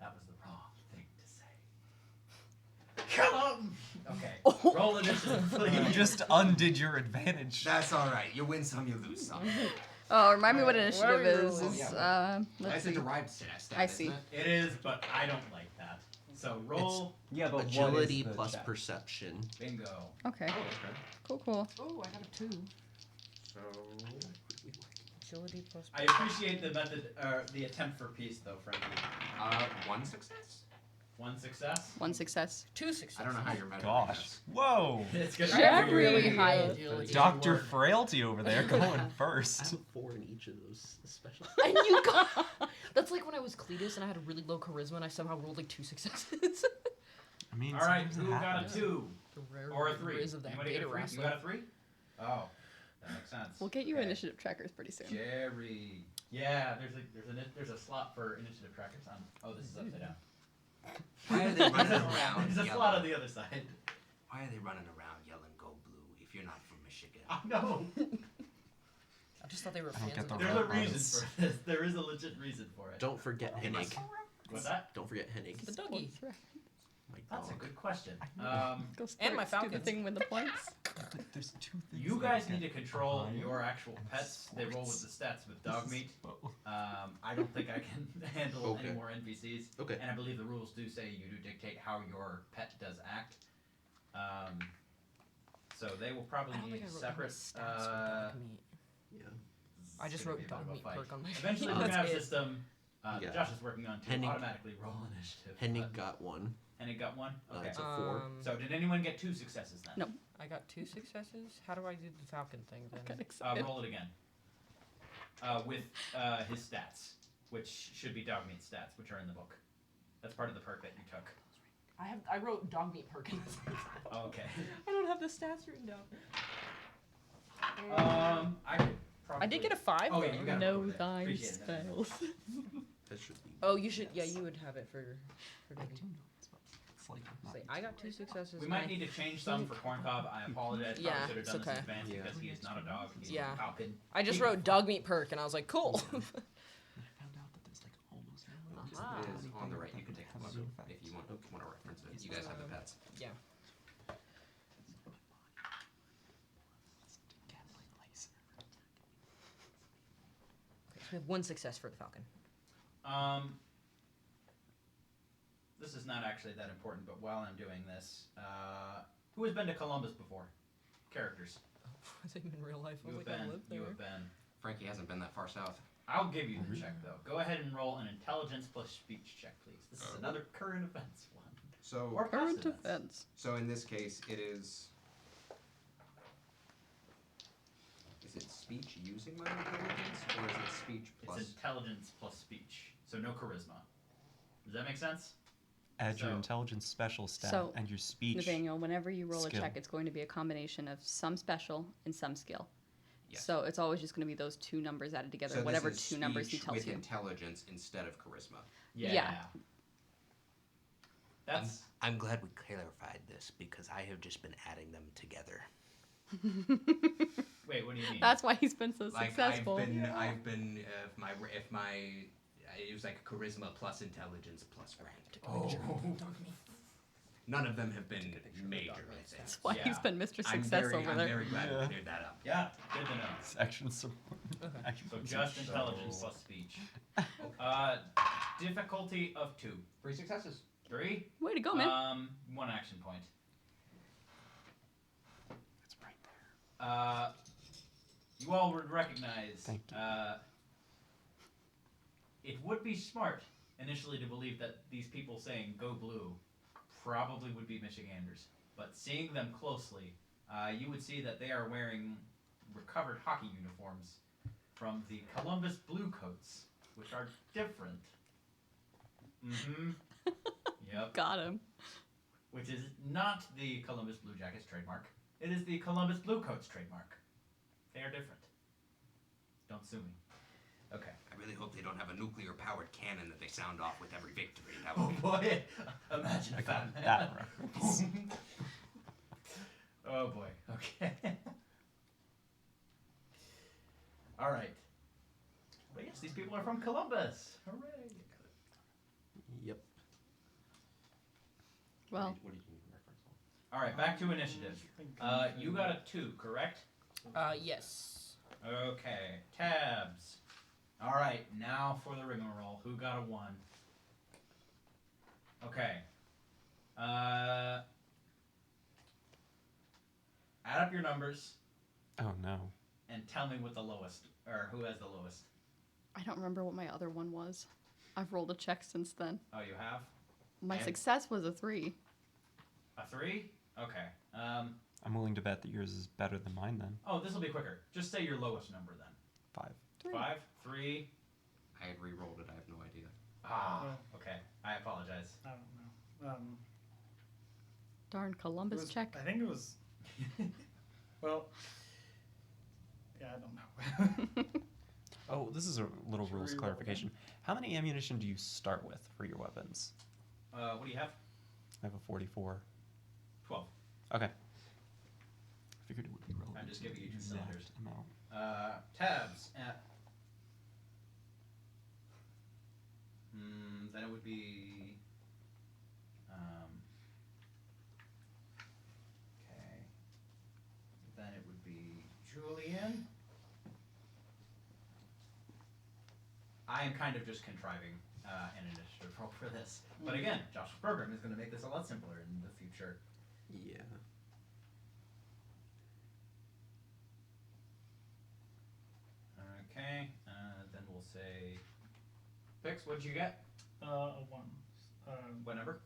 That was the wrong thing to say. Kill him! Okay, roll initiative, You please. just undid your advantage. That's all right. You win some, you lose some. Oh, remind me what What initiative are your is. rolls? Is That's let's a see. derived stat. I isn't see. it? It is, but I don't like that. So roll Yeah, but Agility what is the plus check? perception. bingo. Okay. Oh, okay. Cool, cool. Oh, I got a 2. So Agility plus. I appreciate the method, the attempt for peace, though, Frankie. 1 success. 1 success. 1 success. 2 successes. I don't know how you're measuring Gosh. this. Whoa. It's gonna Jerry. be really high Yeah. agility. Dr. Frailty over there going I first. have 4 in each of those special. And you got. That's like when I was Cletus and I had a really low charisma and I somehow rolled like 2 successes. I mean, All right, sometimes who it got a happens. 2 The rare or a 3? riz of that Anybody get beta a 3? You wrestler. got a 3? Oh, that makes sense. We'll get you Okay. initiative trackers pretty soon. Jerry. Yeah, there's a slot for initiative trackers on. Oh, this is upside down. Why are they There's running a, around there's a yelling? slot on the other side. Why are they running around yelling "Go blue" if you're not from Michigan? I know. I just thought they were I don't fans get of the There's a reference. reason for this. There is a legit reason for it. Don't forget They must- Hennig. What's that? Don't forget Hennig. The Dougie. My That's a dog. good question. Go And my sports, do the falcons. thing with the points. There's two things. You that guys get need to control higher your actual and pets. They roll with the sports. stats with dog This is- meat. I don't think I can handle Okay. any more NPCs. Okay. And I believe the rules do say you do dictate how your pet does act. So they will probably I don't need think I wrote separate. any stats with dog meat. Yeah. I just it's gonna wrote be a bit of dog a meat fight. perk on my Eventually, we're gonna That's have a it. system. Yeah. Josh is working on to Henning- automatically roll initiative. Henning but- got one. Henning got one. Okay. It's a 4. So did anyone get 2 successes then? No. I got 2 successes. How do I do the falcon thing then? Got excited. Roll it again. With his stats, which should be dog meat stats, which are in the book. That's part of the perk that you took. I wrote dog meat perk. Okay. I don't have the stats written down. I could probably. I did get a 5. Oh yeah, though. you got Know it. thy Appreciate it. spells. That should be. Oh, you should. Yeah, you would have it for maybe. It's like not- See, I got 2 successes. We might need to change some for Corn Cob. I apologize. Yeah, Probably should have it's done this in okay. advance Yeah. because he is not a dog. He's Yeah. a falcon. I just wrote dog meat perk, and I was like, cool. I found out that there's like almost no way to Ah. It is on the right. You can take a Has look no if you want effects. to reference it. You guys have the pets. Yeah. Gambling laser. So we have 1 success for the falcon. This is not actually that important, but while I'm doing this, who has been to Columbus before? Characters. I think in real life, I You was have like, I been. live there. You have been. Frankie hasn't been that far south. I'll give you the check though. Go ahead and roll an intelligence plus speech check, please. This is another current events one. So, Or past Current events. events. so in this case, it is. Is it speech using my intelligence, or is it speech plus? It's intelligence plus speech, so no charisma. Does that make sense? Add your So- intelligence special stat So, and your speech. Nathaniel, whenever you roll skill. a check, it's going to be a combination of some special and some skill. Yes. So it's always just going to be those 2 numbers added together, So this whatever is 2 numbers he speech tells with you. intelligence instead of charisma. Yeah. That's I'm glad we clarified this because I have just been adding them together. wait. What do you mean? That's why he's been so Like successful. I've been if my it was like charisma plus intelligence plus rank. Oh. None of them have been major. I think. That's why he's Yeah. been Mr. I'm Success very, over I'm there. very glad Yeah. we cleared that up. Yeah. Good to know. It's action support. Okay. Action So support. just intelligence plus speech. Difficulty of 2. 3 successes. 3. Way to go, man. 1 action point. It's right there. You all would recognize. Thank you. It would be smart initially to believe that these people saying "Go Blue" probably would be Michiganders, but seeing them closely, you would see that they are wearing recovered hockey uniforms from the Columbus Bluecoats, which are different. Mm-hmm. Yep. Got him. Which is not the Columbus Blue Jackets trademark. It is the Columbus Bluecoats trademark. They are different. Don't sue me. Okay. I really hope they don't have a nuclear powered cannon that they sound off with every victory. That Oh would be boy! Imagine I if got that. that reference. Oh boy. Okay. All right. But yes, these people are from Columbus. Hooray! Yep. Well, What did you need reference on? All right, back to initiative. You got a 2, correct? Yes. Okay. Tabs. All right, now for the rigmarole. Who got a 1? Okay. Add up your numbers Oh no. and tell me what the lowest, or who has the lowest. I don't remember what my other one was. I've rolled a check since then. Oh, you have My And- success was a 3. a 3. Okay. I'm willing to bet that yours is better than mine then. Oh, this will be quicker. Just say your lowest number then. 5. 3. 5, 3. I had re-rolled it. I have no idea. Ah. Okay. I apologize. I don't know. Darn It Columbus was- check. I think it was. Well. Yeah, I don't know. Oh, this is a little Should rules we roll clarification. How many ammunition do you start with for your weapons? What do you have? I have a 44. 12. Okay. Figured it would be relevant. I'm just to giving you the 2 exact cylinders. amount. Tabs at. Then it would be. am kind of just contriving an initiative roll for this. But again, Josh's program is going to make this a lot simpler in the future. Yeah. Okay, then we'll say, Pix, what'd you get? A 1. What number?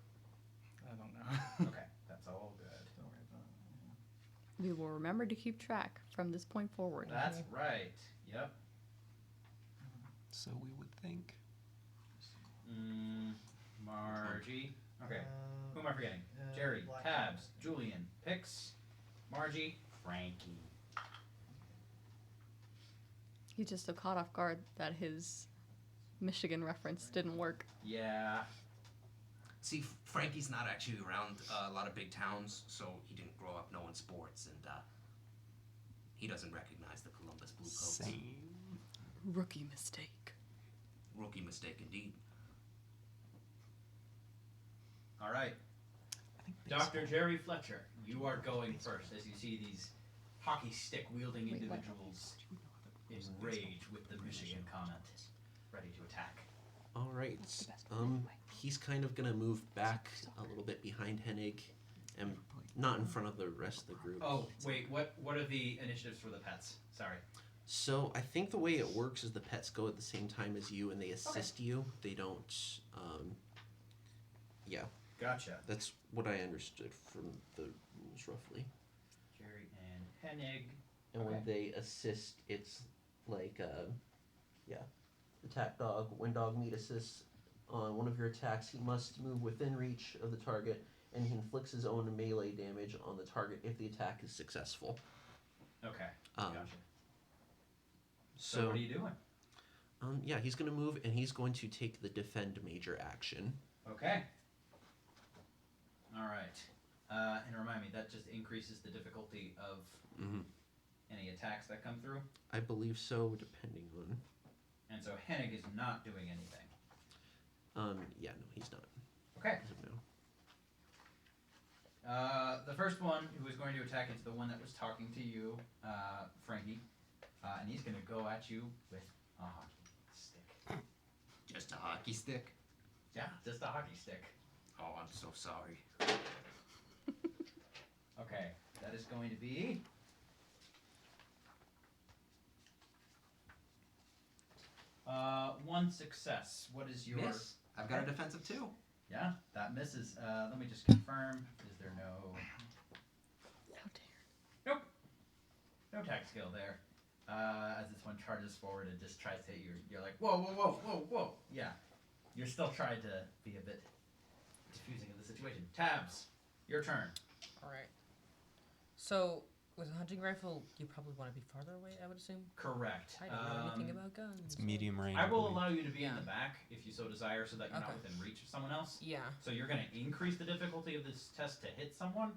I don't know. Okay, that's all good. Don't worry about it. We will remember to keep track from this point forward. That's right. Yep. So we would think. Margie. Okay. Who am I forgetting? Uh, Jerry, Black Tabs, Julian, Pix, Margie, Frankie. He's just so caught off guard that his Michigan reference didn't work. Yeah. See, Frankie's not actually around a lot of big towns, so he didn't grow up knowing sports, and he doesn't recognize the Columbus Blue Coats. Same. Rookie mistake. Rookie mistake indeed. All right. I think Dr. Jerry Fletcher, you are going first as you see these hockey stick wielding Wait, what? individuals enraged with the Michigan comment, ready to attack. All right. He's kind of gonna move back a little bit behind Hennig, and not in front of the rest of the group. Oh, wait, what are the initiatives for the pets? Sorry. So I think the way it works is the pets go at the same time as you, and they assist you. They don't. Yeah, Gotcha. that's what I understood from the rules roughly. Jerry and Hennig. And when Okay. they assist, it's like, attack dog. When dog meat assists on one of your attacks, he must move within reach of the target, and he inflicts his own melee damage on the target if the attack is successful. Okay. Um, Gotcha. So what are you doing? Yeah, he's gonna move, and he's going to take the defend major action. Okay. All right. And remind me, that just increases the difficulty of Mm-hmm. any attacks that come through. I believe so, depending on. And so Hennig is not doing anything. Yeah, no, he's not. Okay. As of now. The first one who is going to attack is the one that was talking to you, Frankie. And he's going to go at you with a hockey stick. Just a hockey stick? Yeah, just a hockey stick. Oh, I'm so sorry. Okay, that is going to be... one success. What is your... Miss. I've got a defensive too. Yeah, that misses. Let me just confirm. Is there no... Nope. No tag skill there. As this one charges forward and just tries to hit you, you're like, whoa, whoa, whoa, whoa, whoa. Yeah. You're still trying to be a bit diffusing of the situation. Tabs, your turn. Alright. So, with a hunting rifle, you probably want to be farther away, I would assume? Correct. I don't know anything about guns. It's medium range. I will believe. allow you to be in Yeah. the back if you so desire so that you're not Okay. within reach of someone else. Yeah. So you're going to increase the difficulty of this test to hit someone?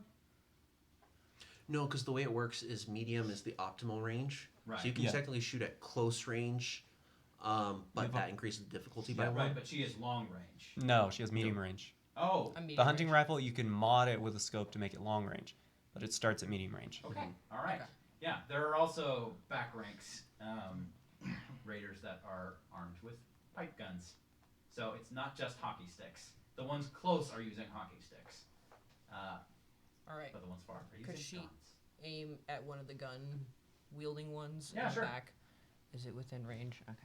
No, because the way it works is medium is the optimal range. Right. So you can Yeah. technically shoot at close range, but that increases the difficulty by Yeah, one. right, but she is long range. No, she has medium range. Oh, A medium The hunting range. rifle, you can mod it with a scope to make it long range, but it starts at medium range. okay. All right. Okay. Yeah, there are also back ranks raiders that are armed with pipe guns. So it's not just hockey sticks. The ones close are using hockey sticks. Alright. But the ones far are Could using she- guns. Aim at one of the gun wielding ones Yeah, in sure. the back. Is it within range? Okay.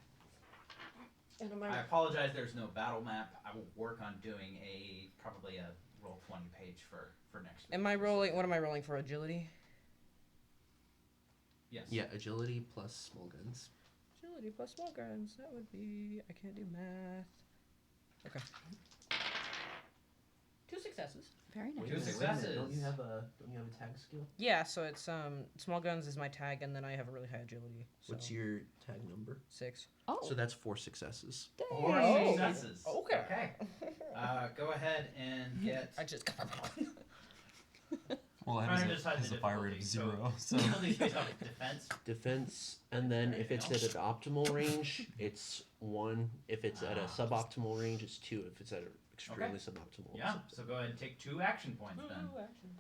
And am I apologize, there's no battle map. I will work on doing probably a roll 20 page for next week. Am I rolling? What am I rolling for? Agility? Yes. Yeah, agility plus small guns. Agility plus small guns. That would be. I can't do math. Okay. 2 successes. Very nice. Two successes. Don't you have a tag skill? Yeah, so it's small guns is my tag, and then I have a really high agility. So What's your tag number? 6. Oh, So that's 4 successes. Four Oh. successes. Okay. Okay. Go ahead and get... I just. Well, it Trying to has decide a the fire rate of difficulty, 0, so. Difficulty is based off of defense. Defense, and then if it's at an optimal range, it's 1. If it's at a suboptimal range, it's 2. If it's at an extremely Okay. suboptimal. Yeah, so go ahead and take 2 action points then. Action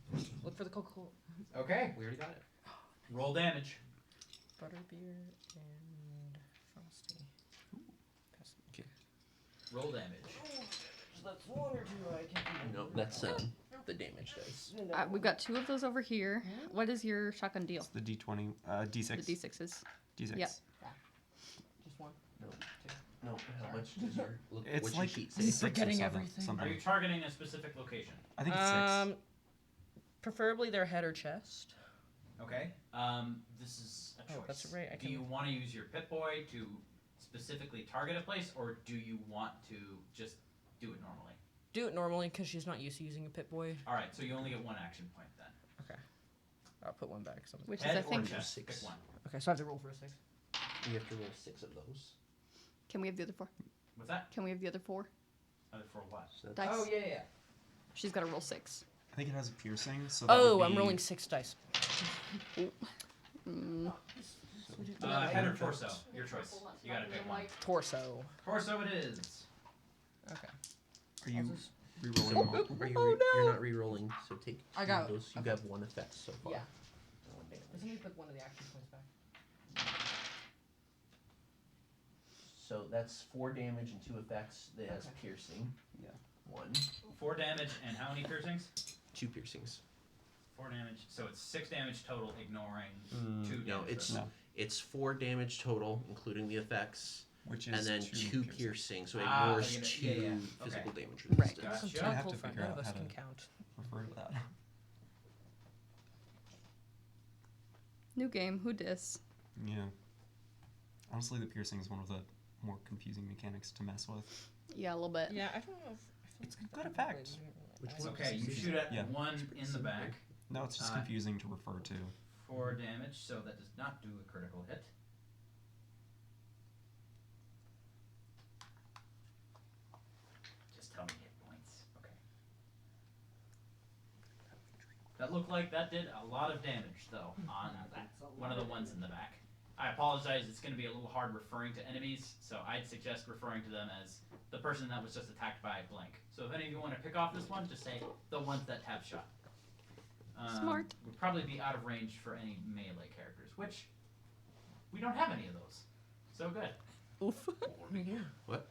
points. Look for the Coca-Cola. Okay, We already got it. roll damage. Butterbeer and Frosty. Roll damage. That's one or two. I can't No, that's the damage dice. We've got 2 of those over here. What is your shotgun deal? It's the D20, D6. The D6s. D6. Yep. Just one. No, no. How much does your It's what's like your sheet say? 6 or Forgetting 7, everything. Something. Are you targeting a specific location? I think it's 6. Preferably their head or chest. Okay. This is a choice. Oh, that's right, I Do you can- want to use your Pip-Boy to specifically target a place, or do you want to just do it normally? Do it normally because she's not used to using a Pip-Boy. All right, so you only get 1 action point then. Okay. I'll put one back. So Which Head is, I think. or chest, 6. pick one. okay, so I have to roll for a 6. You have to roll 6 of those. Can we have the other 4? What's that? Can we have the other 4 For what? So that's, dice? yeah. She's got to roll 6. I think it has a piercing. So that Oh, would I'm be- rolling 6 dice. Mm. Head or torso? Your choice. You gotta pick one. Torso. Torso it is. Okay. Are you just- re-rolling them all? are you Oh, you're not re-rolling, so take I 2 got of it. those. You Okay. have 1 effect so far. Yeah. 1 damage. Somebody put one of the action points back. So that's 4 damage and 2 effects. That has Okay. piercing. Yeah. 1, 4 damage and how many piercings? 2 piercings. 4 damage. So it's 6 damage total, ignoring 2 damage. No, it's No. it's 4 damage total, including the effects, Which is and then 2 piercing. piercing. So Ah, ignores you're 2 gonna- yeah. physical Okay. damage Right. resistance. Gotcha. Some I have cool to fact. figure None out of us how can to- count. Refer to that. New game. Who dis? Yeah. Honestly, the piercing is one of the more confusing mechanics to mess with. Yeah, a little bit. Yeah, I don't know if. It's a good effect. Which It's one? okay. You shoot at Yeah. 1 in the back. No, it's just Uh, confusing to refer to. 4 damage, so that does not do a critical hit. Just tell me hit points. Okay. That looked like that did a lot of damage, though, on one of the ones in the back. I apologize, it's going to be a little hard referring to enemies, so I'd suggest referring to them as the person that was just attacked by blank. So if any of you want to pick off this one, just say the ones that tab shot. Smart. Would probably be out of range for any melee characters, which we don't have any of those. So good. Oof. What?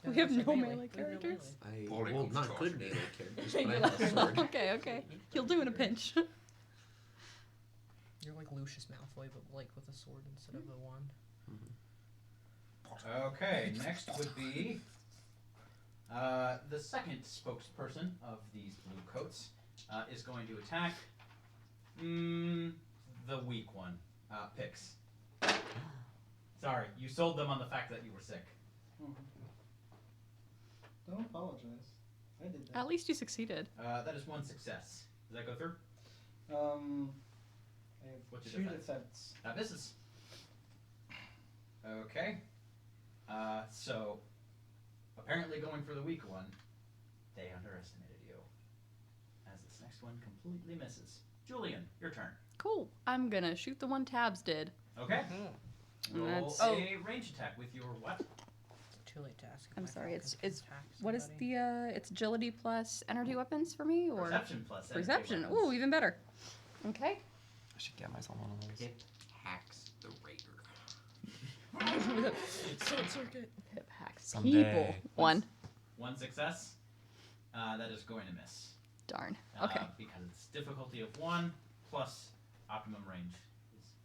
We have no melee characters? I Body well, comes not charged. good melee characters, but I have a sword. Okay. He'll do in a pinch. You're like Lucius Malfoy, but like with a sword instead of a wand. Okay, next would be the second spokesperson of these blue coats is going to attack the weak one, Pix. Sorry, you sold them on the fact that you were sick. Don't apologize. I did that. At least you succeeded. That is 1 success. Does that go through? I have What's your 2 defense? defense. That misses. Okay. So, apparently going for the weak one, they underestimated you. As this next one completely misses. Julian, your turn. Cool. I'm gonna shoot the one Tabs did. Okay. Roll That's- a range attack with your what? Too late to ask. if I'm my sorry, phone it's- can it's- attack What is somebody. the it's agility plus energy weapons for me or Perception plus energy perception? weapons. Ooh, even better. Okay. I should get myself one of those. Hip hacks the raider. Sword circuit. Hip hacks. Someday. People. One. 1 success. That is going to miss. Darn. Okay. Because it's difficulty of 1 plus optimum range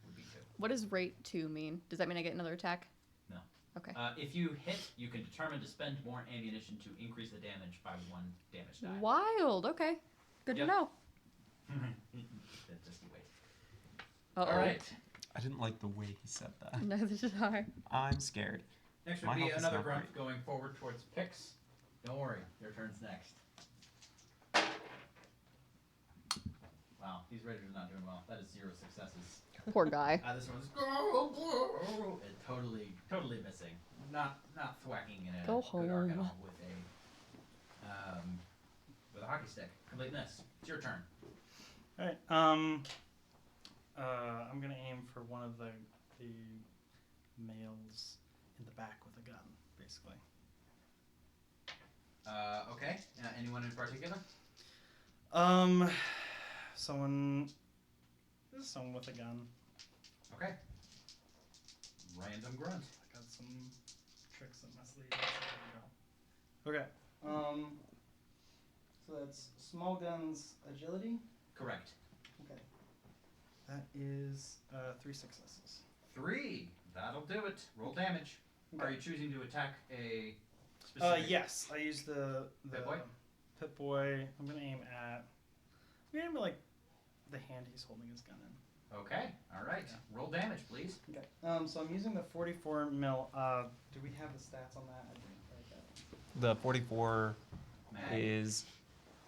would be 2. What does rate 2 mean? Does that mean I get another attack? No. Okay. If you hit, you can determine to spend more ammunition to increase the damage by 1 damage die. Wild. Okay. Good Yep. to know. Just you wait. Uh-oh. All right. I didn't like the way he said that. Neither did I. I'm scared. Next would My be health is another not grunt great. going forward towards Pix. Don't worry, your turn's next. Wow, these raiders are not doing well. That is 0 successes. Poor guy. This one's totally missing. Not thwacking in a Go good arc at home. all with a hockey stick. Complete miss. It's your turn. Alright, I'm gonna aim for one of the males in the back with a gun, basically. Okay. Anyone in particular? Someone with a gun. Okay. Random grunt. I got some tricks up my sleeve. There we go. Okay. So that's small guns agility. Correct. Okay. That is 3 successes. 3. That'll do it. Roll damage. Okay. Are you choosing to attack a specific? Yes, I use the Pip-Boy? Pip-Boy. I'm gonna aim at like the hand he's holding his gun in. Okay. All right. Yeah. Roll damage, please. Okay. So I'm using the 44 mil. Do we have the stats on that? I didn't write that. The 44 Mag. is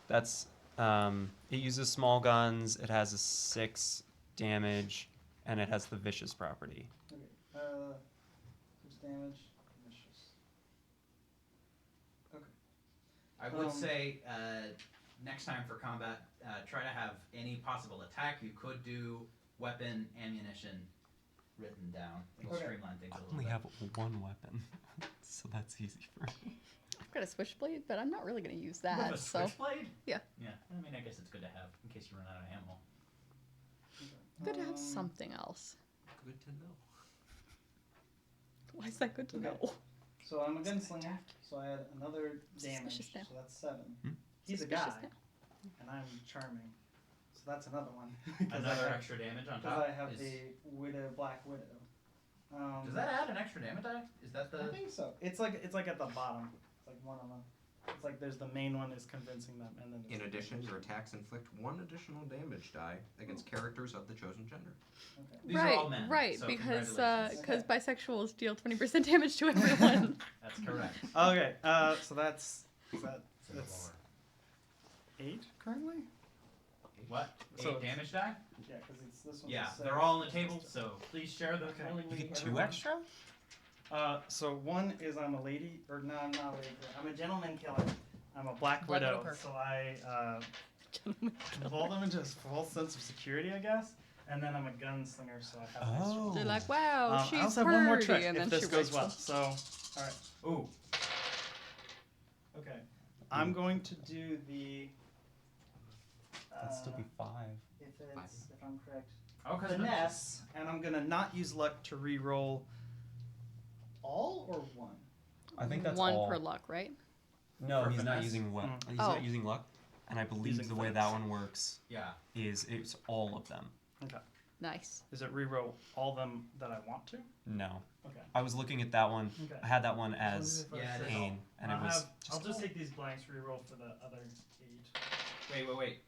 that's it uses small guns. It has a 6 damage, and it has the vicious property. Okay. 6 damage. Vicious. Okay. I would Um, say next time for combat, try to have any possible attack. You could do weapon, ammunition written down. It'll Okay. streamline things I a little only bit. have one weapon, so that's easy for me. I've got a switchblade, but I'm not really going to use You have that. a So switchblade? Yeah. Yeah. I mean, I guess it's good to have in case you run out of ammo. good to have something else. Good to know. Why is that good to Okay. know? So I'm a gunslinger. So I had another damage. Suspicious now. So that's 7. Hmm? He's a Suspicious guy, now. and I'm charming. So that's another one. 'Cause Another I have, extra damage on 'cause top. I have is, a black widow. does that add an extra damage die? Is that I the? think so. It's like at the bottom. It's like one of them. It's like there's the main one is convincing them, and then there's In addition, your attacks inflict 1 additional damage die against characters of the chosen gender. Okay. These are all men. right, so because congratulations. bisexuals deal 20% damage to everyone. That's correct. Okay. So that's It's in the that's lower. 8 currently. What? So 8 damage die? Yeah, because it's this one. Yeah, they're all on the table, so please share the Okay. willingly. You get 2 everyone. extra? So one is I'm a lady, or no, I'm not a lady. I'm a gentleman killer. I'm a black Black widow. Widow perk. So I involve them into a false sense of security, I guess. And then I'm a gunslinger, so I have. nice Oh. rolls. They're like, wow, she's I also have one more pretty, trick and if then this she goes rapes well. them. So, all right. Ooh. Okay. I'm going to do the. That'd still be 5. If I'm correct. Oh, because Finesse, and I'm gonna not use luck to re-roll all or one. I think that's one all. per luck, right? No, For he's not finesse? using luck. Mm. He's Oh. not using luck, and I believe Using the way finesse. that one works Yeah. is it's all of them. Okay. Nice. Is it re-roll all of them that I want to? No, Okay. I was looking at that one. Okay. I had that one as Yeah, it is. pain, and it I'll was. I'll just take these blanks re-roll for the other 8 Wait.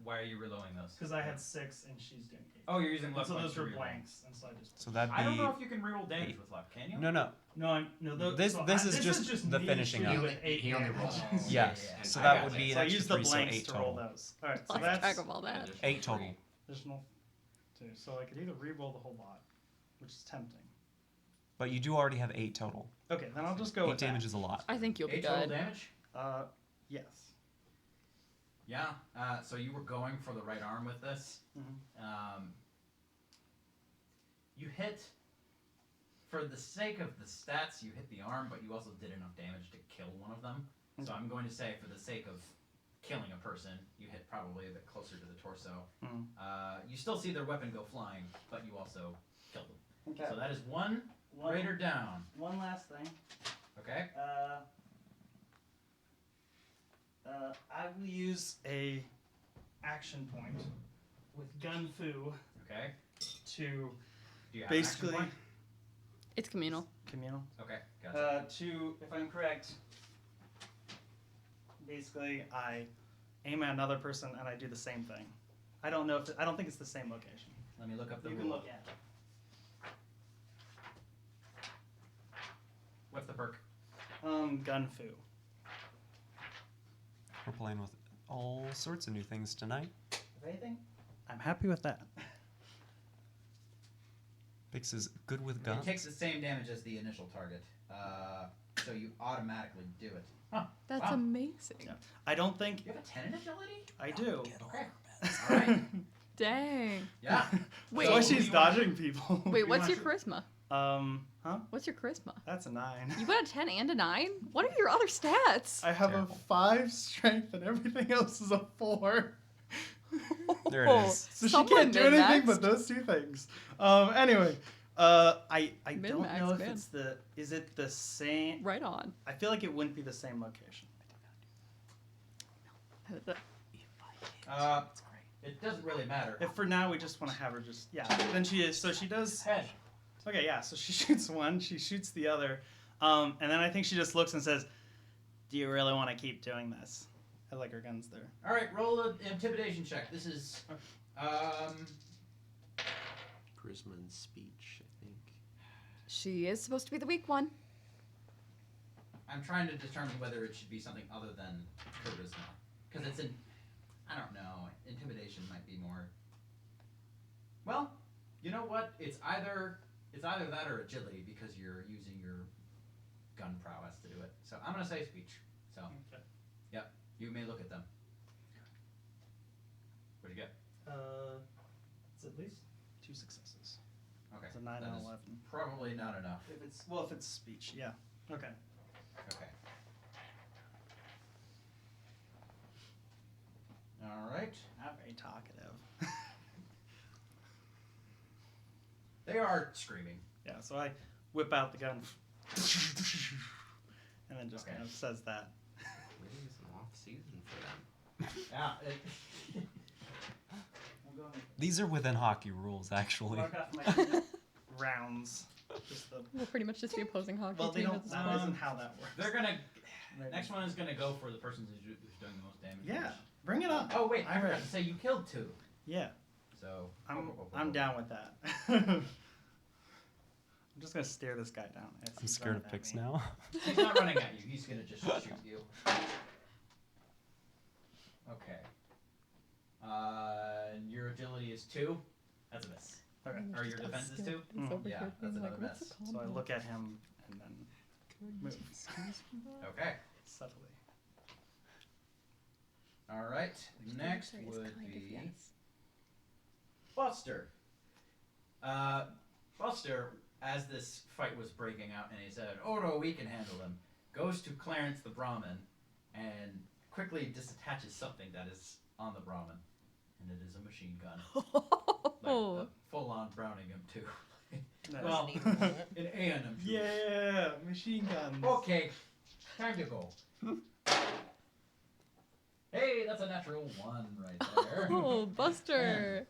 Why are you reloading those? because I had 6 and she's doing 8. Oh, you're using luck so points those to were reroll. blanks, and so I just. So that'd I don't know be if you can reroll damage 8. with luck. Can you? no. This is just the me finishing shooting up. with 8 He only damage. rolls. Yes. yeah. So I that got would you. be an So I extra use the 3, so blanks 8 to total. roll those. All right, so Lost that's track of all that. 8 total. additional 2. So I could either re-roll the whole lot, which is tempting. But you do already have 8 total. Okay, then I'll just go 8 with damage is a lot. I think you'll be 8 total good. damage? that. Yes. Yeah. So you were going for the right arm with this. Mhm. You hit. For the sake of the stats, you hit the arm, but you also did enough damage to kill one of them. So I'm going to say, for the sake of killing a person, you hit probably a bit closer to the torso. Mhm. You still see their weapon go flying, but you also killed them. Okay. So that is one raider down. One last thing. Okay. I will use a action point with Gun Fu Okay. to Do you have an action basically point? It's communal. communal. Okay. Gotcha. To, if I'm correct, basically I aim at another person and I do the same thing. I don't know if I don't think it's the same location. Let me look up the You rule. can look at it. What's the perk? Gun Fu. We're playing with all sorts of new things tonight. If anything, I'm happy with that. Bix is good with guns. It takes the same damage as the initial target, so you automatically do it. Huh. That's Wow. amazing. Yeah. I don't think You have a 10 in agility? I do. Okay. All right. Dang. Yeah. Wait. So what she's do you want- dodging people. Wait, you what's want your charisma? Huh? What's your charisma? That's a 9. You got a 10 and a 9? What are your other stats? I have Terrible. a 5 strength and everything else is a 4. There it is. So she Someone can't do anything min-maxed. but those 2 things. Anyway, I don't Min-max, know if man. it's the. Is it the same? Right on. I feel like it wouldn't be the same location. It doesn't really matter. If for now we just want to have her just then she is so she does. Head. Okay, yeah. So she shoots one, she shoots the other, and then I think she just looks and says, "Do you really want to keep doing this?" I like her guns there. All right, roll an intimidation check. This is, Charisma and speech, I think. She is supposed to be the weak one. I'm trying to determine whether it should be something other than charisma, because it's in. I don't know. Intimidation might be more. Well, you know what? It's either that or agility because you're using your gun prowess to do it. So I'm gonna say speech. So, Okay. yep. You may look at them. What'd you get? It's at least 2 successes. Okay. It's a 9 that and is 11. Probably not enough. If it's speech, yeah. Okay. Okay. All right. Not very talkative. They are screaming. Yeah, so I whip out the gun, and then just Okay. kind of says that. Maybe it's an off season for them. Yeah. These are within hockey rules, actually. Mark off my rounds. Just the. We'll pretty much just be opposing hockey Well, they team don't. at this That point. isn't how that works. They're gonna. Maybe. Next one is gonna go for the person who's doing the most damage. Yeah, bring it on. Oh wait, I I'm forgot ready. to say you killed 2. Yeah, So. I'm down with that. I'm just gonna stare this guy down. as I'm he's scared running of at picks me. now. He's not running at you. He's gonna just shoot you. Okay. Your agility is 2. That's a miss. Okay. Or your defense is 2. It's over Yeah, here that's being like, another what's the mess. So I combo? look at him and then move Okay. subtly. All right. Next Sorry, it's would kind of be yes. Buster. Buster, as this fight was breaking out, and he said, "Oh no, we can handle him," goes to Clarence the Brahmin and quickly disattaches something that is on the Brahmin, and it is a machine gun, like a full-on Browning M2. Nice. Well, an A&M. Yeah, machine guns. Okay, time to go. Hey, that's a natural 1 right there. Oh, Buster!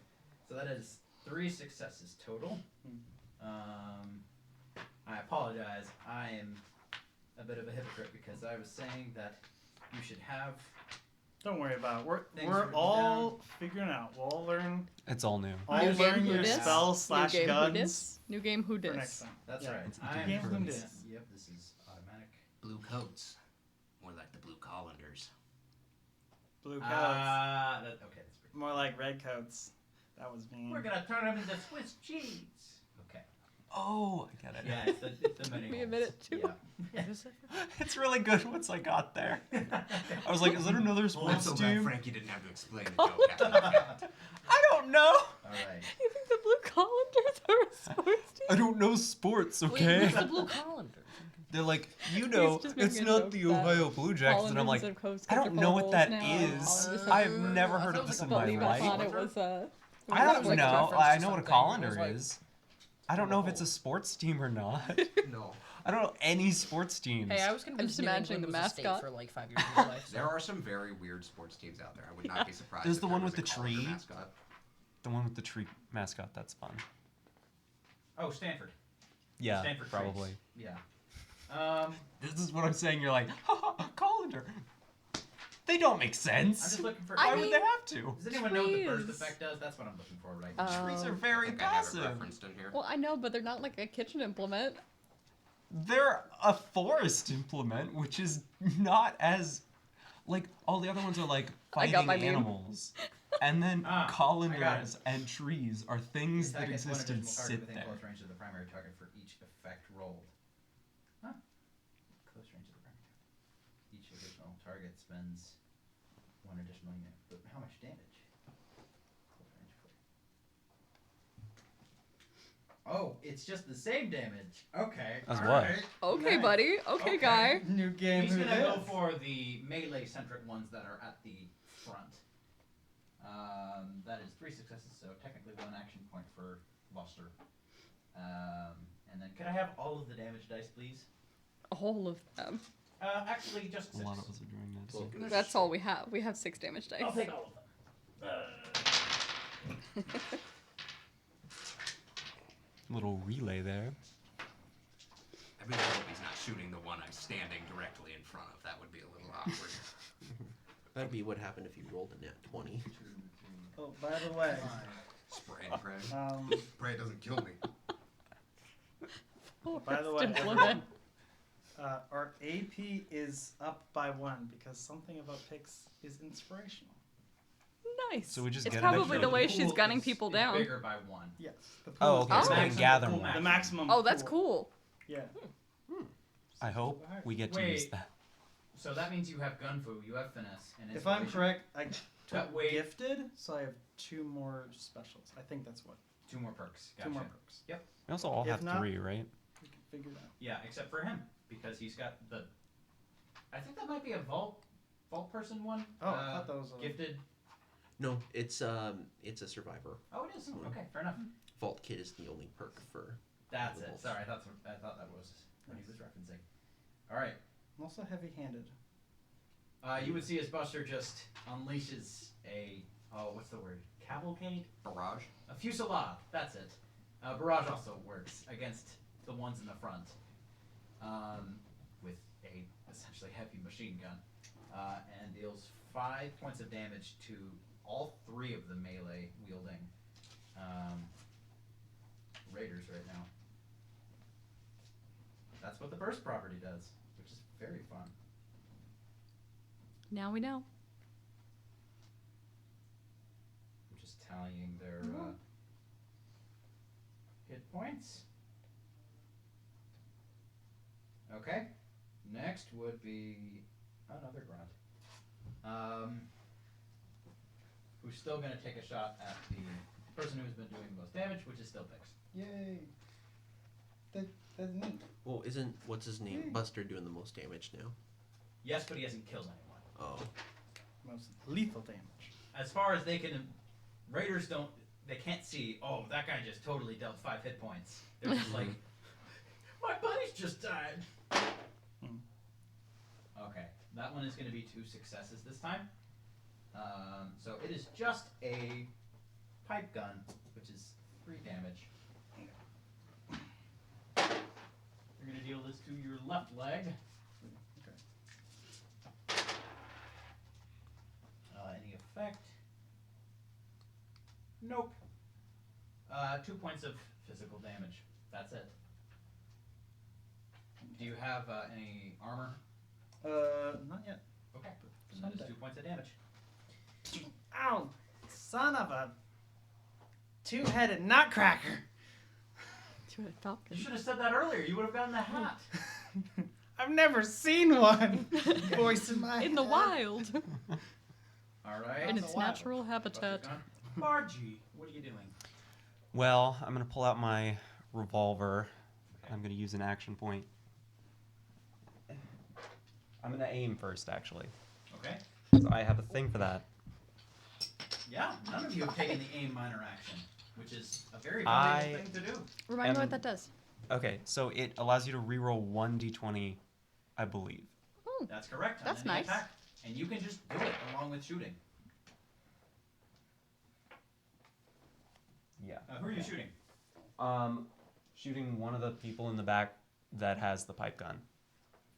So that is 3 successes total. I apologize. I am a bit of a hypocrite because I was saying that you should have. Don't worry about it. Things We're written all figuring out. We'll all learn. It's all new. All New game, learn who your dis? spells New game, who /guns dis? New game, who for dis? next time. That's Yeah. right. It's I am game doing from this. this. Yep, this is automatic. Blue coats. More like the blue collanders. Blue coats. Okay, that's pretty. More like red coats. That was mean. We're gonna turn them into Swiss cheese. Okay. Oh, I get it. Yeah, it's the mini. Me a ones. minute, too. Yeah. It's really good once I got there. I was like, is there another Well, I'm sports so glad team? Frankie didn't have to explain the joke after the fact. I don't know. All right. You think the Blue Collanders are a sports team? I don't know sports, Wait, okay? who's the blue collanders? They're like, you know, just making it's a not joke the that Ohio Blue Jackets. And I'm like, I don't know what that is. I've never heard of this in my Believe I thought life. it was a. I don't like a know. reference I to know what a something. It was colander like- is. I don't know if it's a sports team or not. No. I don't know any sports teams. Hey, I was convinced just New imagining England the was a state mascot. for like 5 years of my life. So. There are some very weird sports teams out there. I would not be surprised. There's if the there one was with a the Colander tree. mascot. The one with the tree mascot, that's fun. Oh, Stanford. Yeah, Stanford probably. Trees. Yeah. This is what I'm saying. You're like, ha ha, colander. They don't make I'm sense. just looking for. Why I would mean- they have to? Does anyone know what the burst trees. effect does? That's what I'm looking for right now. Trees are Oh. I very think I have it passive. referenced in here. Well, I know, but they're not like a kitchen implement. They're a forest implement, which is not as like all the other ones are like I got fighting my meme. animals. And then I got colanders and trees are things that Attack gets one exist and additional target sit within there. close range of the primary target for each effect rolled. Huh. Close range of the primary target. Each additional target spends 1 additional unit. But how much damage? Close range for. Oh, it's just the same damage. Okay. As all what? right. Okay, Nice. buddy. Okay, guy. New game. He's who gonna go dis? for the melee-centric ones that are at the front. That is 3 successes, so technically 1 action point for Buster And then could I have all of the damage dice, please? All of them. Actually, just A 6. lot of us are doing that. Cool. So. That's all we have. We have 6 damage dice. I'll take all of them. Little relay there. I really hope he's not shooting the one I'm standing directly in front of. That would be a little awkward. That'd be what happened if you rolled a nat 20. Oh, by the way, Spray and pray. Pray it doesn't kill me. by the way, Forest everyone, our AP is up by 1 because something about Pix is inspirational. Nice. So we just it's get an probably extra- the way pool she's gunning is- people is down. bigger by 1. Yes. The Oh, pool okay. is So we maximum can gather pool more. max. the maximum. Oh, that's pool. cool. Yeah. I hope we get to use Wait. that. So that means you have gun fu, you have finesse, and If I'm inspiration. correct, I That took way- gifted, so I have 2 more specials. I think that's what. 2 more perks. 2 Gotcha. more perks. We also all If have not- 3, right? We can figure it out. Yeah, except for him because he's got the. I think that might be a vault person one. Oh, I thought that was a... Gifted. No, it's a survivor. Oh, it is. Okay, fair enough. Vault Kit is the only perk for. That's it. Levels. Sorry, I thought that was what he was referencing. All right. I'm also heavy-handed. You would see as Buster just unleashes a what's the word? Cavalcade? Barrage. A fusillade. That's it. Barrage also works against the ones in the front, with a essentially heavy machine gun, and deals 5 points of damage to all 3 of the melee wielding raiders right now. That's what the burst property does, which is very fun. Now we know. I'm just tallying their hit points. Okay. Next would be another grunt. Who's still going to take a shot at the person who's been doing the most damage, which is still Pix. Yay. That's neat. Well, isn't what's his name Buster doing the most damage now? Yes, but he hasn't killed anyone. Oh, Most lethal damage. As far as they can, raiders they can't see, oh, that guy just totally dealt 5 hit points. They're just like, my buddy's just died. Okay, that one is going to be 2 successes this time. So it is just a pipe gun, which is 3 damage. You're going to deal this to your left leg. Okay. Any effect? Nope. 2 points of physical damage. That's it. Do you have any armor? Not yet. Okay. So that is Someday. 2 points of damage. Ow! Son of a 2-headed nutcracker! To a falcon. You should have said that earlier. You would have gotten the hat. I've never seen one! Voice in my In the head. wild. All right. In the its wild. natural habitat. Margie, what are you doing? Well, I'm going to pull out my revolver. I'm going to use an action point. I'm going to aim first, actually. Okay. So I have a thing for that. Yeah, none of you have taken the aim minor action, which is a very I- valuable thing to do. Remind me what And- that does. Okay, so it allows you to reroll 1d20, I believe. Oh, That's correct. On That's any nice. Attack. And you can just do it along with shooting. Yeah. Who are you shooting? Shooting one of the people in the back that has the pipe gun.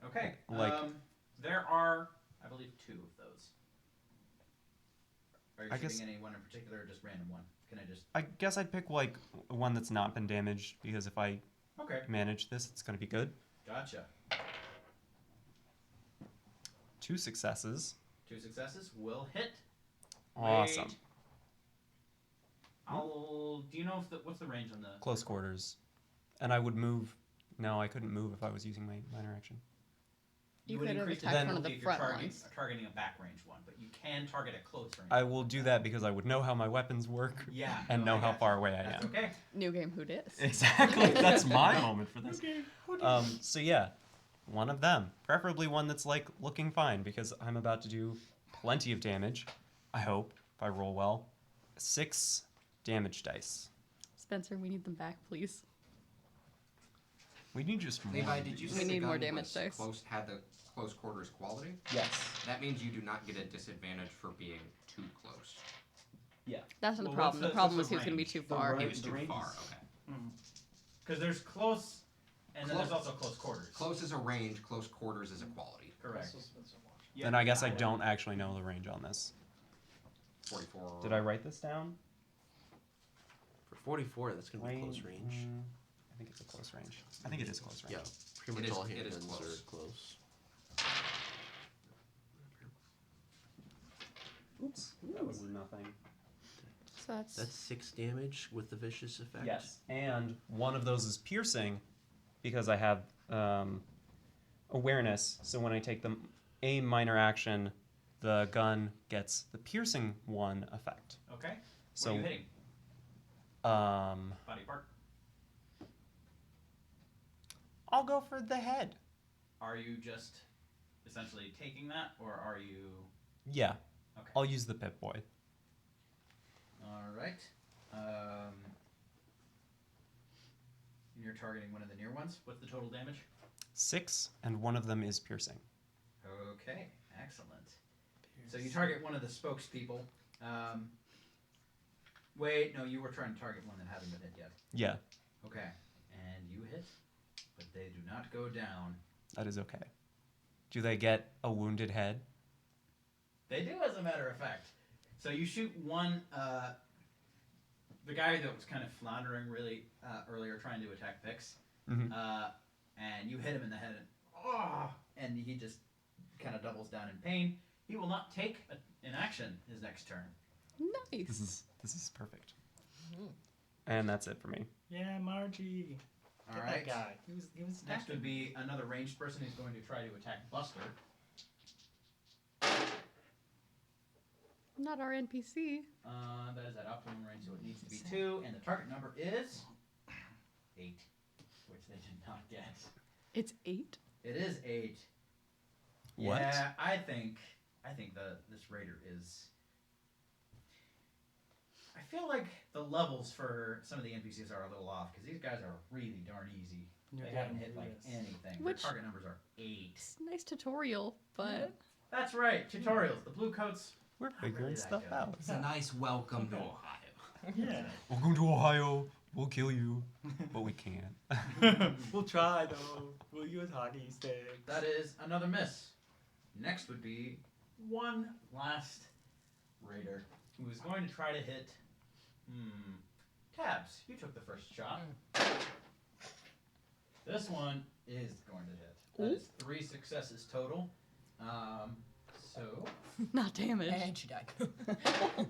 Okay. Like- There are, I believe, 2 of those. Are you I shooting guess- any one in particular or just random one? Can I just... I guess I'd pick like one that's not been damaged because if I Okay. manage this, it's going to be good. Gotcha. 2 successes. 2 successes will hit. Awesome. Wait. Do you know if what's the range on the... Close quarters. And I would move. No, I couldn't move if I was using my minor action. You would could have increase the attacked one of difficulty the if you're front ones. targeting a back range one, but you can target a close range. I will do that because I would know how my weapons work Yeah. and no, know I how gotcha. far away I That's am. okay. New game, who dis? Exactly. That's my moment for this. So yeah, one of them, preferably one that's like looking fine because I'm about to do plenty of damage. I hope if I roll well. 6 damage dice. Spencer, we need them back, please. We need just more. Levi, did you We say the need more gun damage was dice. had the close quarters quality? Yes. That means you do not get a disadvantage for being too close. Yeah. That's not the Well, problem. The what's problem the was he was going to be range? too The far. range- He was too range far. is- Okay. Because there's close, and then there's Close. also close quarters. Close is a range. Close quarters is a quality. Correct. Yeah, Then I guess I got it. don't actually know the range on this. 44. Did I write this down? For 44, that's going to be close range. I think it's a close range. I think it is close range. Yeah, pretty It much is- all it is handguns close. are close. Oops. That was nothing. So that's, That's 6 damage with the vicious effect. Yes, and one of those is piercing because I have awareness. So when I take a minor action, the gun gets the piercing one effect. Okay. So, What are you hitting? Body part. I'll go for the head. Are you just essentially taking that, or are you? Yeah, Okay. I'll use the Pip-Boy. All right. And you're targeting one of the near ones. What's the total damage? 6, and one of them is piercing. Okay, excellent. So you target one of the spokespeople. Wait, no, you were trying to target one that hasn't been hit yet. Yeah, Okay, and you hit, but they do not go down. that is okay. Do they get a wounded head? They do, as a matter of fact. So you shoot one, the guy that was kind of floundering really earlier trying to attack Vix, Mhm. and you hit him in the head, and he just kind of doubles down in pain. He will not take an action his next turn. nice. This is perfect. And that's it for me. Yeah, Margie. All Get right. that guy. He was Next would be another ranged person who's going to try to attack Buster. Not our NPC. That is at optimum range, so it needs to be 2, and the target number is 8, which they did not get. It's 8. It is 8. What? Yeah, I think this raider is. I feel like the levels for some of the NPCs are a little off because these guys are really darn easy. You're They haven't getting hit like this. anything. Which- Their target numbers are 8. It's a nice tutorial, but That's right. Tutorials. The blue coats. We're Not figuring really that stuff good. out. It's a nice welcome to Ohio. Yeah. Welcome to Ohio. We'll kill you, but we can't. We'll try though. We'll use hockey sticks. That is another miss. Next would be one last raider who is going to try to hit. Tabs. You took the first shot. This one is going to hit. That is 3 successes total. So not damage. And she died. I hope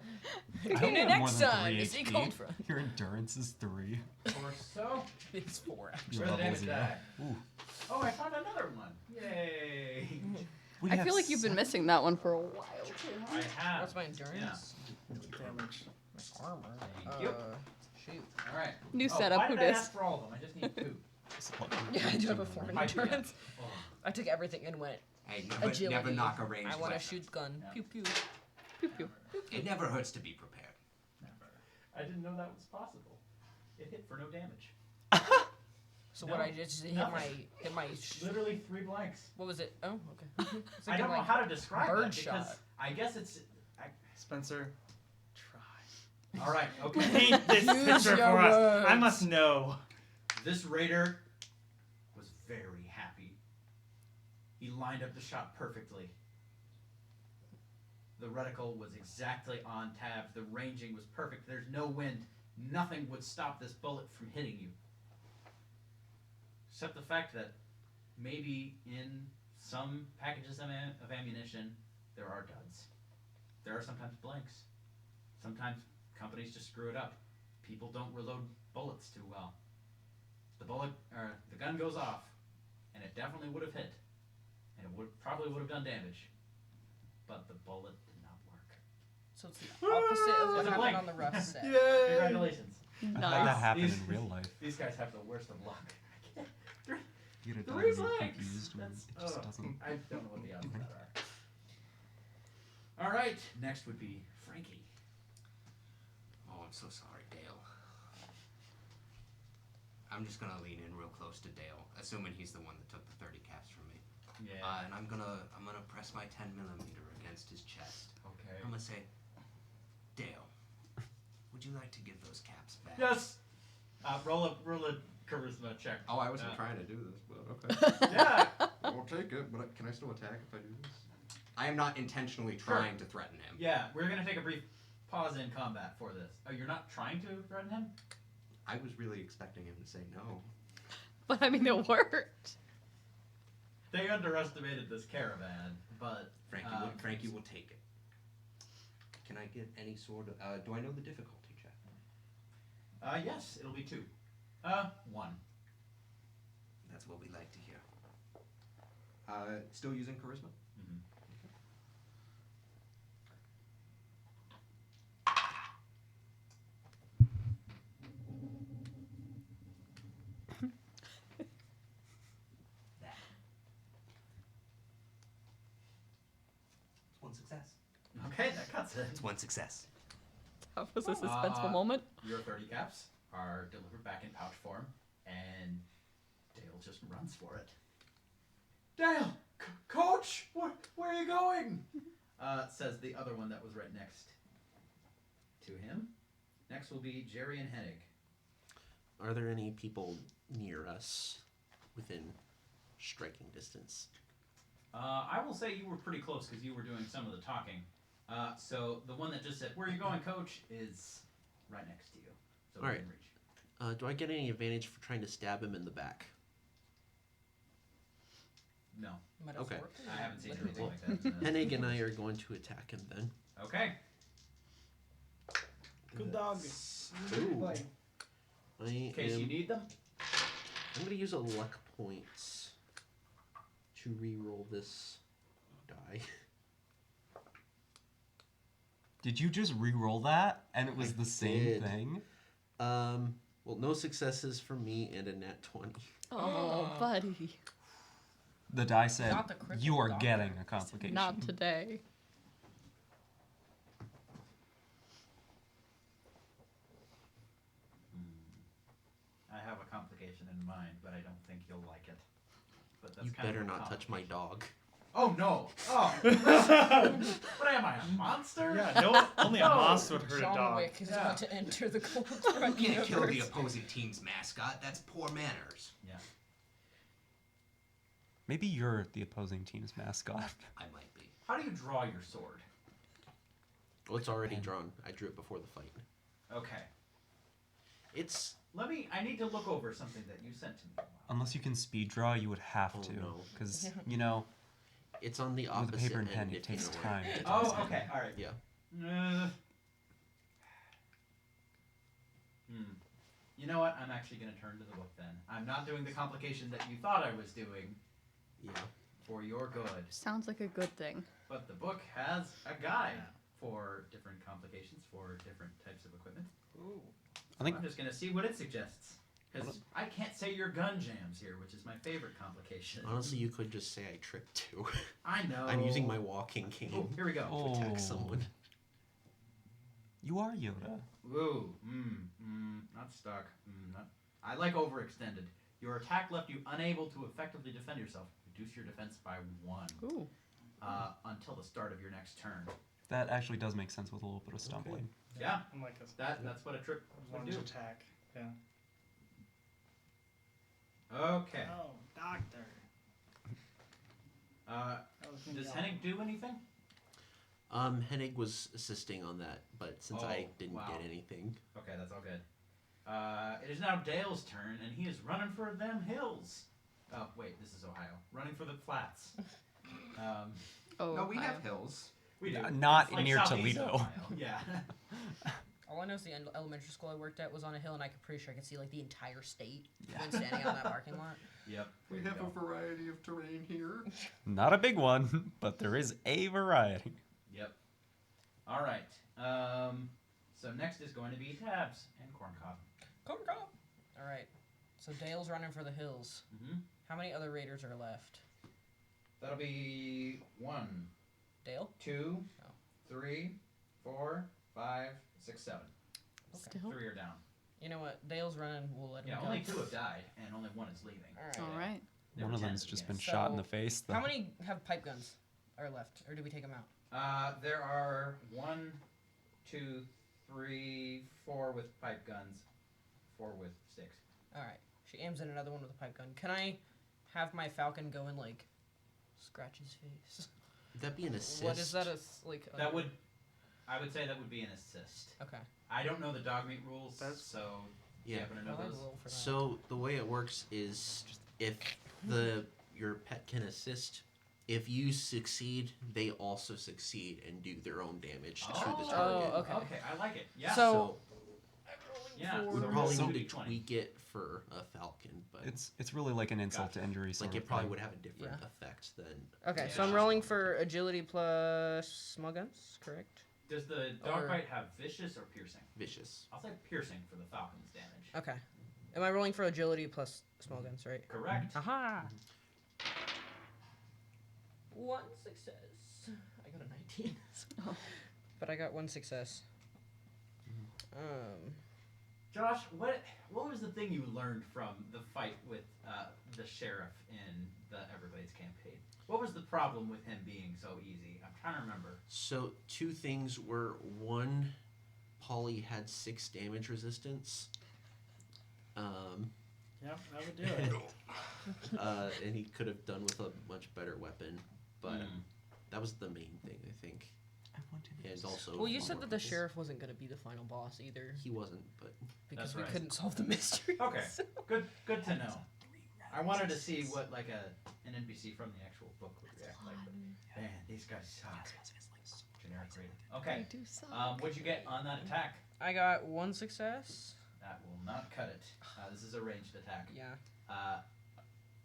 Tune you in have more next than time 3 to see HP. Cold Front. Your endurance is 3. or so. It's 4. Your Where's the level damage 0. die? Ooh. Oh, I found another one. Yay! We I have feel like you've been 7. missing that one for a while. I have. What's my endurance? Damage. My armor. Thank you. Shoot. All right. New Oh, setup. Why Who did I dis? ask for all of them? I just need 2. Yeah, I do have a 4 in Might be, yeah. endurance. Oh. I took everything and went Hey, never agility. knock a ranged I want to weapon. shoot gun. Yeah. Pew pew. Pew pew. It never hurts to be prepared. I didn't know that was possible. It hit for no damage. So No, what I just hit nothing. my Literally 3 blanks. what was it? Oh, okay. I don't know how to describe bird that because shot. I guess it's. Spencer, try. All right. Okay. Paint this Use picture your for us. I words. must know. This raider was very happy. He lined up the shot perfectly. The reticle was exactly on tabs. The ranging was perfect. There's no wind. Nothing would stop this bullet from hitting you. Except the fact that maybe in some packages of ammunition, there are duds. There are sometimes blanks. Sometimes companies just screw it up. People don't reload bullets too well. The gun goes off, and it definitely would have hit, and it probably would have done damage, but the bullet did not work. So it's the opposite of what It's a happened blank. on the rough set. Congratulations. I've had Nice. that happen These- in real life. These guys have the worst of luck. You get a Three dog blanks. confused when That's, it just ugh, doesn't. I don't know what the odds of that are. All right, next would be Frankie. Oh, I'm so sorry, Dale. I'm just gonna lean in real close to Dale, assuming he's the one that took the 30 caps from me. Yeah. And I'm gonna press my 10mm against his chest. Okay. I'm gonna say, Dale, would you like to give those caps back? Yes. Roll a charisma check. Oh, I wasn't trying to do this, but okay. Yeah. I'll take it, but can I still attack if I do this? I am not intentionally trying to threaten him. Yeah. We're gonna take a brief pause in combat for this. Oh, you're not trying to threaten him? I was really expecting him to say no. But I mean, it worked. They underestimated this caravan, but Frankie will take it. Can I get any sort of? Do I know the difficulty check? Yes, it'll be 2. 1. That's what we like to hear. Still using charisma? Mm-hmm. That. It's one success. Okay, that cuts it. It's one success. That was a suspenseful moment. Your 30 caps are delivered back in pouch form, and Dale just runs for it. Dale! Coach! Where are you going? Says the other one that was right next to him. Next will be Jerry and Hennig. Are there any people near us within striking distance? I will say you were pretty close because you were doing some of the talking. So the one that just said, "Where are you going, Coach?" is right next to you. So All we right. can reach. Do I get any advantage for trying to stab him in the back? No, Metaphorically? I haven't seen Literally. anything like that. Hennig and I are going to attack him then. Okay. Good dog. Ooh. Boy. In case you need them. I'm going to use a luck point to re-roll this die. Did you just re-roll that and it was I the same did. thing? Well, no successes for me and a nat 20. Oh, buddy. The die said, Not the crippled you are doctor. getting a complication. Not today. I have a complication in mind, but I don't think you'll like it. But that's You kind better of a not touch my dog. Oh no! Oh, what am I, a monster? Yeah, no, only a No. monster would hurt a John dog. Wick is Yeah. about to enter the Cold You Front can't kill the universe. opposing team's mascot. That's poor manners. Yeah. Maybe you're the opposing team's mascot. I might be. How do you draw your sword? Well, it's already drawn. I drew it before the fight. Okay. It's... I need to look over something that you sent to me. Unless you can speed draw, you would have Oh, to. no. Because, you know, It's on the with opposite a paper and end, pen, if it takes you know time. where- to Oh, toss it. okay, all right. Yeah. You know what? I'm actually going to turn to the book then. I'm not doing the complication that you thought I was doing Yeah. for your good. Sounds like a good thing. But the book has a guide for different complications for different types of equipment. Ooh. I think I'm just going to see what it suggests. Because I can't say your gun jams here, which is my favorite complication. Honestly, you could just say I tripped too. I know. I'm using my walking cane Oh, here we go. Oh. to attack someone. you are Yoda. Ooh, not stuck. I like overextended. Your attack left you unable to effectively defend yourself. Reduce your defense by 1 Ooh. until the start of your next turn. That actually does make sense with a little bit of stumbling. Yeah, I'm like a that's what a trip would lunge do. attack. Yeah. Okay. Oh, doctor. That was gonna Does be Hennig do anything? Hennig was assisting on that, but since I Oh, didn't wow. get anything, Okay, that's all good. It is now Dale's turn, and he is running for them hills. Oh, wait, this is Ohio. Running for the flats. Oh, No, we I- have hills. We do. Not It's like near southeast Toledo. Ohio. Yeah. All I know is the elementary school I worked at was on a hill, and I could pretty sure I could see like the entire state when standing out in that parking lot. Yep. We there you have go. a variety of terrain here. Not a big one, but there is a variety. Yep. All right. So next is going to be Tabs and Corncob. Come. All right. So Dale's running for the hills. Mm-hmm. How many other raiders are left? That'll be 1, Dale? 2, Oh. 3, 4, 5, 6, 7. Still? 3 are down. You know what? Dale's running. We'll let him Yeah, go. only 2 have died, and only 1 is leaving. All right. All right. There One were of 10 them's at the just been beginning. shot in the So, face. Though. How many have pipe guns are left, or did we take them out? There are 1, 2, 3, 4 with pipe guns, 4 with sticks. All right. She aims at another one with a pipe gun. Can I have my falcon go and like scratch his face? Would that be an assist? What is that? Like That would, I would say that would be an assist. Okay. I don't know the dog meat rules, That's- so do you Yeah. happen to know I'll those? roll for that. So the way it works is if your pet can assist, if you succeed, they also succeed and do their own damage to the target. Oh, okay. Okay, I like it. Yeah. So- yeah, We so probably roll need to 2d20. tweak it for a falcon, but It's really like an insult to Gotcha. injury. Sort like of it probably thing. would have a different Yeah. effect than Okay, so Yeah. I'm rolling for agility plus small guns, correct? Does the dog Or- bite have vicious or piercing? vicious. I'll say piercing for the falcon's damage. Okay. Am I rolling for agility plus small guns, right? Correct. Aha! 1 success. I got a 19. Oh. But I got 1 success. Josh, what was the thing you learned from the fight with the sheriff in the Everglades campaign? What was the problem with him being so easy? I'm trying to remember. So 2 things were, one, Polly had 6 damage resistance. Yep, that would do it. And he could have done with a much better weapon, but Mm. that was the main thing, I think. And also, well, you one said more that the people. sheriff wasn't going to be the final boss either He wasn't, but because That's we right. couldn't solve the mystery. Okay, good to know. I wanted to see what like an NPC from the actual book would react like. But man, these guys suck. Generic rating. Okay. I do suck. What'd you get on that attack? I got 1 success. That will not cut it. This is a ranged attack. Yeah.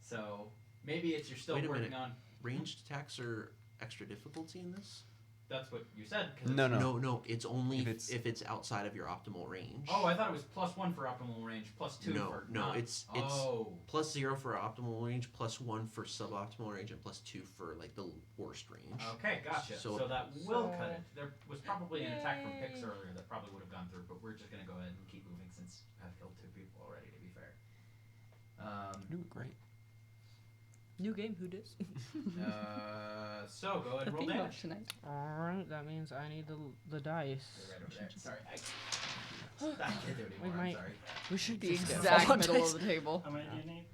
So maybe it's you're still Wait a working minute. on. ranged attacks are extra difficulty in this? That's what you said. 'Cause No, it's- no. No, it's only If if it's- it's outside of your optimal range. Oh, I thought it was +1 for optimal range, +2 No, for no, not. it's Oh. +0 for optimal range, +1 for suboptimal range, and +2 for like the worst range. Okay, gotcha. So- So, that will So- cut it. There was probably an attack from Pix Yay. earlier that probably would have gone through, but we're just gonna go ahead and keep moving since I've killed 2 people already. To be fair. Doing great. New game, who dis? So go ahead The and roll theme book damage. tonight. Alright, that means I need the dice. They're right over there. Sorry, I can't do it We anymore. I'm might- sorry. We should The just get exact all middle dice. of the table. How many do you need?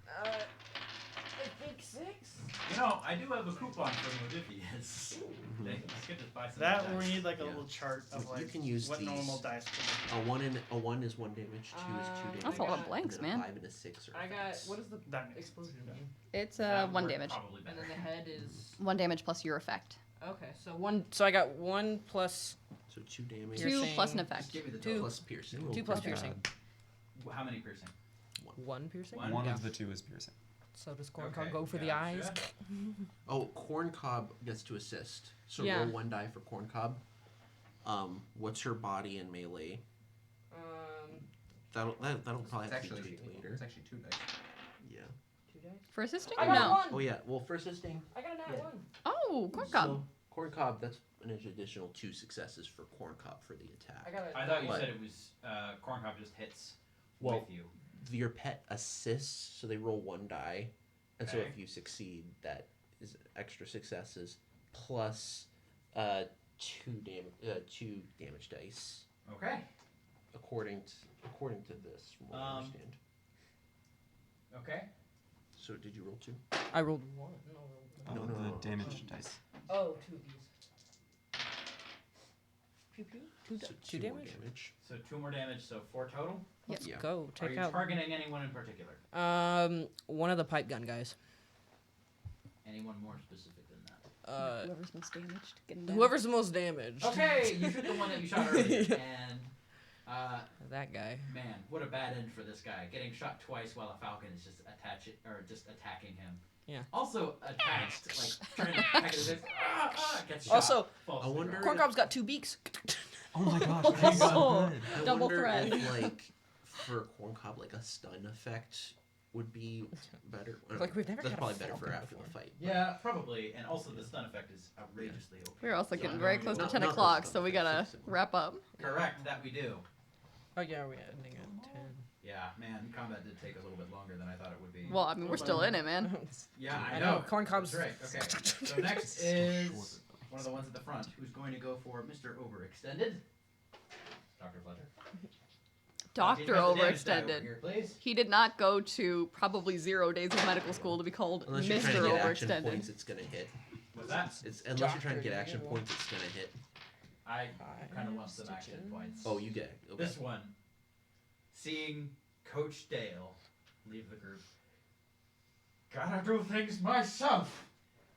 I think 6. You know, I do have a coupon for Modifius. They could just buy some. That dice. we need like a Yeah. little chart of You like can use what these. normal dice could A 1 is 1 damage, 2 is 2 damage. That's a lot of got- blanks, and then man. a 5 and a 6 are I got, effects. what is the be. That makes explosion sense. mean? It's That would 1 work damage. Probably And better. then the head is 1 damage plus your effect. okay. So 1. So I got 1 plus So 2 damage. Two Piercing. plus an Just effect. give me the 2. total. Plus piercing. 2 plus Good piercing. job. How many piercing? 1 piercing. One. One Yeah. of the 2 is piercing. So does Corn Okay, go for the gotcha. eyes? Oh, corn cob gets to assist. So Yeah. roll 1 die for corn cob. What's her body in melee? That'll probably It's have to be actually tweaked later. it's actually 2 dice. Yeah. 2 dice. For assisting? I Or got no? 1. Oh yeah. Well, for assisting. I got a nat Yeah. 1. Oh, corn cob. So, corn cob. That's an additional 2 successes for corn cob for the attack. I got a. I thought you But- said it was corn cob just hits Well, with you. Your pet assists, so they roll 1 die, and so Okay. if you succeed, that is extra successes plus 2 damage dice. Okay. According to this, from what I understand. Okay. So did you roll 2? I rolled 1. No, the no. damage dice. Oh, 2 of these. Pew pew. 2 So 2 2 more damage. damage. So 2 more damage, so 4 total. Let's Yeah. go. Are Take you out. targeting anyone in particular? One of the pipe gun guys. Anyone more specific than that? Whoever's most damaged. Get him down. Whoever's the most damaged. Okay, you shoot the one that you shot earlier, and That guy. man, what a bad end for this guy. Getting shot twice while a falcon is just attacking him. Yeah. Also attached, like trying to attack his face. Gets shot. Also, falls I to the wonder ground. Corn cob's got 2 beaks. Oh my gosh, that's so good. I Double wonder threat. if, like, for corn cob, like a stun effect would be better. I don't Like, know. we've never That's had a probably better for falcon after the before. fight. Yeah, probably, and also the stun effect is outrageously OP. We're also So getting I'm very going close to Not- 10 not o'clock, those so we gotta stuff. wrap up. Correct, that we do. Oh yeah, we're ending at 10. Yeah, man, combat did take a little bit longer than I thought it would be. Well, I mean, we're still in it, man. Yeah, I I know, know. corn cobs- That's right. Okay. So next is one of the ones at the front. Who's going to go for Mr. Overextended? Dr. Fletcher. Doctor Press the damage die over overextended. here, please. He did not go to probably 0 days of medical school to be called Unless you're trying Mr. to get action Overextended. points, it's gonna hit. What's that? It's unless you're trying to Doctor, get you action get points, it's gonna hit. I kind of want some action Stitches. points. Oh, you get it. Okay. This one. Seeing Coach Dale leave the group. Gotta do things myself.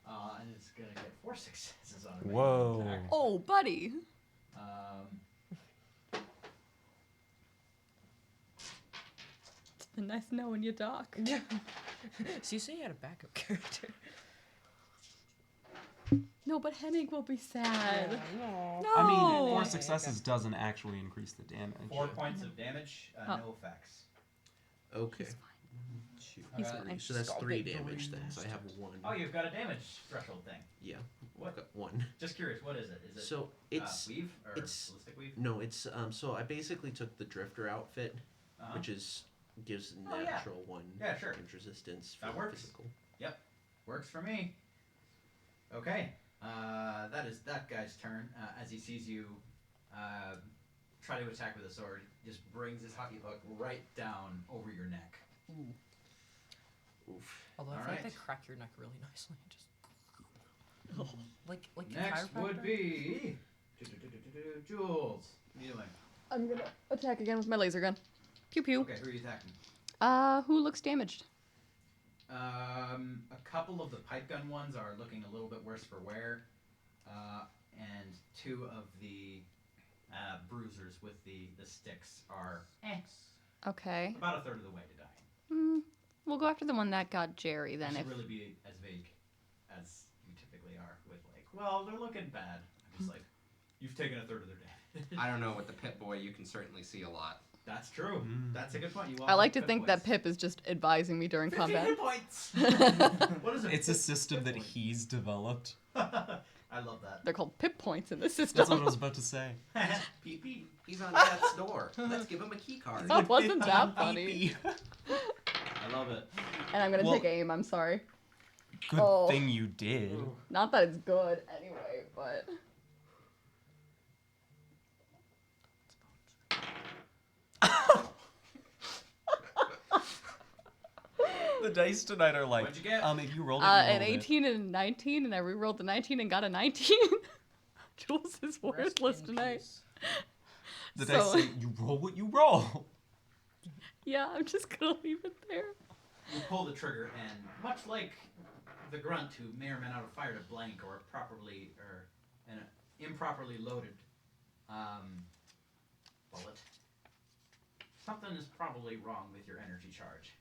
And it's gonna get 4 successes on a regular Whoa. attack. Oh, buddy. It's been nice knowing you, Doc. So you say you had a backup character. No, but Hennig will be sad. No. No. I mean, Oh. 4 successes doesn't actually increase the damage. 4 points of damage, Oh. no effects. Okay. He's 2, He's Okay. fine. So that's Stop 3 it, damage then. bruised. So I have 1. Oh, you've got a damage threshold thing. Yeah. What? I've got 1. Just curious, what is it? Is it So it's weave or it's- ballistic weave? no, it's so I basically took the drifter outfit, Uh-huh. which is gives Oh, yeah. natural 1 Yeah, sure. damage resistance for That works. physical. Works for me. Okay. That guy's turn. As he sees you try to attack with a sword, he just brings his hockey puck right down over your neck. Oof. Although I feel like Alright. they crack your neck really nicely. Just like a Next would chiropractor. be Jules. What are you doing? I'm gonna attack again with my laser gun. Pew pew. Okay, who are you attacking? Who looks damaged? A couple of the pipe gun ones are looking a little bit worse for wear, and 2 of the bruisers with the sticks are Okay. about a third of the way to die. We'll go after the one that got Jerry I then. should If really be as vague as you typically are with like, well, they're looking bad. I'm just like, you've taken a third of their damage. I don't know, with the Pit Boy, you can certainly see a lot. That's true. That's a good point. You I like to hit think points. that Pip is just advising me during 15 combat. hit points. What is it? It's a system that he's developed. I love that. They're called Pip points in this system. That's what I was about to say. Peep peep. He's on death's door. Let's give him a key card. That wasn't that funny. I love it. And I'm gonna Well- take aim. I'm sorry. Good Oh. thing you did. Not that it's good anyway, but The dice tonight are like, What'd you get? if you rolled it, an you rolled 18 and a 19, and I re-rolled the 19 and got a 19. Jules is Rest worthless in tonight. peace. it. The dice So- say, you roll what you roll. Yeah, I'm just gonna leave it there. You pull the trigger, and much like the grunt who may or may not have fired a blank or an improperly loaded bullet, something is probably wrong with your energy charge.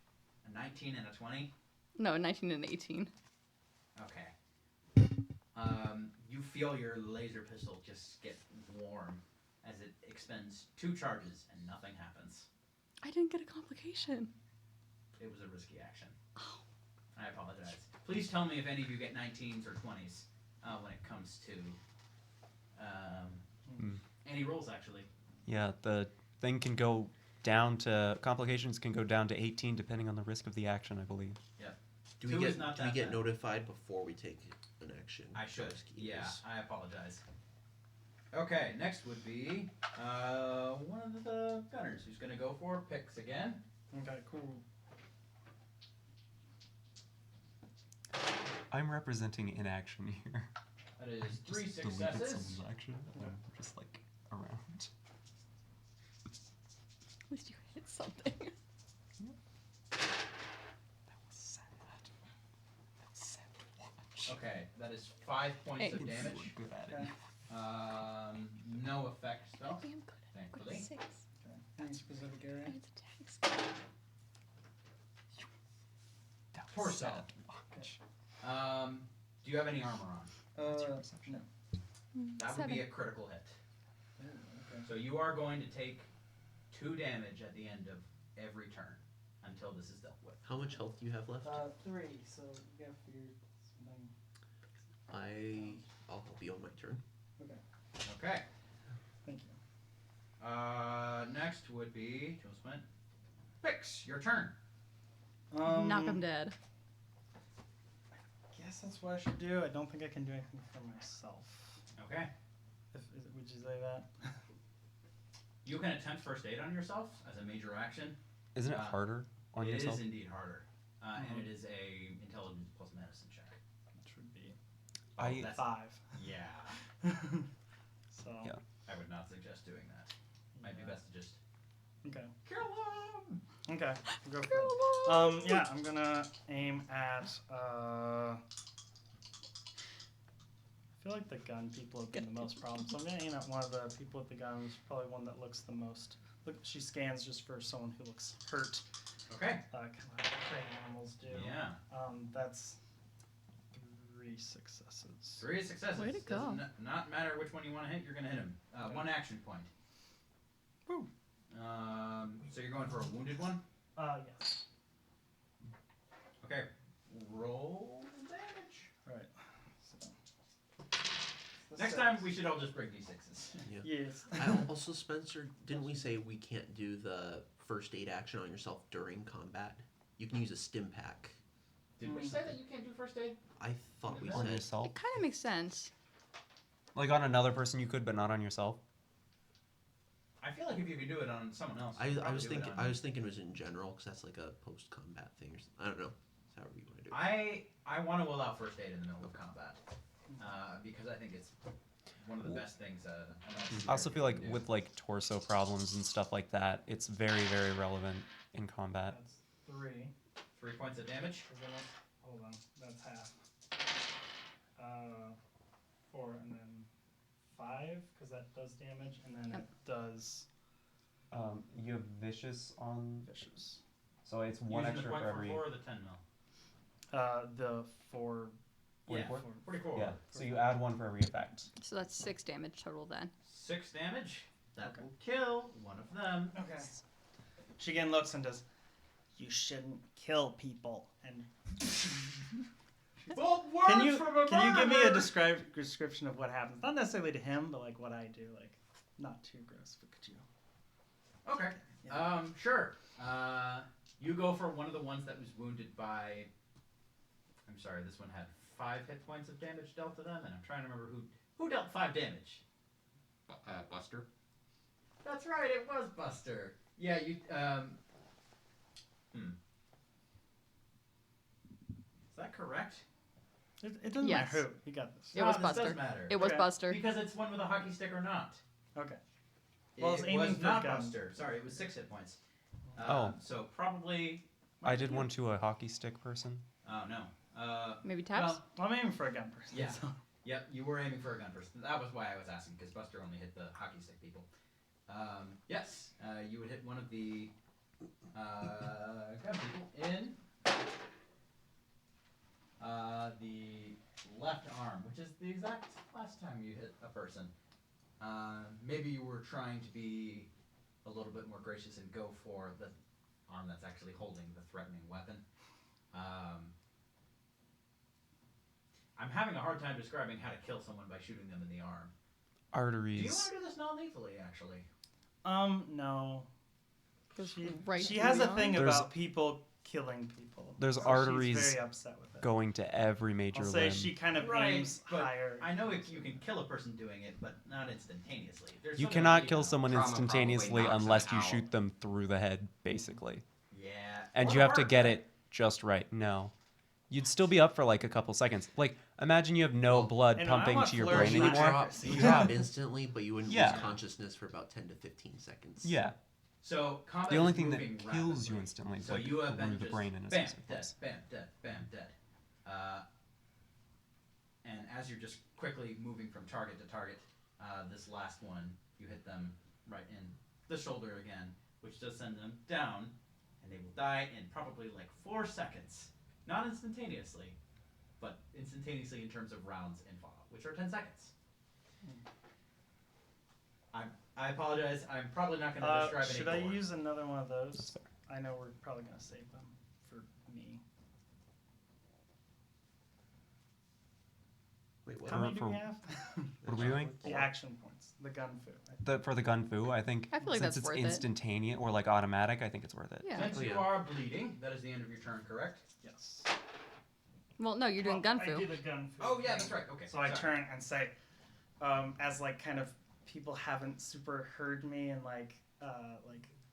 A 19 and a 20. No, 19 and 18. Okay. You feel your laser pistol just get warm as it expends 2 charges and nothing happens. I didn't get a complication. It was a risky action. I apologize. Please tell me if any of you get 19s or 20s when it comes to any rolls, actually. Yeah, the thing can go down to complications can go down to 18 depending on the risk of the action, I believe. Do 2 we is get not do we that get bad. notified before we take an action? I should. Housekeepers? Yeah, I apologize. Okay, next would be one of the gunners who's going to go for picks again. Okay, cool. I'm representing inaction here. That is I 3 just deleted successes. someone's action. And I'm just like around. At least you hit something. That was sad. That was sad to watch. Okay, that is 5 points Hey. of You damage. were good at it. No effect spell. I am good. Thankfully. 6. Okay. Any specific area? And it's attacks. That was Torso. sad to watch. Do you have any armor on? What's your No. perception? That would be a critical hit. Ooh, okay. So you are going to take 2 damage at the end of every turn until this is dealt with. How much health do you have left? 3, so you gotta figure something. I'll help you on my turn. Okay, Okay. thank you. Next would would be Joe Squint. Fix, your turn. Knock him dead. Guess that's what I should do. I don't think I can do anything for myself. Okay. Would you say that? You can attempt first aid on yourself as a major action. Isn't it harder on yourself? It is indeed harder. And it is a intelligence plus medicine check. Which would be That's 5. Yeah. So. Yeah. I would not suggest doing that. Might be best to just Okay. kill him. Okay. Go for it. Yeah, I'm gonna aim at. I feel like the gun people have been the most problem, so I'm gonna aim at one of the people with the guns. Probably one that looks the most. Look, she scans just for someone who looks hurt. Okay. Kind of like prey animals do. Yeah. That's 3 successes. 3 successes. Way to go. Doesn't not matter which one you want to hit, you're going to hit him. 1 action point. Woo. So you're going for a wounded one? Yes. Okay. Roll damage. Alright. So. Next time, we should all just bring D6s. Yeah. Yes. Also, Spencer, didn't we say we can't do the first aid action on yourself during combat? You can use a stim pack. Did we say that you can't do first aid? I thought we On said. yourself? It kind of makes sense. Like on another person you could, but not on yourself? I feel like if you could do it on someone else, I you'd probably was do it thinking. on- I was thinking it was in general because that's like a post-combat thing. Or I don't know. It's however you want to do it. I want to allow first aid in the middle of combat because I think it's one of the best things. I also feel like with like torso problems and stuff like that, it's very, very relevant in combat. That's 3. 3 points of damage. Hold on. That's half. 4 and then 5 because that does damage, and then it does You have vicious on, vicious. so it's one Using extra the point for every. 4 or the 10 mil. The 4. Yeah, 44? 44. Yeah. So you add 1 for every effect. So that's 6 damage total then. 6 damage. That will kill one of them. Okay. She again looks and does. You shouldn't kill people. And Well, can you give me a description of what happens? Not necessarily to him, but like what I do. Like, not too gross, but could you? Okay. Yeah. Sure. You go for one of the ones that was wounded by. I'm sorry. This one had 5 hit points of damage dealt to them, and I'm trying to remember who dealt 5 damage. Buster. That's right. It was Buster. Yeah. You. Is that correct? It doesn't Yes. matter who. You got this. It was this Buster. does matter. It was Okay. Buster. Because it's one with a hockey stick or not. Okay. Well, I was it aiming was for not gun. Buster. Sorry, it was 6 hit points. Oh. So probably. I did one to a hockey stick person. Oh no. Maybe taps? Well, I'm aiming for a gun person. Yeah. So. Yep, you were aiming for a gun person. That was why I was asking, because Buster only hit the hockey stick people. Yes, you would hit one of the gun people in the left arm, which is the exact last time you hit a person. Maybe you were trying to be a little bit more gracious and go for the arm that's actually holding the threatening weapon. I'm having a hard time describing how to kill someone by shooting them in the arm. Do you Arteries. want to do this non-lethally, actually? No. Goes She, right she to has the a arm? thing There's- about people killing people. There's So arteries She's very upset with it. Going to every major I'll say limb. she kind of Right, aims but higher. I know if you can kill a person doing it, but not instantaneously. There's You something cannot to kill leave out. someone Trauma instantaneously probably knocks unless them you out. shoot them through the head, basically. Yeah. And Or you have to heart. get it just right. No. You'd still be up for like a couple seconds. Like, imagine you have no blood I pumping want to your flourish brain and anymore. accuracy. You drop instantly, but you wouldn't Yeah. lose consciousness for about 10 to 15 seconds. Yeah. So combat The only is thing that moving kills you rapidly. instantly is So like you have been through the just brain in a bam, specific dead, place. bam, dead, bam, dead. And as you're just quickly moving from target to target, this last one, you hit them right in the shoulder again, which does send them down, and they will die in probably like 4 seconds. Not instantaneously, but instantaneously in terms of rounds in Fallout, which are 10 seconds. I apologize. I'm probably not going to describe Should any I gore. use another one of That's those? fair. I know we're probably going to save them for me. Wait, How many do For- we have? What are we doing? The action points. The gun fu. For the gun fu, I think I feel like since that's it's worth it. instantaneous or like automatic, I think it's worth it. Yeah. Since Oh, you yeah. are bleeding, that is the end of your turn, correct? Yes. Well, no, you're doing gun I fu. do the gun fu. Oh, yeah, thing. that's right. Okay. So I sorry. turn and say, as like kind of people haven't super heard me and like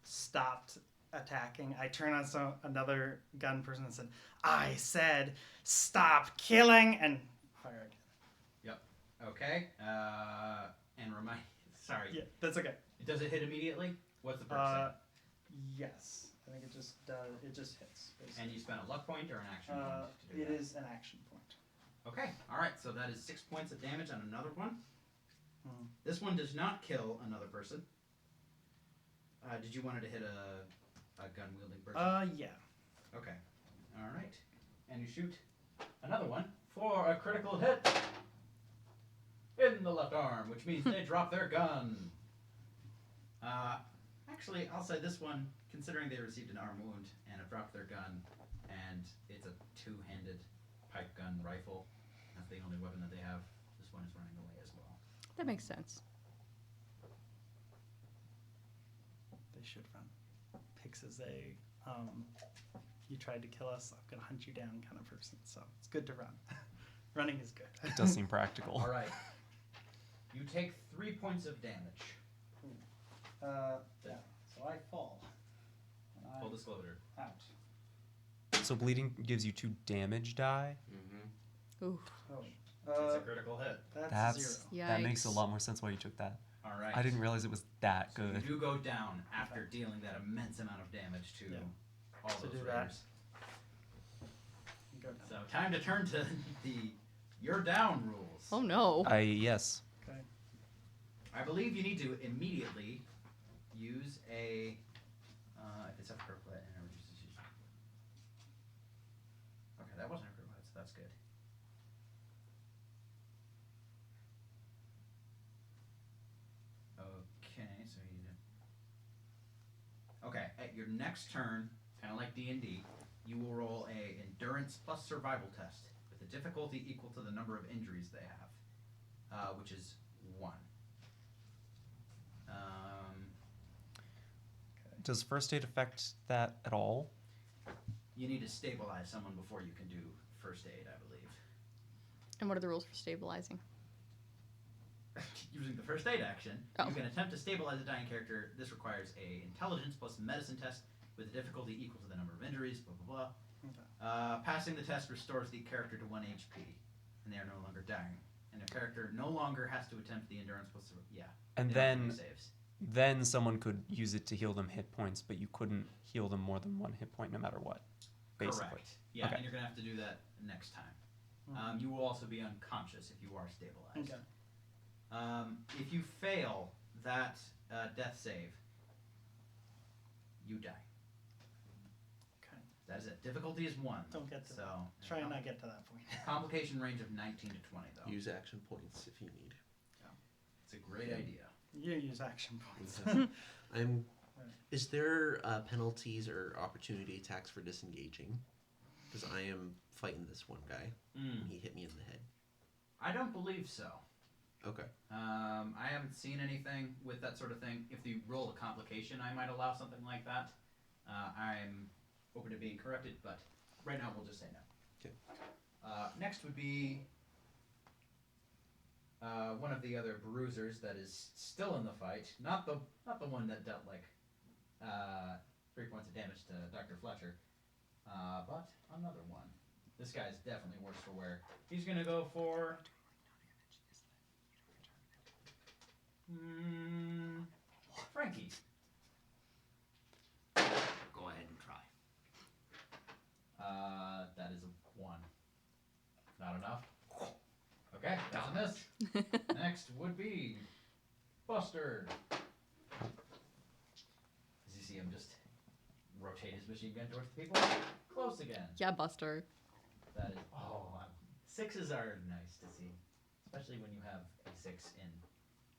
stopped attacking, I turn on another gun person and said, "I said stop killing," and fire again. Okay. And remind. Sorry. Yeah, that's okay. Does it hit immediately? What's the perk Yes, I think it just does. It just hits. Basically. And you spend a luck point or an action point to do It that? is an action point. Okay. All right. So that is 6 points of damage on another one. Hmm. This one does not kill another person. Did you want it to hit a gun wielding person? Yeah. Okay. All right. And you shoot another one for a critical hit in the left arm, which means they drop their gun. Actually, I'll say this one, considering they received an arm wound and have dropped their gun, and it's a two-handed pipe gun rifle. That's the only weapon that they have. This one is running away as well. That makes sense. They should run. Pix is a you tried to kill us, I'm gonna hunt you down kind of person. So it's good to run. Running is good. It does seem practical. All right. You take 3 points of damage. Yeah. So I fall. And I'm Full disclosure. out. So bleeding gives you 2 damage die. Mm-hmm. Ooh. Oh. It's a critical hit. That's That's 0. that makes a Yikes. lot more sense why you took that. All right. I didn't realize it was that So good. you do go down after dealing that immense amount of damage to Yeah. all So those do that. raiders. You go down. So time to turn to the you're down rules. Oh no. Yes. Okay. I believe you need to immediately use a if it's a critical hit and it reduces use. Okay, that wasn't a critical hit, so that's good. Okay, so you did. Okay, at your next turn, kind of like D&D, you will roll a endurance plus survival test with a difficulty equal to the number of injuries they have, which is 1. Does first aid affect that at all? You need to stabilize someone before you can do first aid, I believe. And what are the rules for stabilizing? Using the first aid action, Oh. you can attempt to stabilize a dying character. This requires a intelligence plus medicine test with a difficulty equal to the number of injuries, blah, blah, blah. Okay. Passing the test restores the character to 1 HP, and they are no longer dying. And the character no longer has to attempt the endurance plus, And they don't have any then saves. someone could use it to heal them hit points, but you couldn't heal them more than 1 hit point no matter what. Basically. Correct. Yeah, Okay. and you're going to have to do that next time. Mhm. You will also be unconscious if you are stabilized. Okay. If you fail that death save, you die. Okay. That is it. Difficulty is 1. Don't get to so Try and not get to that point. complication range of 19 to 20 though. Use action points if you need. It's a great idea. You use action points. I'm. Right. Is there penalties or opportunity attacks for disengaging? Because I am fighting this one guy. He hit me in the head. I don't believe so. Okay. I haven't seen anything with that sort of thing. If you roll a complication, I might allow something like that. I'm open to being corrected, but right now we'll just say no. Okay. Next would be one of the other bruisers that is still in the fight. Not the one that dealt like 3 points of damage to Dr. Fletcher, but another one. This guy's definitely worse for wear. He's gonna go for. Frankie. Go ahead and try. That is a 1. Not enough. Okay, that's a miss. Next would be Buster. As you see him just rotate his machine gun towards the people. Close again. Yeah, Buster. That is. Oh, 6s are nice to see, especially when you have a 6 in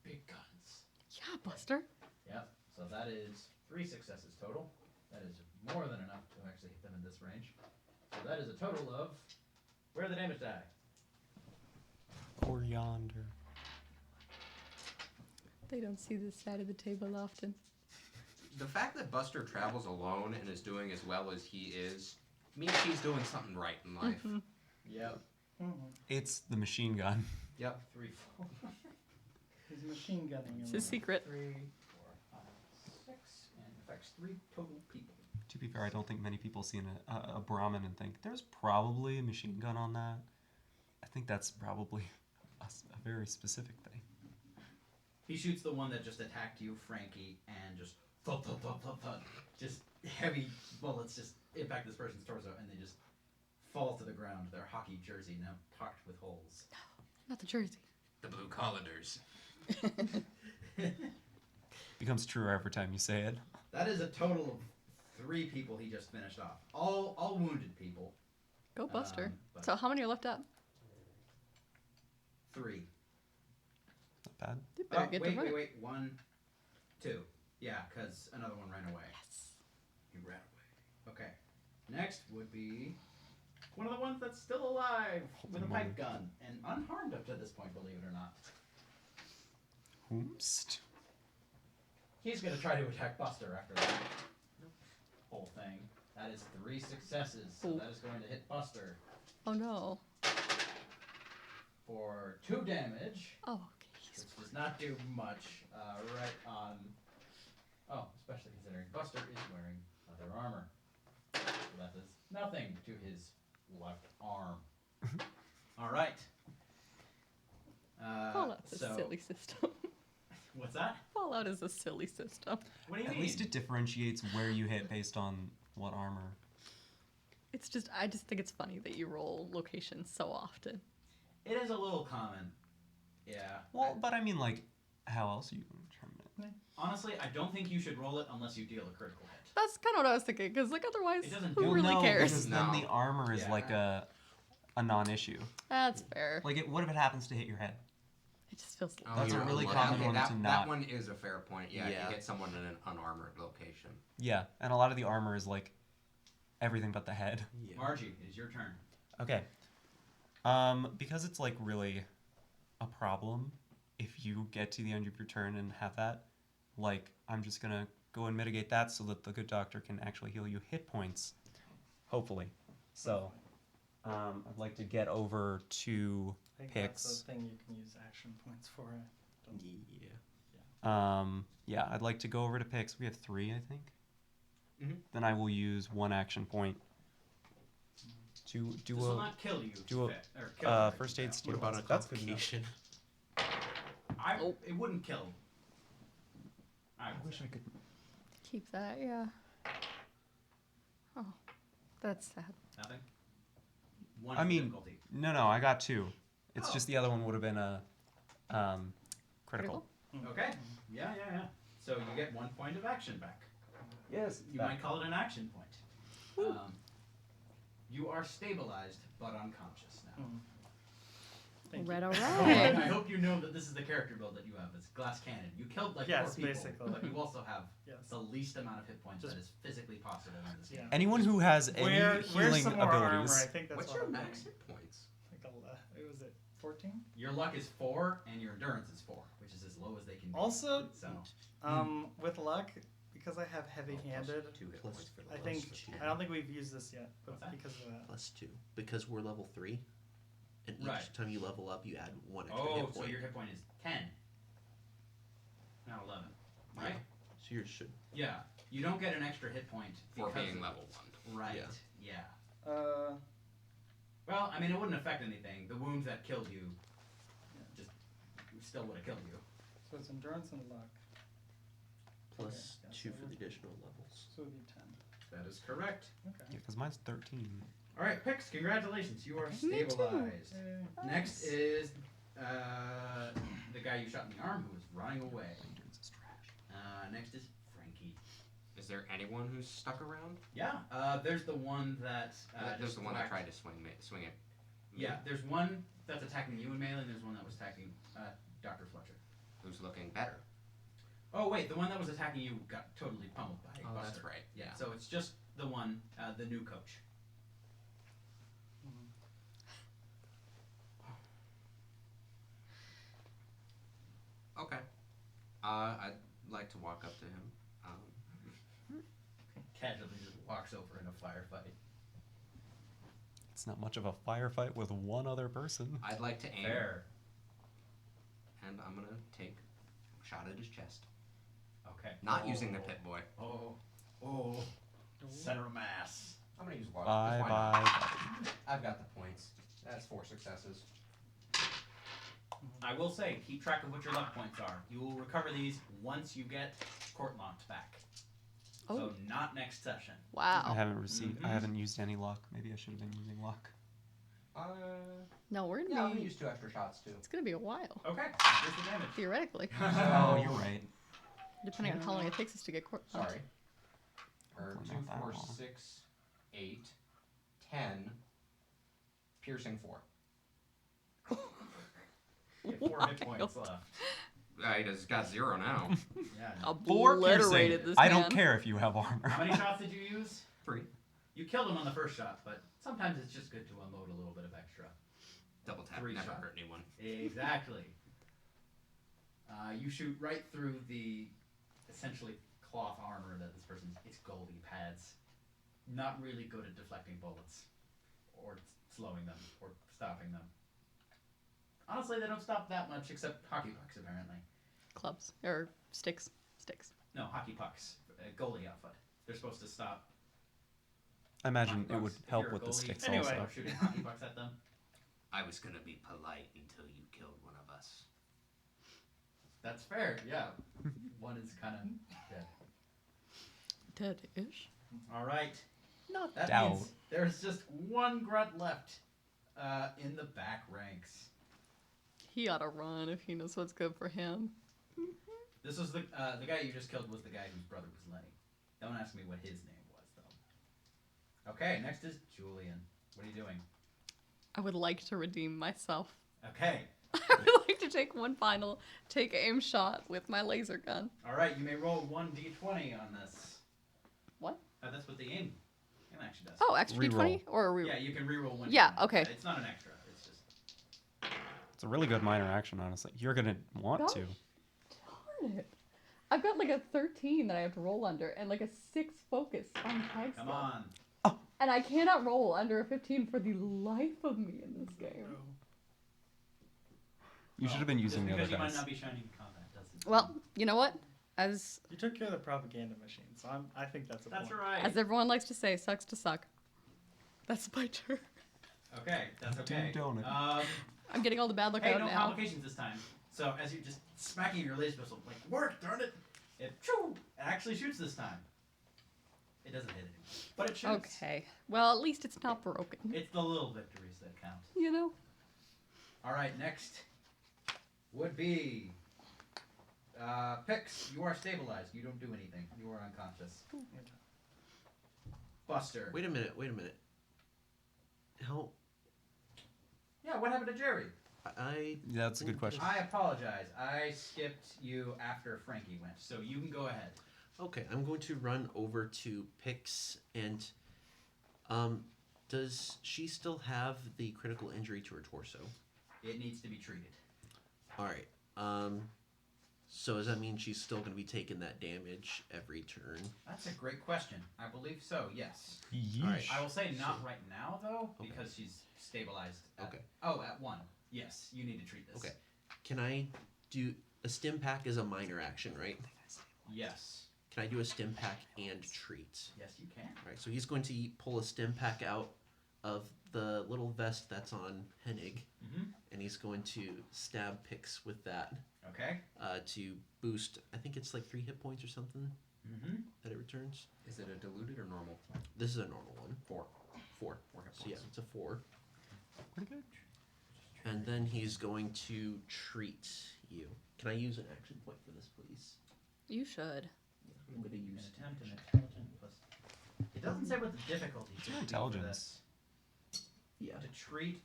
big guns. Yeah, Buster. Yep. So that is 3 successes total. That is more than enough to actually hit them in this range. So that is a total of. Where are the damage die? Or yonder. They don't see this side of the table often. The fact that Buster travels alone and is doing as well as he is means he's doing something right in life. Yep. It's the machine gun. Yep. 3, 4, He's machine gunning. It's his secret. 3, 4, 5, 6, and affects 3 total people. To be fair, I don't think many people see a Brahmin and think, there's probably a machine gun on that. I think that's probably a very specific thing. He shoots the one that just attacked you, Frankie, and just thud, thud, thud, thud, thud. Just heavy bullets just impact this person's torso, and they just fall to the ground. Their hockey jersey now pocked with holes. Not the jersey. The blue collanders. Becomes truer every time you say it. That is a total of 3 people he just finished off. All wounded people. Go Buster. But So how many are left up? 3. Not bad. You better get to work. wait. 1, 2. Yeah, because another one ran away. Yes. He ran away. Okay. Next would be one of the ones that's still alive with a pipe gun and unharmed up to this point, believe it or not. Whomst. He's going to try to attack Buster after that whole thing. That is 3 successes, so Ooh. that is going to hit Buster Oh no. for 2 damage, Oh, okay. which does not do much. Right on. Oh, especially considering Buster is wearing leather armor. So that does nothing to his left arm. All right. Fallout's so a silly system. what's that? Fallout is a silly system. What do you At mean? least it differentiates where you hit based on what armor. It's just, I just think it's funny that you roll locations so often. It is a little common. Yeah. Well, but I mean, like, how else are you going to determine it? Honestly, I don't think you should roll it unless you deal a critical hit. That's kind of what I was thinking, because like otherwise, It doesn't who do- really no, cares? because then No. the armor is Yeah. like a non-issue. That's fair. Like, what if it happens to hit your head? It just feels. Oh, That's a you're really unlucky. common Okay, one that, to that not- one is a fair point. Yeah, Yeah. you hit someone in an unarmored location. Yeah, and a lot of the armor is like everything but the head. Yeah. Margie, it is your turn. Okay. Because it's like really a problem if you get to the end of your turn and have that, like, I'm just gonna go and mitigate that so that the good doctor can actually heal you hit points. Hopefully. So, I'd like to get over to I think picks. that's the thing you can use action points for. Yeah. Yeah, I'd like to go over to picks. We have 3, I think. Mhm. Then I will use 1 action point to do This will a not kill you. do a, or kill you, first aid yeah. steal. What about a That's good enough. complication? It wouldn't kill. I I wish I could. Keep that, yeah. Oh, that's sad. Nothing. 1 I mean, difficulty. No, I got 2. It's Oh. just the other one would have been a critical. Okay. Yeah. So you get 1 point of action back. Yes. You might call it an action point. You are stabilized but unconscious now. Thank Alright, you. alright. I hope you know that this is the character build that you have. It's glass cannon. You killed like 4 Yes, people, basically. but you also have Yes. the least amount of hit points Just- that is physically possible in this game. Yeah. Anyone who has any Where's healing some more armor? abilities. I think that's What's what your I'm max doing. hit points? Like it was it 14? Your luck is 4 and your endurance is 4, which is as low as they can be. Also, So with luck, because I have heavy-handed, 2 hit Plus- points for the I last think two. I don't think we've used this yet, but What's that? because of that. +2. Because we're level 3. And each Right. time you level up, you add 1 extra hit so point. your hit point is 10. Not 11. Right? So yours should. Yeah. You don't get an extra hit point For because being of- level 1. Right. Yeah. Yeah. Well, I mean, it wouldn't affect anything. The wounds that killed you just still would have killed you. So it's endurance and luck. Plus Okay, yeah, 2 so for the additional levels. So it would be 10. That is correct. Okay. Yeah, because mine's 13. All right, Pix, congratulations. You are Me too. stabilized. Yay. Next is the guy you shot in the arm who was running away. Endurance is trash. Next is Frankie. Is there anyone who's stuck around? Yeah, there's the one that. There's just the one that whacked- tried to swing it. Yeah, there's one that's attacking you in melee, and there's one that was attacking Dr. Fletcher. Who's looking better? Oh, wait, the one that was attacking you got totally pummeled by Oh, Buster. that's right. Yeah, so it's just the one, the new coach. I'd like to walk up to him. Casually just walks over in a firefight. It's not much of a firefight with one other person. I'd like to aim. Fair. And I'm gonna take a shot at his chest. Okay. Not using the pit boy. Oh. Center of mass. I'm gonna use luck. Bye, just why bye, not? bye. I've got the points. That's 4 successes. I will say, keep track of what your luck points are. You will recover these once you get court locked back. Oh. So not next session. Wow. I haven't received. Mhm. I haven't used any luck. Maybe I should have been using luck. No, we're Yeah, I'm gonna gonna be. use 2 extra shots too. It's gonna be a while, Okay, here's the damage. theoretically, Oh, you're right. depending on how long it takes us to get court. Sorry. Or Hopefully 2, not that 4, long. 6, 8, 10. Piercing 4. You have 4 hit points left. He has got 0 now. Yeah. Obliterated this I man. don't care if you have armor. How many shots did you use? 3. You killed him on the first shot, but sometimes it's just good to unload a little bit of extra. Double tap. 3 Never shot. hurt anyone. Exactly. You shoot right through the essentially cloth armor that this person's. It's goldie pads. Not really good at deflecting bullets, or slowing them, or stopping them. Honestly, they don't stop that much, except hockey pucks apparently. Clubs or sticks. Sticks. No, hockey pucks. Goalie outfit. They're supposed to stop. I imagine hockey it would pucks if help you're a with the goalie. sticks Anyway, also. shooting hockey pucks at them. I was gonna be polite until you killed one of us. That's fair. Yeah, one is kind of dead. Dead-ish. All right. Not That Doubt. means there's just one grunt left in the back ranks. He ought to run if he knows what's good for him. This was the guy you just killed was the guy whose brother was Lenny. Don't ask me what his name was though. Okay, next is Julian. What are you doing? I would like to redeem myself. Okay. I would like to take one final take aim shot with my laser gun. All right, you may roll 1d20 on this. What? That's what the aim actually does. Oh, extra Reroll. d20 or a reroll? Yeah, you can reroll one. Yeah, d20. okay. It's not an extra. It's just. It's a really good minor action, honestly. You're gonna want Gosh. to. Darn it. I've got like a 13 that I have to roll under and like a 6 focus on tag Come skill. on. And I cannot roll under a 15 for the life of me in this game. You should have been using the just other because you might dice. not be shining in combat doesn't. Well, you know what? As You took care of the propaganda machine, so I think that's a That's point. right. as everyone likes to say, sucks to suck. That's my turn. Okay, that's okay. Don't it? I'm getting all the bad luck Hey, out no now. complications this time. So as you're just smacking your laser pistol, like work, darn it! It actually shoots this time. It doesn't hit anyone, but it shoots. Okay. Well, at least it's not broken. It's the little victories that count. You know? All right, next would be Pix. You are stabilized. You don't do anything. You are unconscious. Buster. Wait a minute. How Yeah, what happened to Jerry? I Yeah, that's a good question. I apologize. I skipped you after Frankie went, so you can go ahead. Okay, I'm going to run over to Pix and does she still have the critical injury to her torso? It needs to be treated. All right. So does that mean she's still going to be taking that damage every turn? That's a great question. I believe so, yes. Yeesh. Alright. I will say not right now, though, Okay. because she's stabilized. Okay. At 1. Yes, you need to treat this. Okay. Can I do a stim pack as a minor action, right? Yes. Can I do a stim pack and treat? Yes, you can. All right. So he's going to pull a stim pack out of the little vest that's on Hennig, Mm-hmm. and he's going to stab Pix with that Okay. to boost. I think it's like 3 hit points or something Mm-hmm. that it returns. Is it a diluted or normal? This is a normal one. 4. 4. 4 hit So yeah, points. it's a 4. Pretty good. And then he's going to treat you. Can I use an action point for this, please? You should. I'm going to An use attempt and intelligence plus. It doesn't say what the difficulty What's should your be for intelligence? this. Yeah. To treat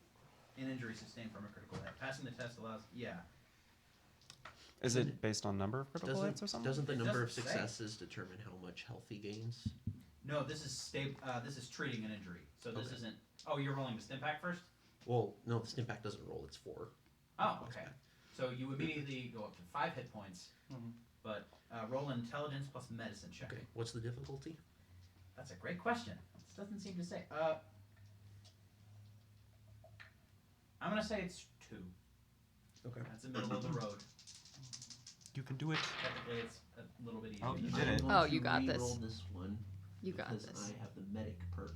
an injury sustained from a critical hit. Passing the test allows. Yeah. Is it based on number of critical hits or something? Doesn't the It number of doesn't say. successes determine how much health he gains? No, this is This is treating an injury. So this Okay. isn't. Oh, you're rolling the stim pack first. Well, no, the stim pack doesn't roll. It's 4. Oh, okay. So you immediately go up to 5 hit points, Mhm. Roll an intelligence plus medicine check. Okay. What's the difficulty? That's a great question. This doesn't seem to say. I'm gonna say it's 2. Okay. That's the middle of the road. You can do it. Technically, it's a little bit easier. Oh, you than did that. it. Oh, you got this. Roll this one You got because this. I have the medic perk.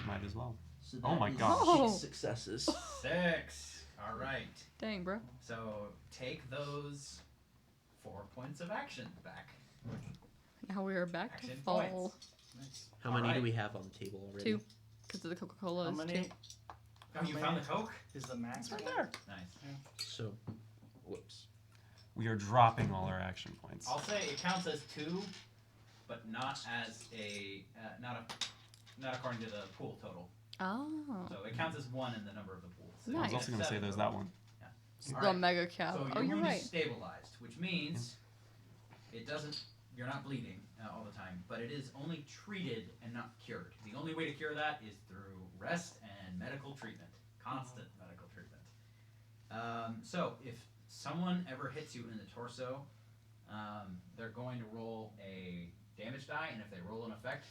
Might as well. So Oh that my is gosh. Oh. 6 successes. 6. All right. Dang, bro. So take those 4 points of action back. Now we are back to Action fall. points. Nice. How All many right. do we have on the table already? 2. Because of the Coca-Cola How is many? 2. Oh, you found the Coke? Is the max It's right there. Nice. So, whoops. We are dropping all our action points. I'll say it counts as 2, but not as a not according to the pool total. Oh. So it counts as 1 in the number of the pools. So I was Nice. also going to say there's that one. All The right. mega cow. So Oh, your you're wound right. is stabilized, which means it doesn't. You're not bleeding all the time, but it is only treated and not cured. The only way to cure that is through rest and medical treatment, constant medical treatment. So if someone ever hits you in the torso, they're going to roll a damage die, and if they roll an effect,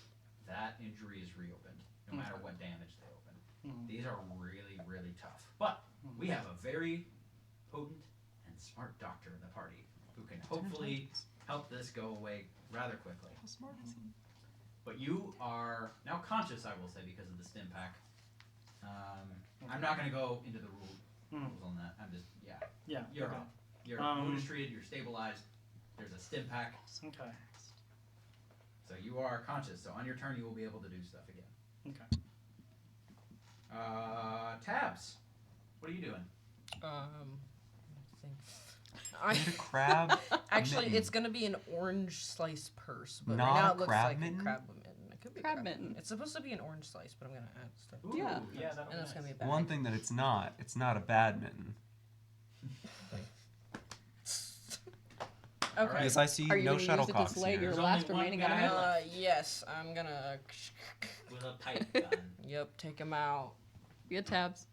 that injury is reopened, no matter what damage they open. These are really, really tough. But we have a very potent and smart doctor in the party who can hopefully help this go away rather quickly. How smart is he? But you are now conscious, I will say, because of the stim pack. I'm not going to go into the rules on that. I'm just, Yeah. you're okay. up. Your wound is treated, you're stabilized. There's a stim pack. Okay. So you are conscious. So on your turn, you will be able to do stuff again. Okay. Tabs. What are you doing? I Need a crab. actually, mitten. it's gonna be an orange slice purse, but Not right now a it looks crab like mitten? a crab mitten. It could be Crab a crab mitten. mitten. It's supposed to be an orange slice, but I'm gonna add stuff. Ooh, Yeah. yeah, that'll And be it's gonna be a nice. bag. One thing that it's not a badminton. Okay. Right. Because I see Are you no gonna use it to shuttlecocks slay here. your There's last only one remaining guy enemy? left. Yes, I'm gonna. With a pipe gun. Yep, take him out. Get tabs.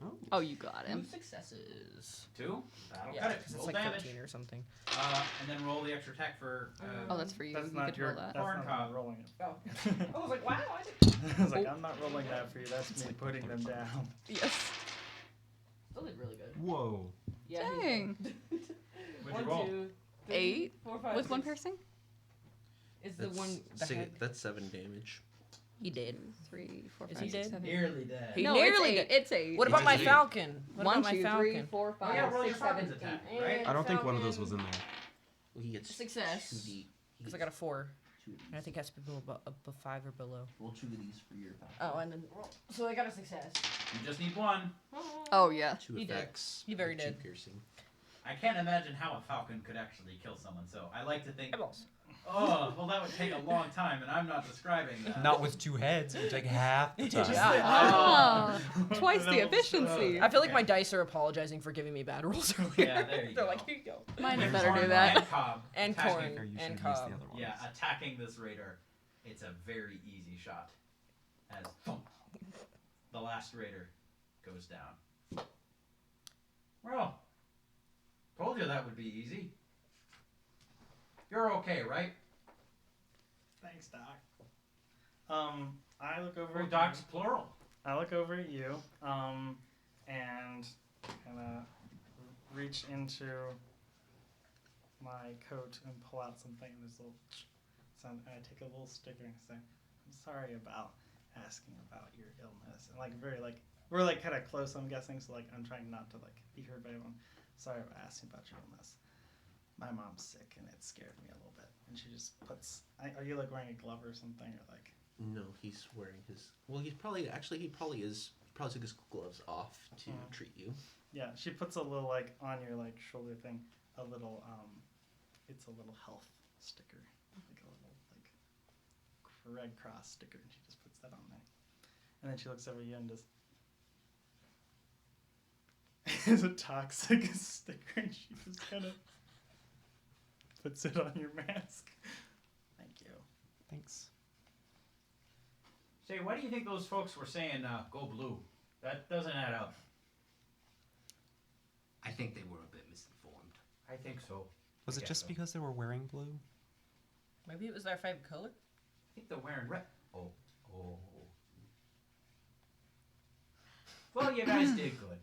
Oh. Oh, you got 2 him. successes. 2? That'll Yeah, cut it. 'cause Roll it's like damage. 13 or something. And then roll the extra attack for. Oh, that's for you. That's You not get to your. roll that. That's Corn not cob. me rolling it. Oh. I was like, wow, I did. I was like, I'm not rolling that for you. That's me putting them down. Yes. Still did really good. Whoa. Yeah. Dang. What'd you roll? 8 4, 5, with 1 6. piercing? Is the one the head? That's 7 damage. He did. 3, 4, Is 5, he 6, dead? 7. Nearly dead. He No, nearly it's 8. did. It's 8. What about He my did. falcon? What 1, about my 2, falcon? 3, 4, 5, Oh, yeah, roll your 6, 7, falcon's 8. attack, right? I don't think one of those was in there. Well, he gets Success. 2d. He Because I gets got a 4. 2 of And I these. think it has to be below, above 5 or below. Roll 2 of these for your falcon. Oh, and then so I got a success. You just need 1. Oh, yeah. 2 he did. effects. He very and 2 did. piercing. I can't imagine how a falcon could actually kill someone, so I like to think, Eyeballs. oh, well, that would take a long time, and I'm not describing that. Not with 2 heads. It would take half the time. Ah, twice the efficiency. I feel like my dice are apologizing for giving me bad rolls earlier. Yeah, there you They're go. like, here you go. Mine With better do corn that. And cob. And attacking- corn. Or you And should use cob. the other ones. Yeah, attacking this raider, it's a very easy shot. As thump, the last raider goes down. Well, told you that would be easy. You're okay, right? Thanks, Doc. I look over. Oh, at Doc's you. plural. I look over at you, and kind of reach into my coat and pull out something. And there's a little sound. And I take a little sticker and say, "I'm sorry about asking about your illness." And like very like we're like kind of close. I'm guessing, so like I'm trying not to like be heard by anyone. Sorry about asking about your illness. My mom's sick, and it scared me a little bit. And she just puts. Are you like wearing a glove or something, or like? No, he's wearing his. Well, he probably is. He probably took his gloves off to treat you. Yeah, she puts a little like on your like shoulder thing, a little it's a little health sticker, like a little like Red Cross sticker, and she just puts that on there, and then she looks over at you and just. It's a toxic sticker, and she just kind of puts it on your mask. Thank you. Thanks. Say, why do you think those folks were saying, go blue? That doesn't add up. I think they were a bit I think so. Was I it guess just so. because they were wearing blue? Maybe it was their favorite color. I think they're wearing red. Oh. Well, you guys did good.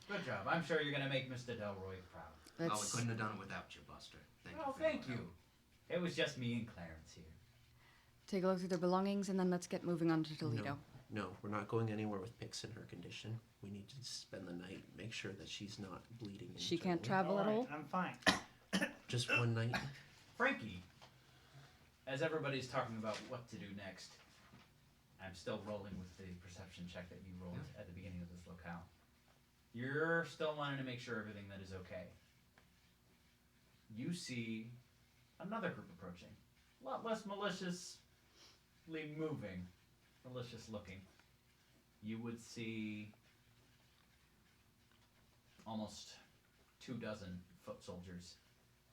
Good job. I'm sure you're gonna make Mr. Delroy proud. Well, we Let's couldn't have done it without you, Buster. Thank you. Oh, for your thank you. help. It was just me and Clarence here. take a look through their belongings and then let's get moving on to Toledo. No, we're not going anywhere with Pix in her condition. We need to spend the night, make sure that she's not bleeding. She can't internally. travel at all? I'm fine. Just one night. Frankie, as everybody's talking about what to do next, I'm still rolling with the perception check that you rolled at the beginning of this locale. You're still wanting to make sure everything that is okay. You see another group approaching. A lot less maliciously moving, malicious looking. You would see almost 24 foot soldiers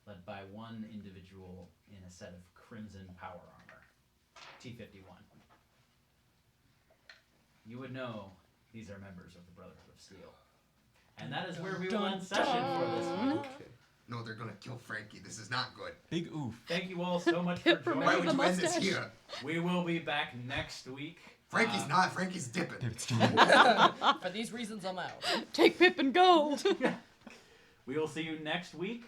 led by one individual in a set of crimson power armor, T-51. You would know these are members of the Brotherhood of Steel. And that is where we will end session for this week. Okay. No, they're gonna kill Frankie. This is not good. Big oof. Thank you all so much for joining. Why would the you end this mustache. here? We will be back next week. Frankie's not. Frankie's dipping. For these reasons, I'm out. Take Pip and Gold! We will see you next week,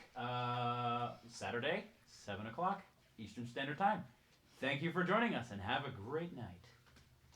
Saturday, 7 o'clock Eastern Standard Time. Thank you for joining us and have a great night.